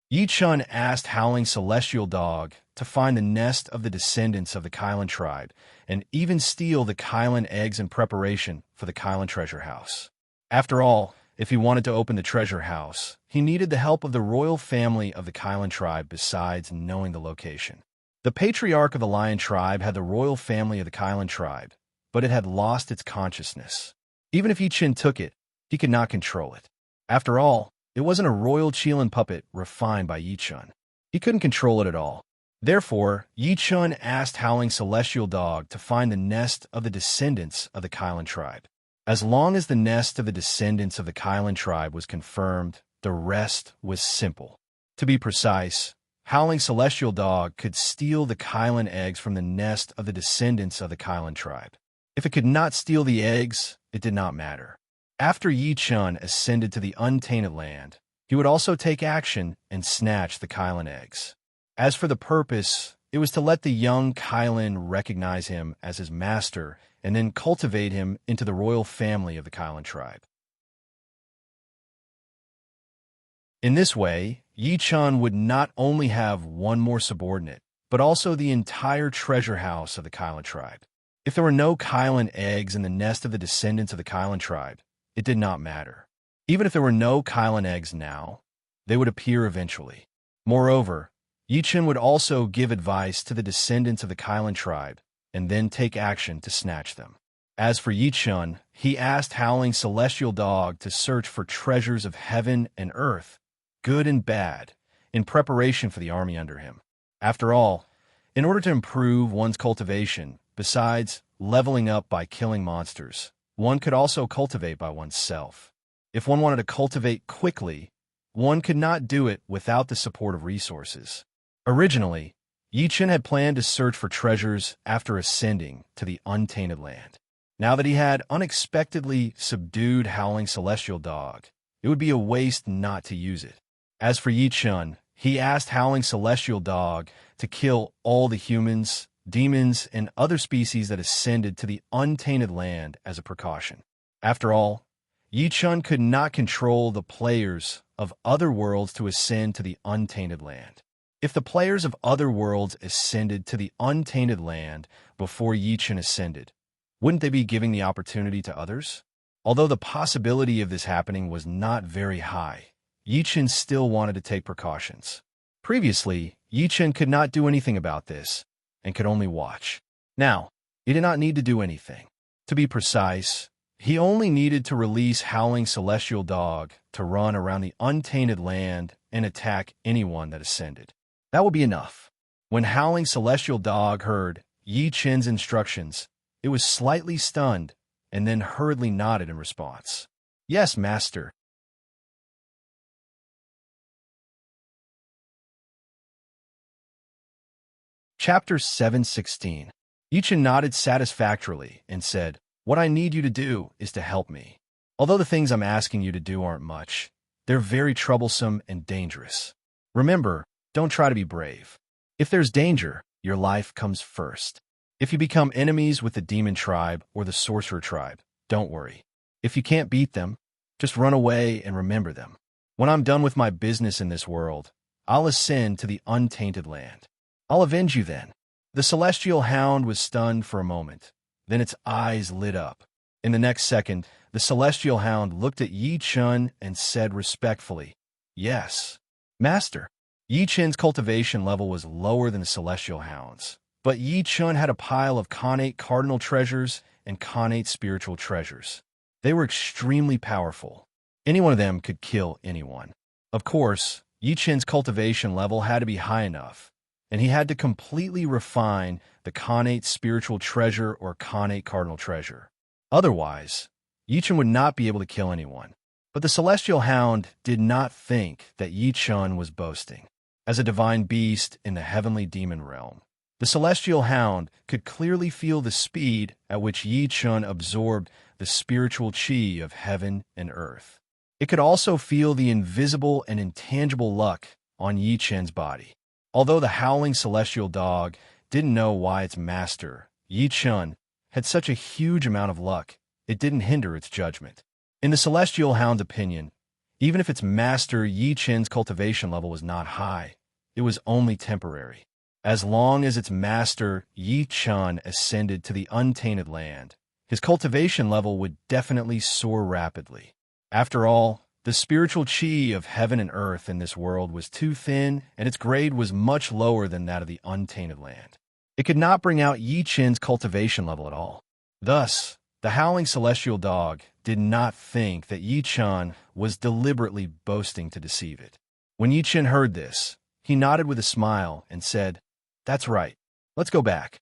Yi-chun asked Howling Celestial Dog to find the nest of the descendants of the Kylan tribe and even steal the Kylan eggs in preparation for the Kylan treasure house. After all, if he wanted to open the treasure house, he needed the help of the royal family of the Kylan tribe besides knowing the location. The patriarch of the Lion tribe had the royal family of the Kylan tribe, but it had lost its consciousness. Even if Yi-chun took it, he could not control it. After all, it wasn't a royal Qilin puppet refined by Yi-chun. He couldn't control it at all. Therefore, Yi Chun asked Howling Celestial Dog to find the nest of the descendants of the Kylan tribe. As long as the nest of the descendants of the Kylan tribe was confirmed, the rest was simple. To be precise, Howling Celestial Dog could steal the Kylan eggs from the nest of the descendants of the Kylan tribe. If it could not steal the eggs, it did not matter. After Yi Chun ascended to the untainted land, he would also take action and snatch the Kylan eggs. As for the purpose, it was to let the young Kylan recognize him as his master and then cultivate him into the royal family of the Kylan tribe. In this way, Yi Chun would not only have one more subordinate, but also the entire treasure house of the Kylan tribe. If there were no Kylan eggs in the nest of the descendants of the Kylan tribe, it did not matter. Even if there were no Kylan eggs now, they would appear eventually. Moreover, Yi Chun would also give advice to the descendants of the Kylan tribe and then take action to snatch them. As for Yi Chun, he asked Howling Celestial Dog to search for treasures of heaven and earth, good and bad, in preparation for the army under him. After all, in order to improve one's cultivation, besides leveling up by killing monsters, one could also cultivate by oneself. If one wanted to cultivate quickly, one could not do it without the support of resources. Originally, Yi Chun had planned to search for treasures after ascending to the untainted land. Now that he had unexpectedly subdued Howling Celestial Dog, it would be a waste not to use it. As for Yi Chun, he asked Howling Celestial Dog to kill all the humans, demons, and other species that ascended to the untainted land as a precaution. After all, Yi Chun could not control the players of other worlds to ascend to the untainted land. If the players of other worlds ascended to the untainted land before Yi Chun ascended, wouldn't they be giving the opportunity to others? Although the possibility of this happening was not very high, Yi Chun still wanted to take precautions. Previously, Yi Chun could not do anything about this and could only watch. Now, he did not need to do anything. To be precise, he only needed to release Howling Celestial Dog to run around the untainted land and attack anyone that ascended. That would be enough. When Howling Celestial Dog heard Yi Chun's instructions, it was slightly stunned and then hurriedly nodded in response. Yes, Master. Chapter 7:16. Yi Chun nodded satisfactorily and said, What I need you to do is to help me. Although the things I'm asking you to do aren't much, they're very troublesome and dangerous. Remember, don't try to be brave. If there's danger, your life comes first. If you become enemies with the demon tribe or the sorcerer tribe, don't worry. If you can't beat them, just run away and remember them. When I'm done with my business in this world, I'll ascend to the untainted land. I'll avenge you then. The celestial hound was stunned for a moment. Then its eyes lit up. In the next second, the celestial hound looked at Yi Chun and said respectfully, Yes, Master. Yi Chun's cultivation level was lower than the celestial hound's, but Yi Chun had a pile of Khanate cardinal treasures and Khanate spiritual treasures. They were extremely powerful. Any one of them could kill anyone. Of course, Yi Chun's cultivation level had to be high enough, and he had to completely refine the Khanate spiritual treasure or Khanate cardinal treasure. Otherwise, Yi Chun would not be able to kill anyone. But the celestial hound did not think that Yi Chun was boasting. As a divine beast in the heavenly demon realm, the celestial hound could clearly feel the speed at which Yi Chun absorbed the spiritual chi of heaven and earth. It could also feel the invisible and intangible luck on Yi Chun's body. Although the Howling Celestial Dog didn't know why its master, Yi Chun, had such a huge amount of luck, it didn't hinder its judgment. In the celestial hound's opinion, even if its master Yi Chun's cultivation level was not high, it was only temporary. As long as its master Yi Chun ascended to the untainted land, his cultivation level would definitely soar rapidly. After all, the spiritual chi of heaven and earth in this world was too thin, and its grade was much lower than that of the untainted land. It could not bring out Yi Chun's cultivation level at all. Thus, the Howling Celestial Dog did not think that Yi Chun was deliberately boasting to deceive it. When Yi Chun heard this, he nodded with a smile and said, That's right. Let's go back.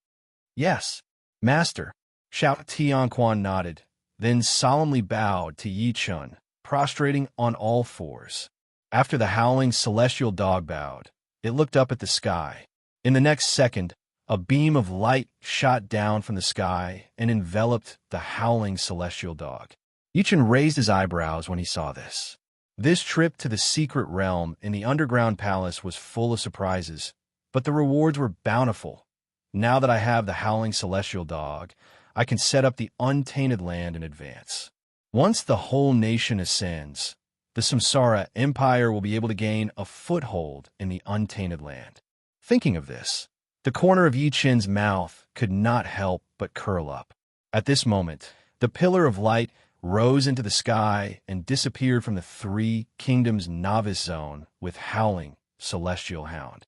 Yes, master. Xiao Tianquan nodded, then solemnly bowed to Yi Chun, prostrating on all fours. After the howling celestial dog bowed, it looked up at the sky. In the next second, a beam of light shot down from the sky and enveloped the howling celestial dog. Yi Chun raised his eyebrows when he saw this. This trip to the secret realm in the underground palace was full of surprises, but the rewards were bountiful. Now that I have the howling celestial dog, I can set up the untainted land in advance. Once the whole nation ascends, the Samsara Empire will be able to gain a foothold in the untainted land. Thinking of this, the corner of Yi Chun's mouth could not help but curl up. At this moment, the pillar of light rose into the sky and disappeared from the Three Kingdoms novice zone with howling celestial hound.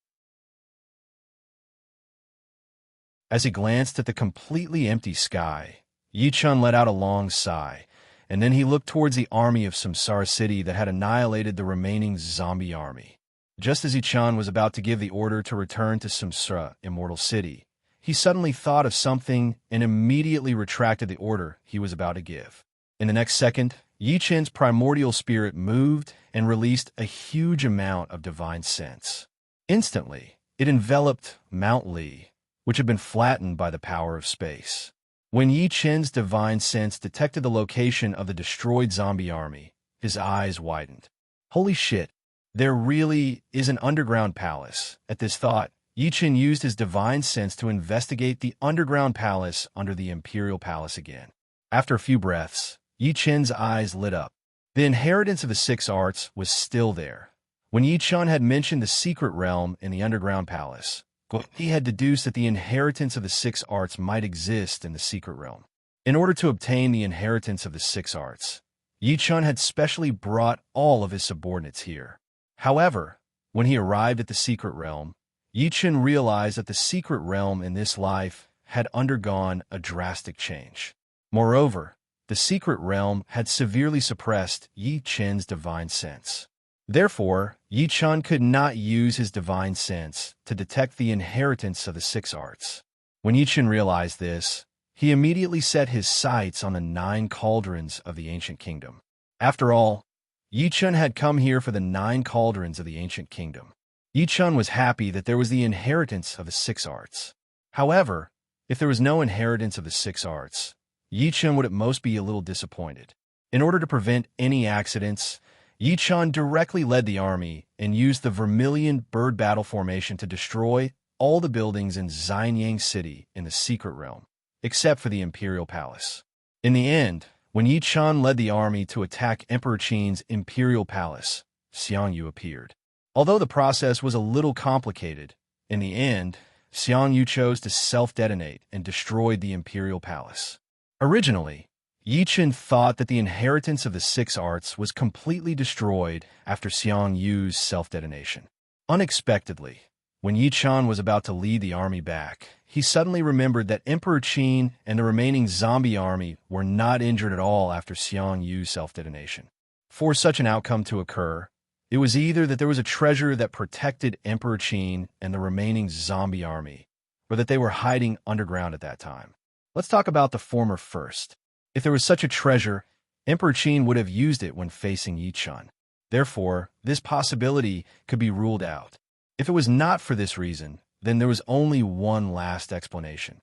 As he glanced at the completely empty sky, Yi Chun let out a long sigh, and then he looked towards the army of Samsara City that had annihilated the remaining zombie army. Just as Yi Chun was about to give the order to return to Samsara Immortal City, he suddenly thought of something and immediately retracted the order he was about to give. In the next second, Yi Chun's primordial spirit moved and released a huge amount of divine sense. Instantly, it enveloped Mount Li, which had been flattened by the power of space. When Yi Chun's divine sense detected the location of the destroyed zombie army, his eyes widened. Holy shit, there really is an underground palace. At this thought, Yi Chun used his divine sense to investigate the underground palace under the Imperial Palace again. After a few breaths, Yi Chun's eyes lit up. The inheritance of the six arts was still there. When Yi Chun had mentioned the secret realm in the underground palace, he had deduced that the inheritance of the six arts might exist in the secret realm. In order to obtain the inheritance of the six arts, Yi Chun had specially brought all of his subordinates here. However, when he arrived at the secret realm, Yi Chun realized that the secret realm in this life had undergone a drastic change. Moreover, the secret realm had severely suppressed Yi Chun's divine sense. Therefore, Yi Chun could not use his divine sense to detect the inheritance of the six arts. When Yi Chun realized this, he immediately set his sights on the 9 cauldrons of the ancient kingdom. After all, Yi Chun had come here for the 9 cauldrons of the ancient kingdom. Yi Chun was happy that there was the inheritance of the six arts. However, if there was no inheritance of the six arts, Yi Chun would at most be a little disappointed. In order to prevent any accidents, Yi Chun directly led the army and used the Vermilion Bird Battle Formation to destroy all the buildings in Xianyang City in the secret realm, except for the Imperial Palace. In the end, when Yi Chun led the army to attack Emperor Qin's Imperial Palace, Xiangyu appeared. Although the process was a little complicated, in the end, Xiangyu chose to self-detonate and destroyed the Imperial Palace. Originally, Yi Chun thought that the inheritance of the six arts was completely destroyed after Xiangyu's self-detonation. Unexpectedly, when Yi Chun was about to lead the army back, he suddenly remembered that Emperor Qin and the remaining zombie army were not injured at all after Xiangyu's self-detonation. For such an outcome to occur, it was either that there was a treasure that protected Emperor Qin and the remaining zombie army, or that they were hiding underground at that time. Let's talk about the former first. If there was such a treasure, Emperor Qin would have used it when facing Yi Chun. Therefore, this possibility could be ruled out. If it was not for this reason, then there was only one last explanation.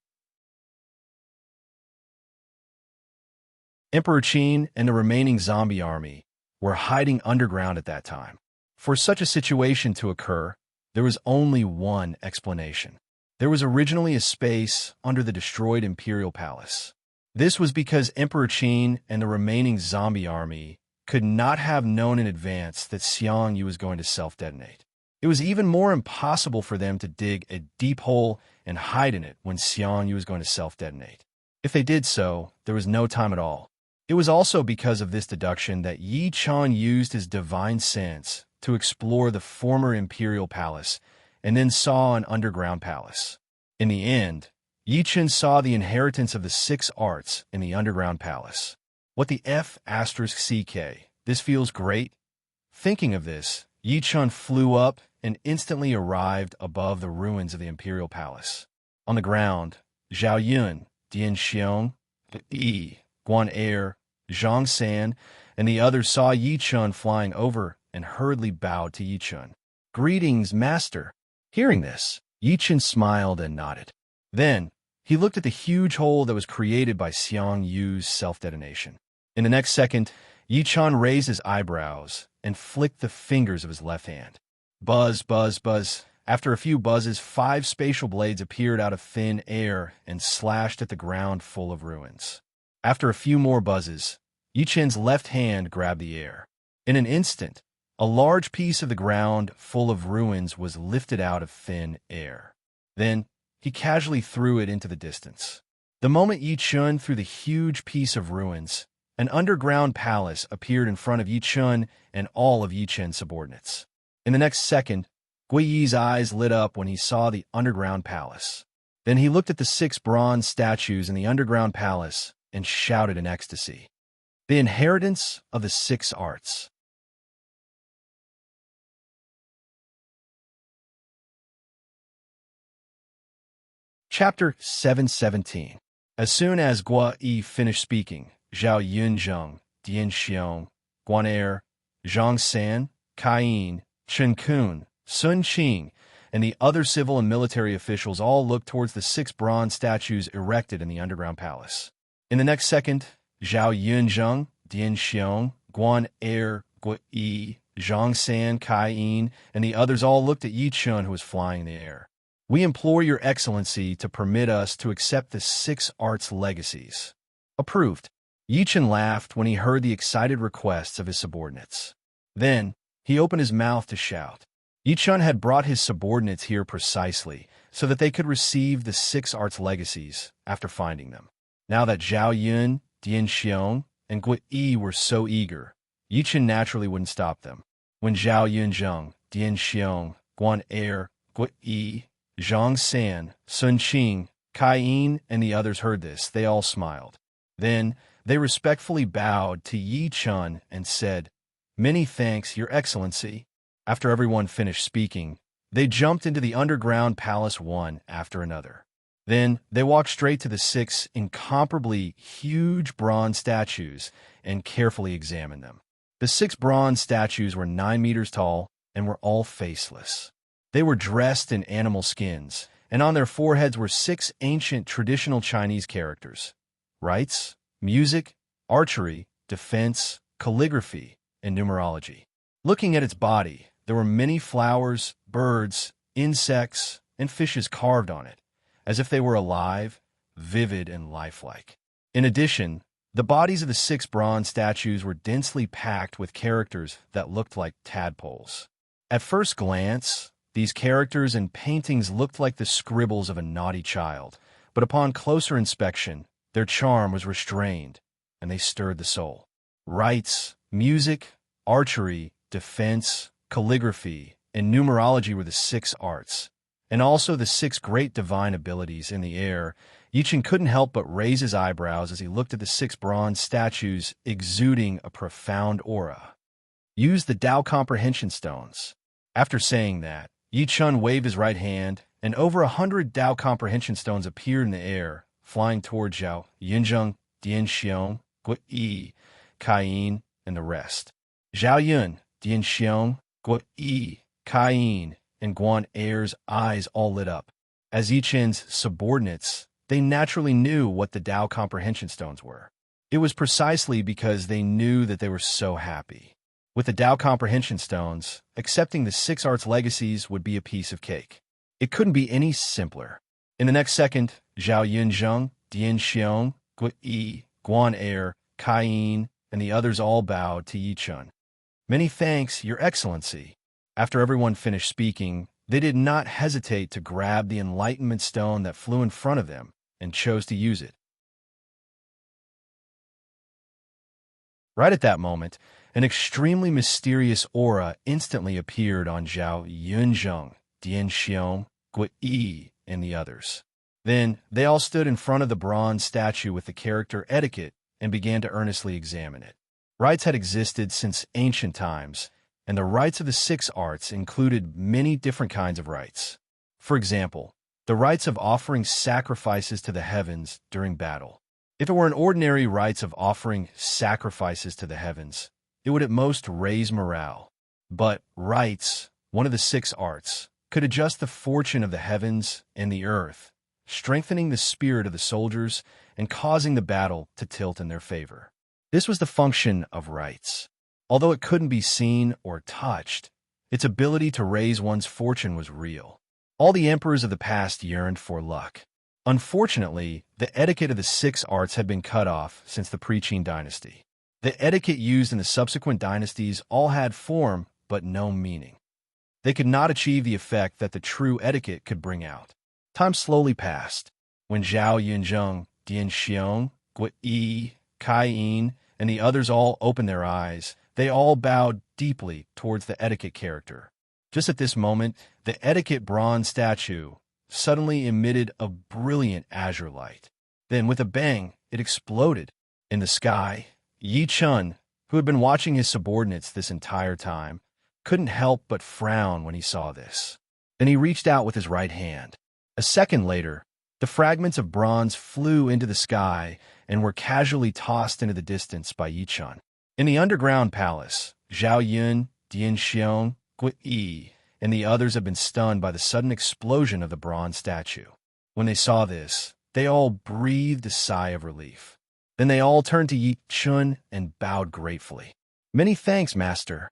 Emperor Qin and the remaining zombie army were hiding underground at that time. For such a situation to occur, there was only one explanation. There was originally a space under the destroyed Imperial Palace. This was because Emperor Qin and the remaining zombie army could not have known in advance that Xiangyu was going to self-detonate. It was even more impossible for them to dig a deep hole and hide in it when Xiangyu was going to self-detonate. If they did so, there was no time at all. It was also because of this deduction that Yi Chun used his divine sense to explore the former Imperial Palace and then saw an underground palace. In the end, Yi Chun saw the inheritance of the six arts in the underground palace. What the F***, this feels great. Thinking of this, Yi Chun flew up and instantly arrived above the ruins of the imperial palace. On the ground, Zhao Yun, Dian Xiong, Yi, Guan Er, Zhang San, and the others saw Yi Chun flying over and hurriedly bowed to Yi Chun. "Greetings, master." Hearing this, Yi Chun smiled and nodded. Then, he looked at the huge hole that was created by Xiang Yu's self-detonation. In the next second, Yi Chun raised his eyebrows and flicked the fingers of his left hand. Buzz, buzz, buzz. After a few buzzes, 5 spatial blades appeared out of thin air and slashed at the ground full of ruins. After a few more buzzes, Yi Chun's left hand grabbed the air. In an instant, a large piece of the ground full of ruins was lifted out of thin air. Then, he casually threw it into the distance. The moment Yi Chun threw the huge piece of ruins, an underground palace appeared in front of Yi Chun and all of Yi Chun's subordinates. In the next second, Gui Yi's eyes lit up when he saw the underground palace. Then he looked at the 6 bronze statues in the underground palace and shouted in ecstasy. The inheritance of the 6 arts. Chapter 717. As soon as Gua Yi finished speaking, Zhao Yunzheng, Dian Xiong, Guan Er, Zhang San, Kai Yin, Chen Kun, Sun Qing, and the other civil and military officials all looked towards the 6 bronze statues erected in the underground palace. In the next second, Zhao Yunzheng, Dian Xiong, Guan Er, Gua Yi, Zhang San, Kai Yin, and the others all looked at Yi Chun, who was flying in the air. "We implore your excellency to permit us to accept the 6 arts legacies." Approved. Yi Chun laughed when he heard the excited requests of his subordinates. Then, he opened his mouth to shout. Yi Chun had brought his subordinates here precisely so that they could receive the 6 arts legacies after finding them. Now that Zhao Yun, Dian Xiong, and Gui Yi were so eager, Yi Chun naturally wouldn't stop them. When Zhao Yunzheng, Dian Xiong, Guan Er, Gui Yi, Zhang San, Sun Qing, Kai Yin, and the others heard this, they all smiled. Then, they respectfully bowed to Yi Chun and said, "Many thanks, Your Excellency." After everyone finished speaking, they jumped into the underground palace one after another. Then, they walked straight to the 6 incomparably huge bronze statues and carefully examined them. The 6 bronze statues were 9 meters tall and were all faceless. They were dressed in animal skins, and on their foreheads were 6 ancient traditional Chinese characters: rites, music, archery, defense, calligraphy, and numerology. Looking at its body, there were many flowers, birds, insects, and fishes carved on it, as if they were alive, vivid, and lifelike. In addition, the bodies of the 6 bronze statues were densely packed with characters that looked like tadpoles. At first glance, these characters and paintings looked like the scribbles of a naughty child, but upon closer inspection, their charm was restrained, and they stirred the soul. Rites, music, archery, defense, calligraphy, and numerology were the 6 arts, and also the 6 great divine abilities in the air. Yi Chun couldn't help but raise his eyebrows as he looked at the 6 bronze statues exuding a profound aura. Use the Tao Comprehension Stones. After saying that, Yi Chun waved his right hand, and over 100 Tao Comprehension Stones appeared in the air, flying toward Zhao Yunzheng, Dian Xiong, Gui Yi, Kai Yin, and the rest. Zhao Yun, Dian Xiong, Gui Yi, Kai Yin, and Guan Er's eyes all lit up. As Yi Chun's subordinates, they naturally knew what the Tao Comprehension Stones were. It was precisely because they knew that they were so happy. With the Tao Comprehension Stones, accepting the 6 arts legacies would be a piece of cake. It couldn't be any simpler. In the next second, Zhao Yunzheng, Dian Xiong, Gui Yi, Guan Er, Kai Yin, and the others all bowed to Yi Chun. "Many thanks, Your Excellency." After everyone finished speaking, they did not hesitate to grab the enlightenment stone that flew in front of them and chose to use it. Right at that moment, an extremely mysterious aura instantly appeared on Zhao Yunzheng, Dian Xiong, Gui Yi, and the others. Then, they all stood in front of the bronze statue with the character etiquette and began to earnestly examine it. Rites had existed since ancient times, and the rites of the six arts included many different kinds of rites. For example, the rites of offering sacrifices to the heavens during battle. If it were an ordinary rites of offering sacrifices to the heavens, it would at most raise morale. But rites, one of the six arts, could adjust the fortune of the heavens and the earth, strengthening the spirit of the soldiers and causing the battle to tilt in their favor. This was the function of rites. Although it couldn't be seen or touched, its ability to raise one's fortune was real. All the emperors of the past yearned for luck. Unfortunately, the etiquette of the six arts had been cut off since the Qin dynasty. The etiquette used in the subsequent dynasties all had form but no meaning. They could not achieve the effect that the true etiquette could bring out. Time slowly passed. When Zhao Yunzheng, Dian Xiong, Gui Yi, Kai Yin, and the others all opened their eyes, they all bowed deeply towards the etiquette character. Just at this moment, the etiquette bronze statue suddenly emitted a brilliant azure light. Then, with a bang, it exploded. In the sky, Yi Chun, who had been watching his subordinates this entire time, couldn't help but frown when he saw this. Then he reached out with his right hand. A second later, the fragments of bronze flew into the sky and were casually tossed into the distance by Yi Chun. In the underground palace, Zhao Yun, Dian Xiong, Gui Yi, and the others had been stunned by the sudden explosion of the bronze statue. When they saw this, they all breathed a sigh of relief. Then they all turned to Yi Chun and bowed gratefully. "Many thanks, master."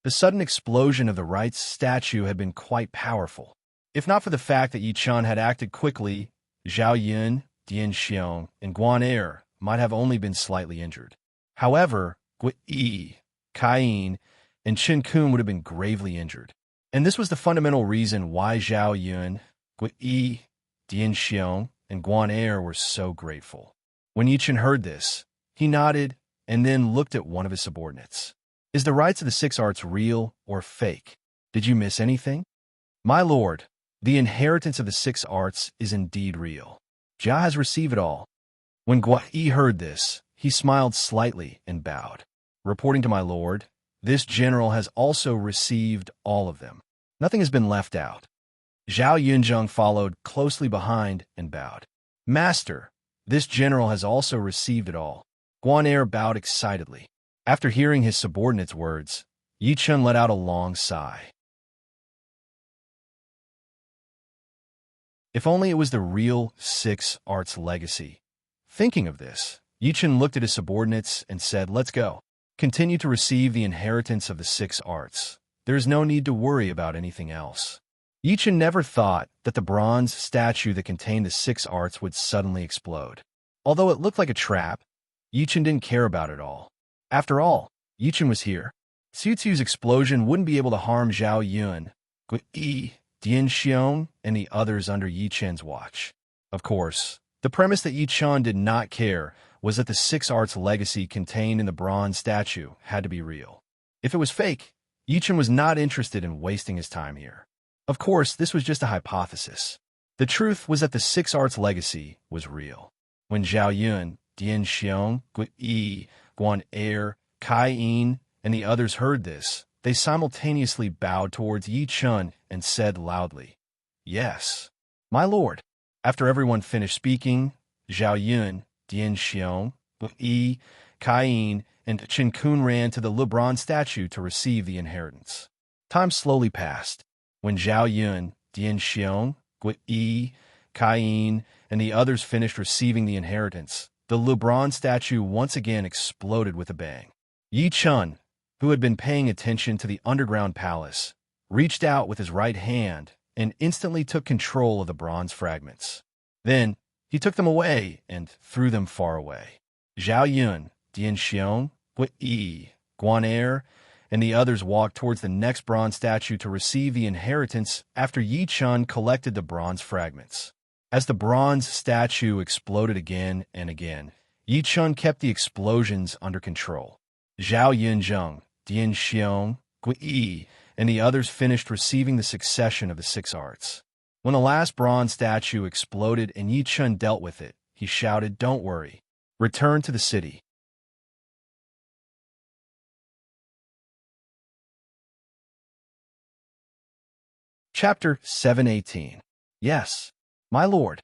The sudden explosion of the rites statue had been quite powerful. If not for the fact that Yi Chun had acted quickly, Zhao Yun, Dian Xiong, and Guan Er might have only been slightly injured. However, Gui Yi, Kai Yin, and Qin Kun would have been gravely injured. And this was the fundamental reason why Zhao Yun, Gui Yi, Dian Xiong, and Guan Er were so grateful. When Yi Chun heard this, he nodded and then looked at one of his subordinates. "Is the rites of the six arts real or fake? Did you miss anything?" "My lord, the inheritance of the six arts is indeed real. Jia has received it all." When Gui Yi heard this, he smiled slightly and bowed. "Reporting to my lord, this general has also received all of them. Nothing has been left out." Zhao Yunzheng followed closely behind and bowed. "Master, this general has also received it all." Guan Er bowed excitedly. After hearing his subordinate's words, Yi Chun let out a long sigh. If only it was the real six arts legacy. Thinking of this, Yi Chun looked at his subordinates and said, "Let's go. Continue to receive the inheritance of the six arts. There is no need to worry about anything else." Yi Chun never thought that the bronze statue that contained the six arts would suddenly explode. Although it looked like a trap, Yi Chun didn't care about it all. After all, Yi Chun was here. Xiu Tu's explosion wouldn't be able to harm Zhao Yun, Gui Yi, Dian Xiong, and the others under Yi Chun's watch. Of course, the premise that Yi Chun did not care was that the six arts legacy contained in the bronze statue had to be real. If it was fake, Yi Chun was not interested in wasting his time here. Of course, this was just a hypothesis. The truth was that the six arts legacy was real. When Zhao Yun, Dian Xiong, Gui Yi, Guan Er, Kai Yin, and the others heard this, they simultaneously bowed towards Yi Chun and said loudly, "Yes, my lord." After everyone finished speaking, Zhao Yun, Dian Xiong, Gui Yi, Kai Yin, and Qin Kun ran to the bronze statue to receive the inheritance. Time slowly passed. When Zhao Yun, Dian Xiong, Gui Yi, Kai Yin, and the others finished receiving the inheritance, the bronze statue once again exploded with a bang. Yi Chun, who had been paying attention to the underground palace, reached out with his right hand and instantly took control of the bronze fragments. Then, he took them away and threw them far away. Zhao Yun, Dian Xiong, Gui Yi, Guan Er, and the others walked towards the next bronze statue to receive the inheritance after Yi Chun collected the bronze fragments. As the bronze statue exploded again and again, Yi Chun kept the explosions under control. Zhao Yunzheng, Dian Xiong, Gui Yi, and the others finished receiving the succession of the six arts. When the last bronze statue exploded and Yi Chun dealt with it, he shouted, "Don't worry. Return to the city." Chapter 718. Yes, my lord.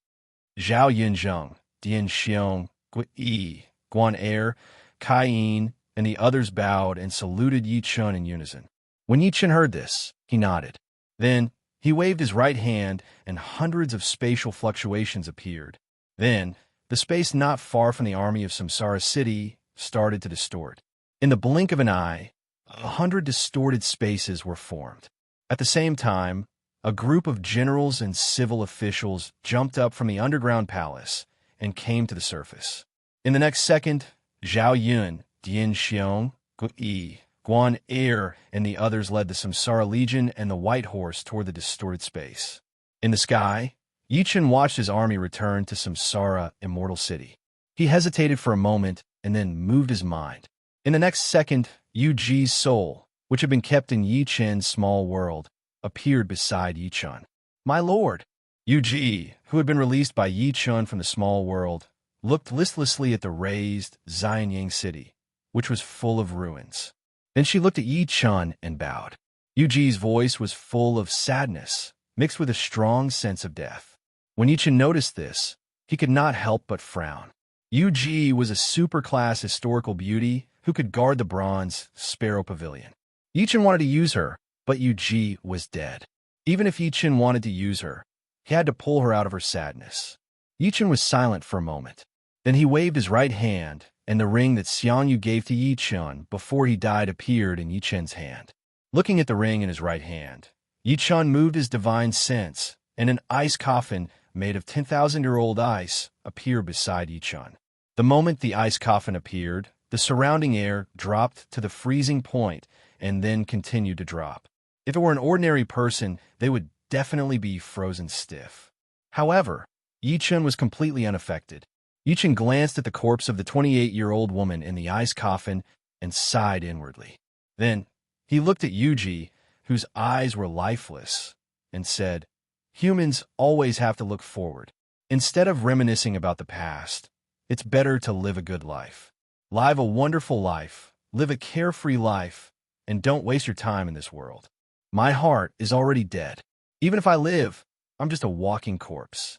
Zhao Yinzheng, Dian Xiong, Gui, Guan Er, Kai Yin, and the others bowed and saluted Yi Chun in unison. When Yi Chun heard this, he nodded. Then he waved his right hand, and hundreds of spatial fluctuations appeared. Then the space not far from the army of Samsara City started to distort. In the blink of an eye, 100 distorted spaces were formed. At the same time, a group of generals and civil officials jumped up from the underground palace and came to the surface. In the next second, Zhao Yun, Dian Xiong, Gui, Guan Er, and the others led the Samsara Legion and the White Horse toward the distorted space. In the sky, Yi Chun watched his army return to Samsara Immortal City. He hesitated for a moment and then moved his mind. In the next second, Yu Ji's soul, which had been kept in Yi Chun's small world, appeared beside Yi Chun. My lord! Yu Ji, who had been released by Yi Chun from the small world, looked listlessly at the razed Xianyang city, which was full of ruins. Then she looked at Yi Chun and bowed. Yu Ji's voice was full of sadness, mixed with a strong sense of death. When Yi Chun noticed this, he could not help but frown. Yu Ji was a super-class historical beauty who could guard the bronze Sparrow Pavilion. Yi Chun wanted to use her, but Yu Ji was dead. Even if Yi Chun wanted to use her, he had to pull her out of her sadness. Yi Chun was silent for a moment. Then he waved his right hand, and the ring that Xiang Yu gave to Yi Chun before he died appeared in Yi Chun's hand. Looking at the ring in his right hand, Yi Chun moved his divine sense, and an ice coffin made of 10,000-year-old ice appeared beside Yi Chun. The moment the ice coffin appeared, the surrounding air dropped to the freezing point and then continued to drop. If it were an ordinary person, they would definitely be frozen stiff. However, Yi Chun was completely unaffected. Yi Chun glanced at the corpse of the 28-year-old woman in the ice coffin and sighed inwardly. Then he looked at Yu Ji, whose eyes were lifeless, and said, Humans always have to look forward. Instead of reminiscing about the past, it's better to live a good life. Live a wonderful life, live a carefree life, and don't waste your time in this world. My heart is already dead. Even if I live, I'm just a walking corpse.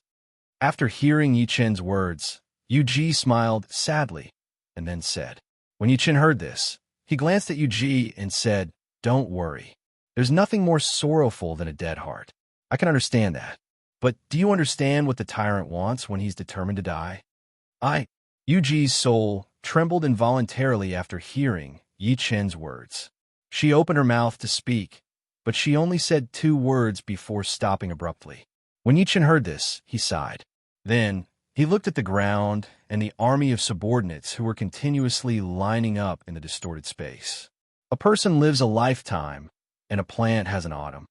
After hearing Yi Chun's words, Yu Ji smiled sadly and then said. When Yi Chun heard this, he glanced at Yu Ji and said, Don't worry. There's nothing more sorrowful than a dead heart. I can understand that. But do you understand what the tyrant wants when he's determined to die? Yu Ji's soul trembled involuntarily after hearing Yi Chun's words. She opened her mouth to speak, but she only said 2 words before stopping abruptly. When Yi Chun heard this, he sighed. Then he looked at the ground and the army of subordinates who were continuously lining up in the distorted space. A person lives a lifetime, and a plant has an autumn.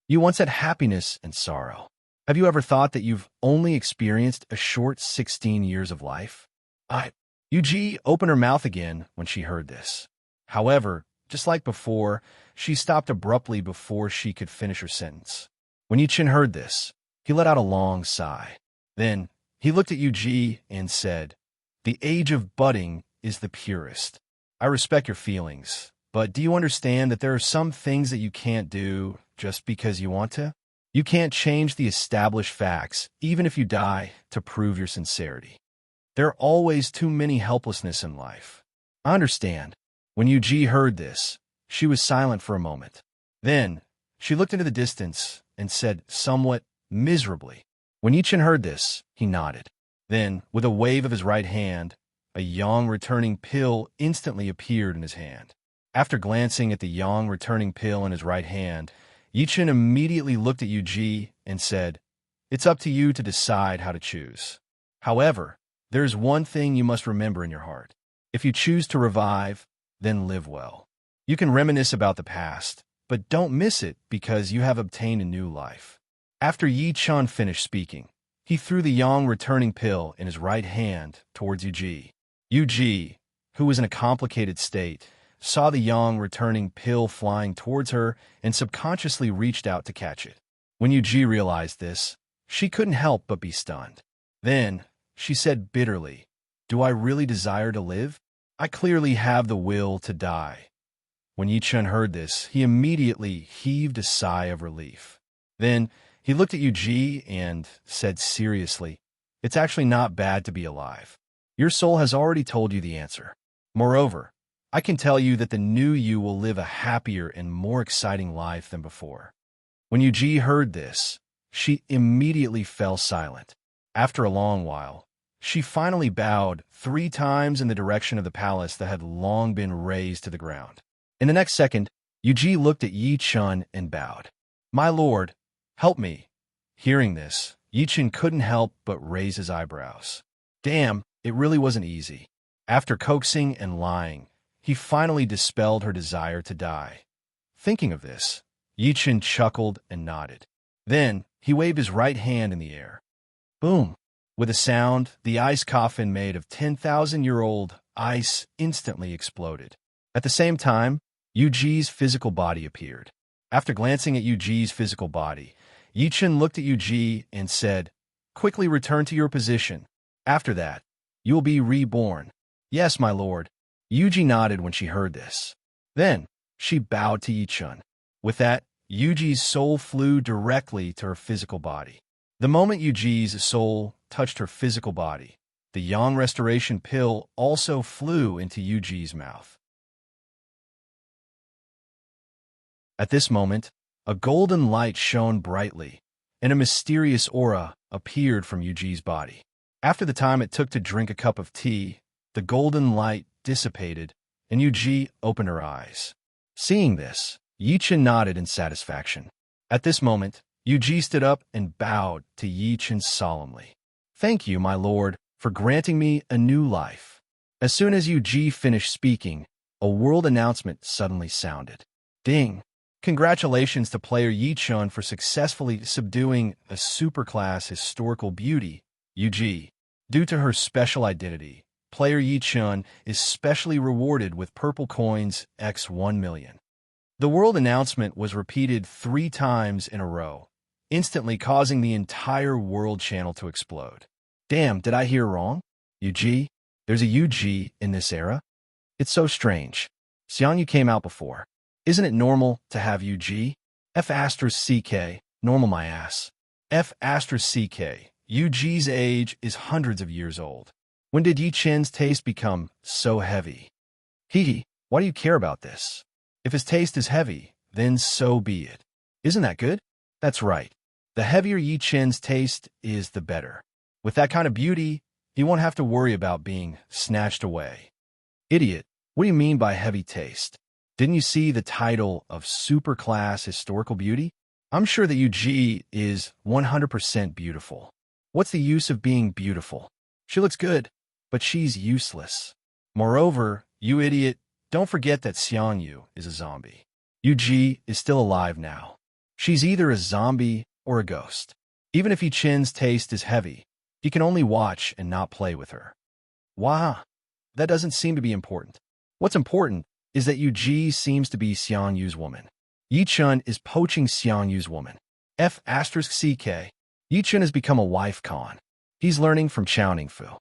You once had happiness and sorrow. Have you ever thought that you've only experienced a short 16 years of life? Yu Ji opened her mouth again when she heard this. However, just like before, she stopped abruptly before she could finish her sentence. When Yi Chun heard this, he let out a long sigh. Then he looked at Yu Ji and said, The age of budding is the purest. I respect your feelings, but do you understand that there are some things that you can't do just because you want to? You can't change the established facts, even if you die, to prove your sincerity. There are always too many helplessness in life. I understand. When Yu Ji heard this, she was silent for a moment. Then she looked into the distance and said somewhat miserably. When Yi Chun heard this, he nodded. Then, with a wave of his right hand, a yang returning pill instantly appeared in his hand. After glancing at the yang returning pill in his right hand, Yi Chun immediately looked at Yu Ji and said, It's up to you to decide how to choose. However, there is one thing you must remember in your heart. If you choose to revive, then live well. You can reminisce about the past, but don't miss it because you have obtained a new life. After Yi Chun finished speaking, he threw the yang returning pill in his right hand towards Yu Ji. Yu Ji, who was in a complicated state, saw the yang returning pill flying towards her and subconsciously reached out to catch it. When Yu Ji realized this, she couldn't help but be stunned. Then she said bitterly, Do I really desire to live? I clearly have the will to die. When Yi Chun heard this, he immediately heaved a sigh of relief. Then he looked at Yuji and said seriously, "It's actually not bad to be alive. Your soul has already told you the answer. Moreover, I can tell you that the new you will live a happier and more exciting life than before." When Yuji heard this, she immediately fell silent. After a long while, she finally bowed 3 times in the direction of the palace that had long been razed to the ground. In the next second, Yuji looked at Yi Chun and bowed. "My lord, help me." Hearing this, Yi Chun couldn't help but raise his eyebrows. Damn, it really wasn't easy. After coaxing and lying, he finally dispelled her desire to die. Thinking of this, Yi Chun chuckled and nodded. Then, he waved his right hand in the air. Boom! With a sound, the ice coffin made of 10,000-year-old ice instantly exploded. At the same time, Yuji's physical body appeared. After glancing at Yuji's physical body, Yi Chun looked at Yuji and said, "Quickly return to your position. After that, you will be reborn." "Yes, my lord." Yuji nodded when she heard this. Then, she bowed to Yi Chun. With that, Yuji's soul flew directly to her physical body. The moment Yuji's soul touched her physical body, the Yang Restoration Pill also flew into Yuji's mouth. At this moment, a golden light shone brightly, and a mysterious aura appeared from Yuji's body. After the time it took to drink a cup of tea, the golden light dissipated, and Yuji opened her eyes. Seeing this, Yi Chun nodded in satisfaction. At this moment, Yuji stood up and bowed to Yi Chun solemnly. "Thank you, my lord, for granting me a new life." As soon as Yuji finished speaking, a world announcement suddenly sounded. Ding! Congratulations to player Yi Chun for successfully subduing a superclass historical beauty, Yuji. Due to her special identity, player Yi Chun is specially rewarded with purple coins x 1 million. The world announcement was repeated 3 times in a row, instantly causing the entire world channel to explode. Damn, did I hear wrong? Yuji? There's a Yuji in this era? It's so strange. Xiangyu came out before. Isn't it normal to have Yuji? F***CK, normal my ass. F***CK, Yuji's age is hundreds of years old. When did Yi Chun's taste become so heavy? Hee, why do you care about this? If his taste is heavy, then so be it. Isn't that good? That's right. The heavier Yi Chun's taste is, the better. With that kind of beauty, he won't have to worry about being snatched away. Idiot, what do you mean by heavy taste? Didn't you see the title of Superclass Historical Beauty? I'm sure that Yuji is 100% beautiful. What's the use of being beautiful? She looks good, but she's useless. Moreover, you idiot, don't forget that Xiangyu is a zombie. Yuji is still alive now. She's either a zombie or a ghost. Even if Yi Chun's taste is heavy, he can only watch and not play with her. Wow, that doesn't seem to be important. What's important is that Yuji seems to be Xiangyu's woman. Yi Chun is poaching Xiangyu's woman. F***CK. Yi Chun has become a wife con. He's learning from Chao Ningfu.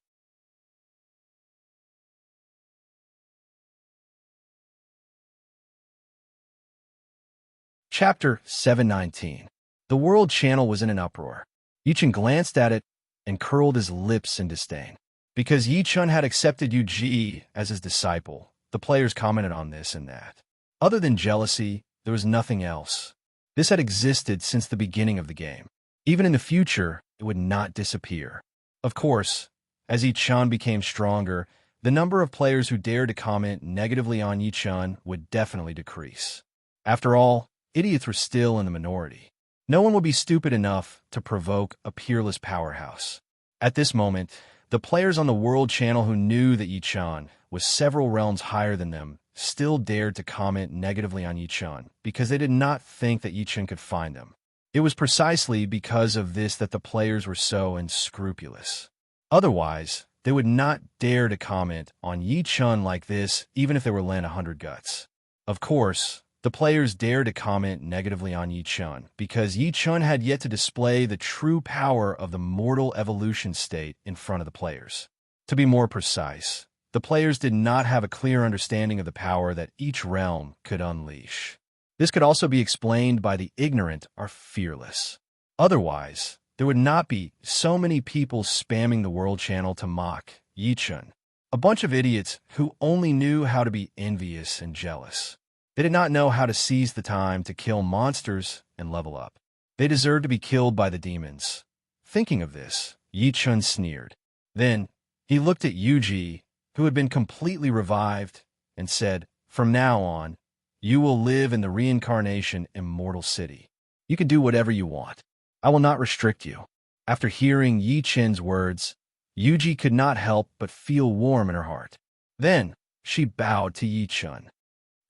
Chapter 719. The world channel was in an uproar. Yi Chun glanced at it and curled his lips in disdain. Because Yi Chun had accepted Yuji as his disciple, the players commented on this and that. Other than jealousy, there was nothing else. This had existed since the beginning of the game. Even in the future, it would not disappear. Of course, as Yi Chun became stronger, the number of players who dared to comment negatively on Yi Chun would definitely decrease. After all, idiots were still in the minority. No one would be stupid enough to provoke a peerless powerhouse. At this moment, the players on the World Channel who knew that Yi Chun was several realms higher than them still dared to comment negatively on Yi Chun because they did not think that Yi Chun could find them. It was precisely because of this that the players were so unscrupulous. Otherwise, they would not dare to comment on Yi Chun like this even if they were lent 100 guts. Of course, the players dared to comment negatively on Yi Chun because Yi Chun had yet to display the true power of the mortal evolution state in front of the players. To be more precise, the players did not have a clear understanding of the power that each realm could unleash. This could also be explained by the ignorant are fearless. Otherwise, there would not be so many people spamming the World Channel to mock Yichun, a bunch of idiots who only knew how to be envious and jealous. They did not know how to seize the time to kill monsters and level up. They deserved to be killed by the demons. Thinking of this, Yichun sneered. Then, he looked at Yuji, who had been completely revived, and said, "From now on, you will live in the reincarnation immortal city. You can do whatever you want. I will not restrict you." After hearing Yi Chen's words, Yuji could not help but feel warm in her heart. Then, she bowed to Yi Chun.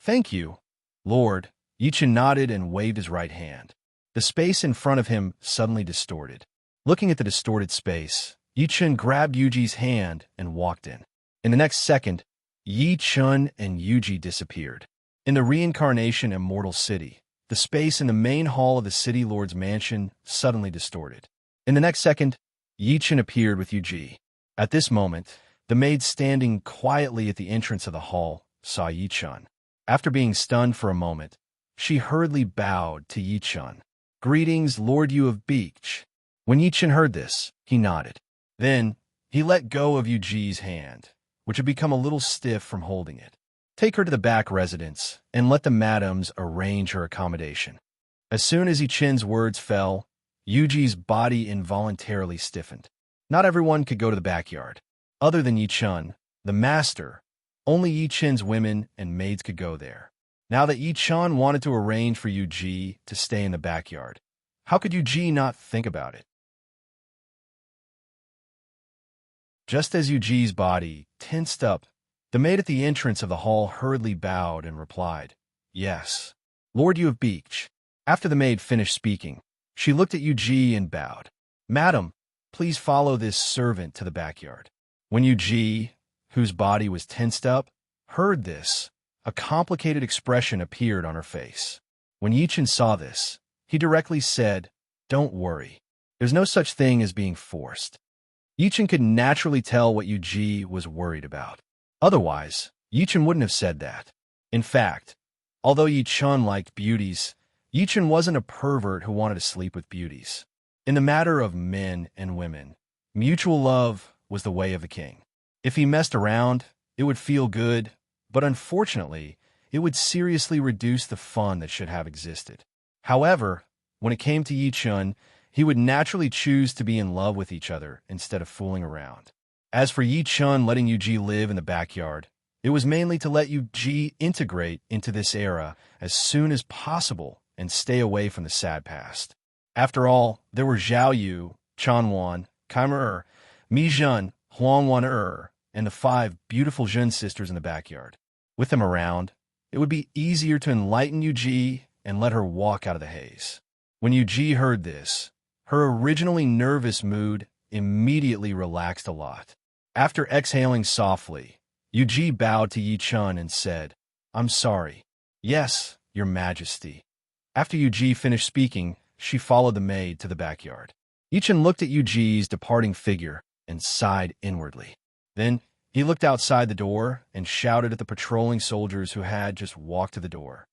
"Thank you, Lord." Yi Chun nodded and waved his right hand. The space in front of him suddenly distorted. Looking at the distorted space, Yi Chun grabbed Yuji's hand and walked in. In the next second, Yi Chun and Yuji disappeared. In the reincarnation immortal city, the space in the main hall of the city lord's mansion suddenly distorted. In the next second, Yi Chun appeared with Yuji. At this moment, the maid standing quietly at the entrance of the hall saw Yi Chun. After being stunned for a moment, she hurriedly bowed to Yi Chun. "Greetings, Lord Yu of Beach." When Yi Chun heard this, he nodded. Then, he let go of Yuji's hand, which had become a little stiff from holding it. "Take her to the back residence, and let the madams arrange her accommodation." As soon as Yi Chun's words fell, Yuji's body involuntarily stiffened. Not everyone could go to the backyard. Other than Yi Chun, the master, only Yi Chun's women and maids could go there. Now that Yi Chun wanted to arrange for Yuji to stay in the backyard, how could Yuji not think about it? Just as Yuji's body tensed up, the maid at the entrance of the hall hurriedly bowed and replied, "Yes, Lord Yu of Beach." After the maid finished speaking, she looked at Yuji and bowed. "Madam, please follow this servant to the backyard." When Yuji, whose body was tensed up, heard this, a complicated expression appeared on her face. When Yi Chun saw this, he directly said, "Don't worry. There's no such thing as being forced." Yi Chun could naturally tell what Yuji was worried about. Otherwise, Yi Chun wouldn't have said that. In fact, although Yi Chun liked beauties, Yi Chun wasn't a pervert who wanted to sleep with beauties. In the matter of men and women, mutual love was the way of the king. If he messed around, it would feel good, but unfortunately, it would seriously reduce the fun that should have existed. However, when it came to Yi Chun, he would naturally choose to be in love with each other instead of fooling around. As for Yi Chun letting Yuji live in the backyard, it was mainly to let Yuji integrate into this era as soon as possible and stay away from the sad past. After all, there were Zhao Yu, Chanwan, Kaimer, Mi Jun, Huangwan and the 5 beautiful Jun sisters in the backyard. With them around, it would be easier to enlighten Yuji and let her walk out of the haze. When Yuji heard this, her originally nervous mood immediately relaxed a lot. After exhaling softly, Yuji bowed to Yi Chun and said, "I'm sorry." "Yes, Your Majesty." After Yuji finished speaking, she followed the maid to the backyard. Yi Chun looked at Yuji's departing figure and sighed inwardly. Then he looked outside the door and shouted at the patrolling soldiers who had just walked to the door.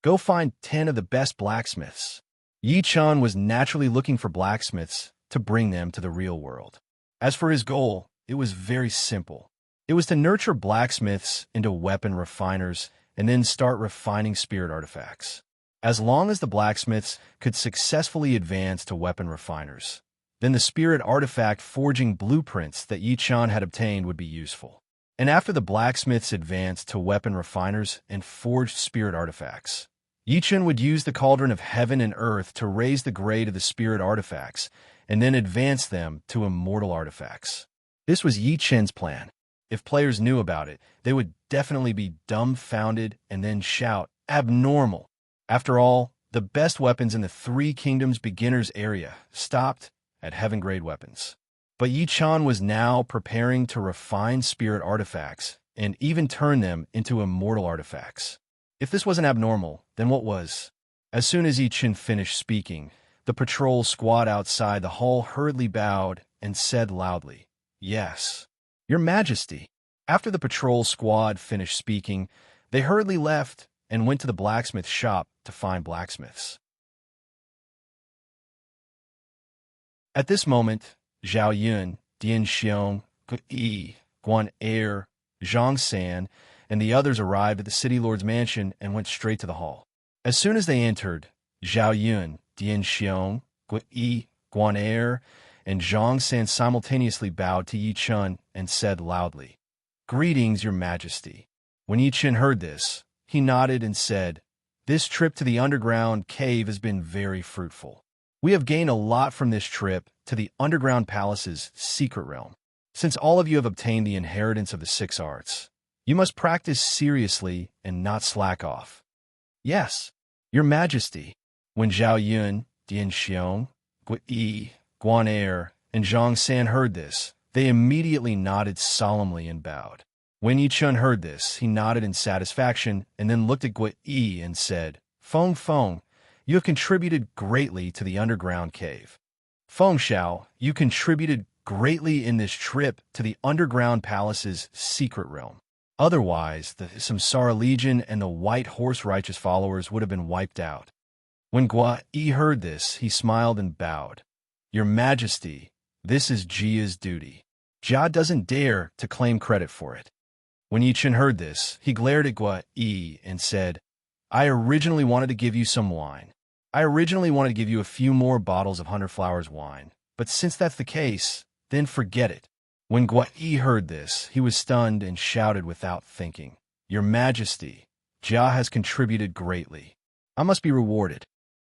"Go find 10 of the best blacksmiths." Yi Chun was naturally looking for blacksmiths to bring them to the real world. As for his goal, it was very simple. It was to nurture blacksmiths into weapon refiners and then start refining spirit artifacts. As long as the blacksmiths could successfully advance to weapon refiners, then the spirit artifact forging blueprints that Yi Chun had obtained would be useful. And after the blacksmiths advanced to weapon refiners and forged spirit artifacts, Yi Chun would use the cauldron of heaven and earth to raise the grade of the spirit artifacts and then advance them to immortal artifacts. This was Yi Chun's plan. If players knew about it, they would definitely be dumbfounded and then shout, "Abnormal!" After all, the best weapons in the 3 Kingdoms beginners area stopped at heaven-grade weapons. But Yi Chun was now preparing to refine spirit artifacts and even turn them into immortal artifacts. If this wasn't abnormal, then what was? As soon as Yi Chun finished speaking, the patrol squad outside the hall hurriedly bowed and said loudly, "Yes, Your Majesty." After the patrol squad finished speaking, they hurriedly left and went to the blacksmith shop to find blacksmiths. At this moment, Zhao Yun, Dian Xiong, Yi, Guan Er, Zhang San, and the others arrived at the city lord's mansion and went straight to the hall. As soon as they entered, Zhao Yun, Dian Xiong, Yi, Guan Er, and Zhang San simultaneously bowed to Yi Chun and said loudly, "Greetings, Your Majesty." When Yi Chun heard this, he nodded and said, "This trip to the underground cave has been very fruitful. We have gained a lot from this trip to the underground palace's secret realm. Since all of you have obtained the inheritance of the 6 arts, you must practice seriously and not slack off." "Yes, Your Majesty." When Zhao Yun, Dian Xiong, Yi, Guan Er, and Zhang San heard this, they immediately nodded solemnly and bowed. When Yi Chun heard this, he nodded in satisfaction and then looked at Yi and said, "Feng Feng, you have contributed greatly to the underground cave. Feng Xiao, you contributed greatly in this trip to the underground palace's secret realm. Otherwise, the Samsara Legion and the White Horse righteous followers would have been wiped out." When Yi heard this, he smiled and bowed. "Your Majesty, this is Jia's duty. Jia doesn't dare to claim credit for it." When Yi Chun heard this, he glared at Yi and said, "I originally wanted to give you some wine. I originally wanted to give you a few more bottles of Hunter Flowers wine, but since that's the case, then forget it." When Yi heard this, he was stunned and shouted without thinking, "Your Majesty, Jia has contributed greatly. I must be rewarded."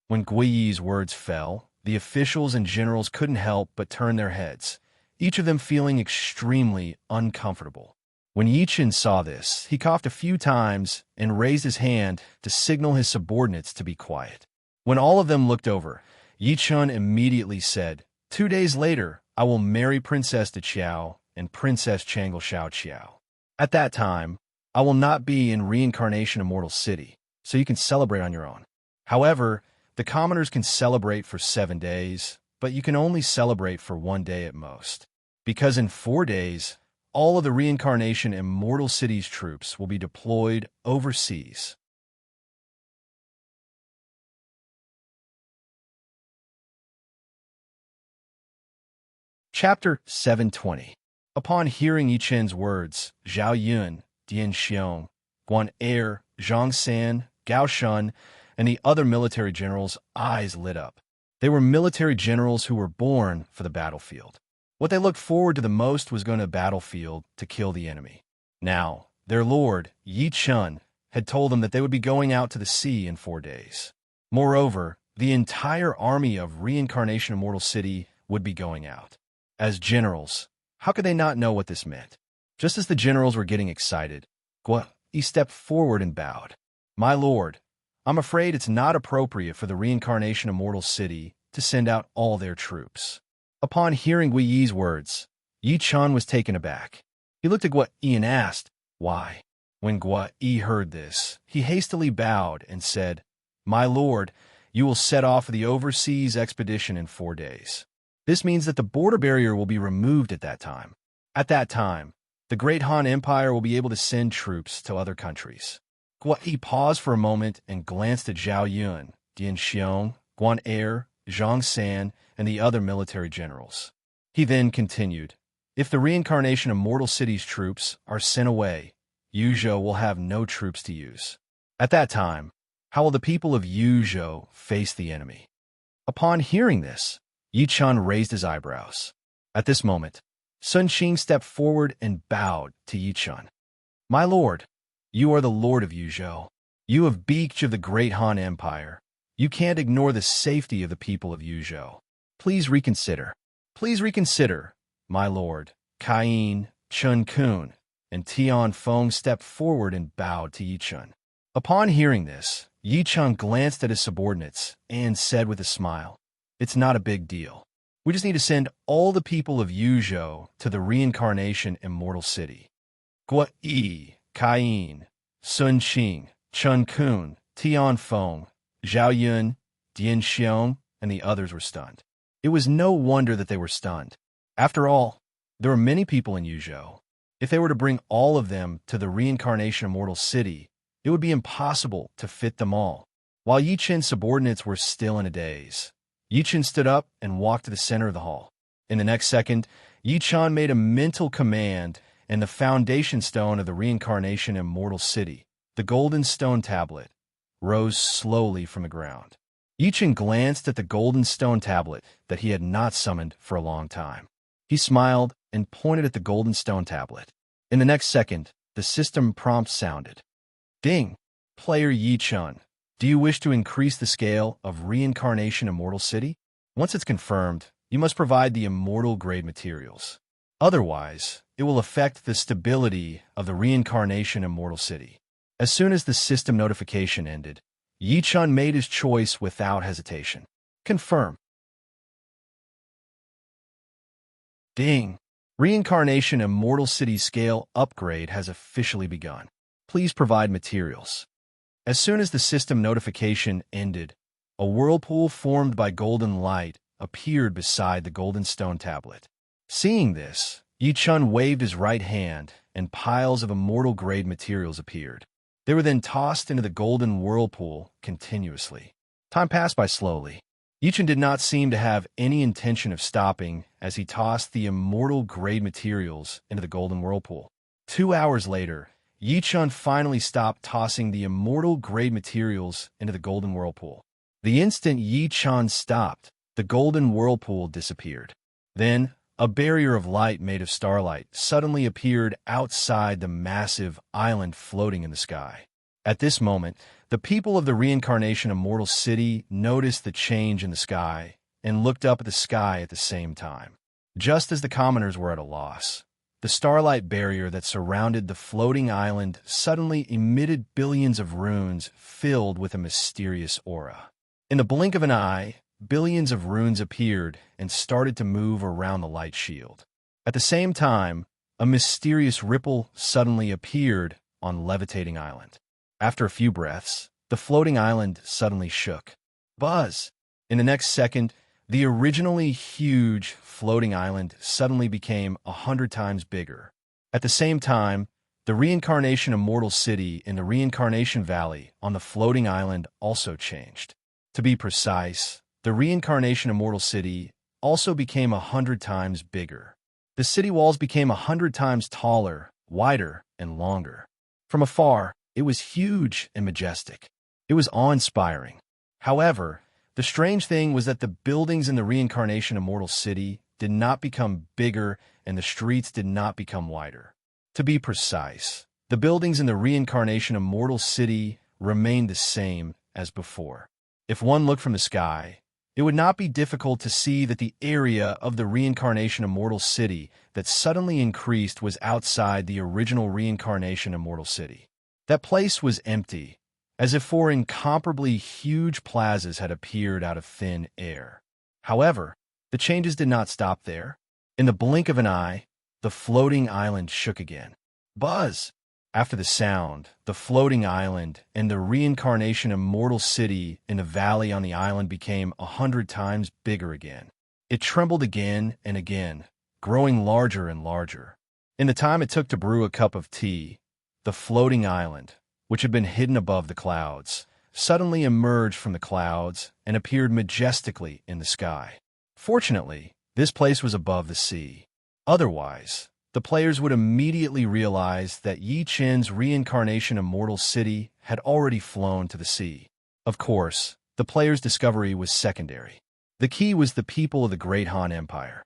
When Yi's words fell, the officials and generals couldn't help but turn their heads, each of them feeling extremely uncomfortable. When Yi Chun saw this, he coughed a few times and raised his hand to signal his subordinates to be quiet. When all of them looked over, Yi Chun immediately said, "2 days later, I will marry Princess De Qiao and Princess Changle Xiao Qiao. At that time, I will not be in Reincarnation Immortal City, so you can celebrate on your own. However, the commoners can celebrate for 7 days, but you can only celebrate for 1 day at most. Because in 4 days, all of the Reincarnation Immortal City's troops will be deployed overseas." Chapter 720. Upon hearing Yi Chun's words, Zhao Yun, Dian Xiong, Guan Er, Zhang San, Gao Shun, and the other military generals' eyes lit up. They were military generals who were born for the battlefield. What they looked forward to the most was going to the battlefield to kill the enemy. Now, their lord, Yi Chun, had told them that they would be going out to the sea in 4 days. Moreover, the entire army of Reincarnation Immortal City would be going out. As generals, how could they not know what this meant? Just as the generals were getting excited, Yi stepped forward and bowed. "My lord, I'm afraid it's not appropriate for the Reincarnation Immortal City to send out all their troops." Upon hearing Yi's words, Yi Chun was taken aback. He looked at Yi and asked, "Why?" When Yi heard this, he hastily bowed and said, "My lord, you will set off for the overseas expedition in 4 days. This means that the border barrier will be removed at that time. At that time, the Great Han Empire will be able to send troops to other countries." Yi paused for a moment and glanced at Zhao Yun, Dian Xiong, Guan Er, Zhang San, and the other military generals. He then continued, "If the Reincarnation Immortal City's troops are sent away, Yuzhou will have no troops to use. At that time, how will the people of Yuzhou face the enemy?" Upon hearing this, Yi Chun raised his eyebrows. At this moment, Sun Qing stepped forward and bowed to Yi Chun. "My lord, you are the lord of Yuzhou. You have beach of the Great Han Empire. You can't ignore the safety of the people of Yuzhou. Please reconsider. Please reconsider, my lord." Cain, Chun Kun, and Tian Feng stepped forward and bowed to Yi Chun. Upon hearing this, Yi Chun glanced at his subordinates and said with a smile, "It's not a big deal. We just need to send all the people of Yuzhou to the Reincarnation Immortal City." Yi, Cain, Sun Qing, Chun Kun, Tian Feng, Zhao Yun, Dian Xiong, and the others were stunned. It was no wonder that they were stunned. After all, there were many people in Yuzhou. If they were to bring all of them to the reincarnation immortal city, it would be impossible to fit them all. While Yi Chen's subordinates were still in a daze, Yi Chen stood up and walked to the center of the hall. In the next second, Yi Chen made a mental command, and the foundation stone of the reincarnation immortal city, the golden stone tablet, rose slowly from the ground. Yi Chen glanced at the golden stone tablet that he had not summoned for a long time. He smiled and pointed at the golden stone tablet. In the next second, the system prompt sounded. Ding! Player Yi Chen, do you wish to increase the scale of reincarnation immortal city? Once it's confirmed, you must provide the immortal grade materials. Otherwise, it will affect the stability of the reincarnation immortal city. As soon as the system notification ended, Yi Chen made his choice without hesitation. Confirm. Ding! Reincarnation Immortal City scale upgrade has officially begun. Please provide materials. As soon as the system notification ended, a whirlpool formed by golden light appeared beside the golden stone tablet. Seeing this, Yi Chen waved his right hand, and piles of immortal grade materials appeared. They were then tossed into the golden whirlpool continuously. Time passed by slowly. Yi Chen did not seem to have any intention of stopping as he tossed the immortal grade materials into the golden whirlpool. 2 hours later, Yi Chen finally stopped tossing the immortal grade materials into the golden whirlpool. The instant Yi Chen stopped, the golden whirlpool disappeared. Then, a barrier of light made of starlight suddenly appeared outside the massive island floating in the sky. At this moment, the people of the reincarnation immortal city noticed the change in the sky and looked up at the sky at the same time. Just as the commoners were at a loss, the starlight barrier that surrounded the floating island suddenly emitted billions of runes filled with a mysterious aura. In the blink of an eye, billions of runes appeared and started to move around the light shield. At the same time, a mysterious ripple suddenly appeared on levitating island. After a few breaths, the floating island suddenly shook. Buzz! In the next second, the originally huge floating island suddenly became 100 times bigger. At the same time, the reincarnation immortal city in the reincarnation valley on the floating island also changed. To be precise, the reincarnation immortal city also became 100 times bigger. The city walls became 100 times taller, wider, and longer. From afar, it was huge and majestic. It was awe-inspiring. However, the strange thing was that the buildings in the reincarnation immortal city did not become bigger and the streets did not become wider. To be precise, the buildings in the reincarnation immortal city remained the same as before. If one looked from the sky, it would not be difficult to see that the area of the reincarnation immortal city that suddenly increased was outside the original reincarnation immortal city. That place was empty, as if four incomparably huge plazas had appeared out of thin air. However, the changes did not stop there. In the blink of an eye, the floating island shook again. Buzz! After the sound, the floating island and the reincarnation immortal city in the valley on the island became 100 times bigger again. It trembled again and again, growing larger and larger. In the time it took to brew a cup of tea, the floating island, which had been hidden above the clouds, suddenly emerged from the clouds and appeared majestically in the sky. Fortunately, this place was above the sea. Otherwise, the players would immediately realize that Yi Chen's reincarnation immortal city had already flown to the sea. Of course, the players' discovery was secondary. The key was the people of the Great Han Empire.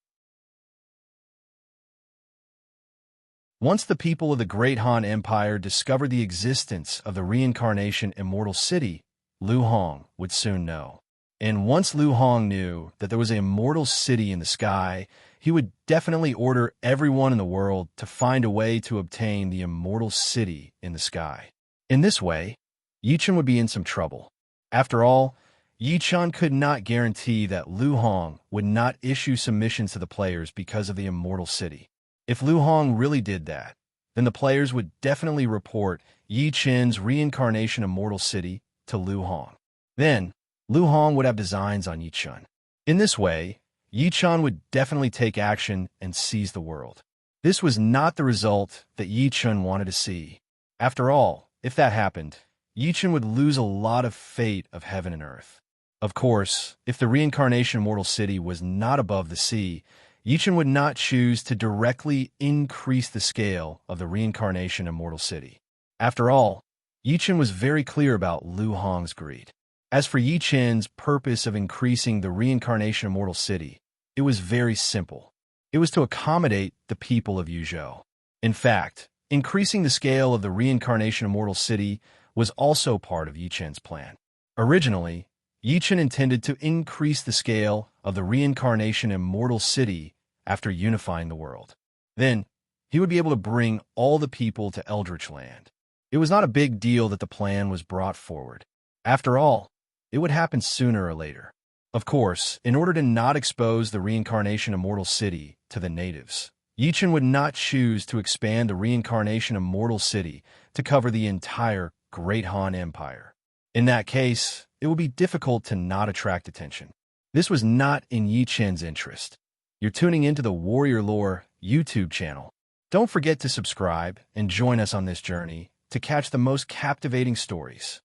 Once the people of the Great Han Empire discovered the existence of the reincarnation immortal city, Lu Hong would soon know. And once Lu Hong knew that there was an immortal city in the sky, he would definitely order everyone in the world to find a way to obtain the immortal city in the sky. In this way, Yi Chen would be in some trouble. After all, Yi Chen could not guarantee that Lu Hong would not issue submissions to the players because of the immortal city. If Lu Hong really did that, then the players would definitely report Yi Chen's reincarnation immortal city to Lu Hong. Then, Lu Hong would have designs on Yi Chen. In this way, Yi Chen would definitely take action and seize the world. This was not the result that Yi Chun wanted to see. After all, if that happened, Yi Chun would lose a lot of fate of heaven and earth. Of course, if the reincarnation immortal city was not above the sea, Yi Chun would not choose to directly increase the scale of the reincarnation immortal city. After all, Yi Chun was very clear about Lu Hong's greed. As for Yi Chun's purpose of increasing the reincarnation immortal city, it was very simple. It was to accommodate the people of Yuzhou. In fact, increasing the scale of the reincarnation immortal city was also part of Yi Chun's plan. Originally, Yi Chun intended to increase the scale of the reincarnation immortal city after unifying the world. Then, he would be able to bring all the people to Eldritch Land. It was not a big deal that the plan was brought forward. After all, it would happen sooner or later. Of course, in order to not expose the reincarnation immortal city to the natives, Yi Chun would not choose to expand the reincarnation immortal city to cover the entire Great Han Empire. In that case, it would be difficult to not attract attention. This was not in Yi Chun's interest. You're tuning into the Warrior Lore YouTube channel. Don't forget to subscribe and join us on this journey to catch the most captivating stories.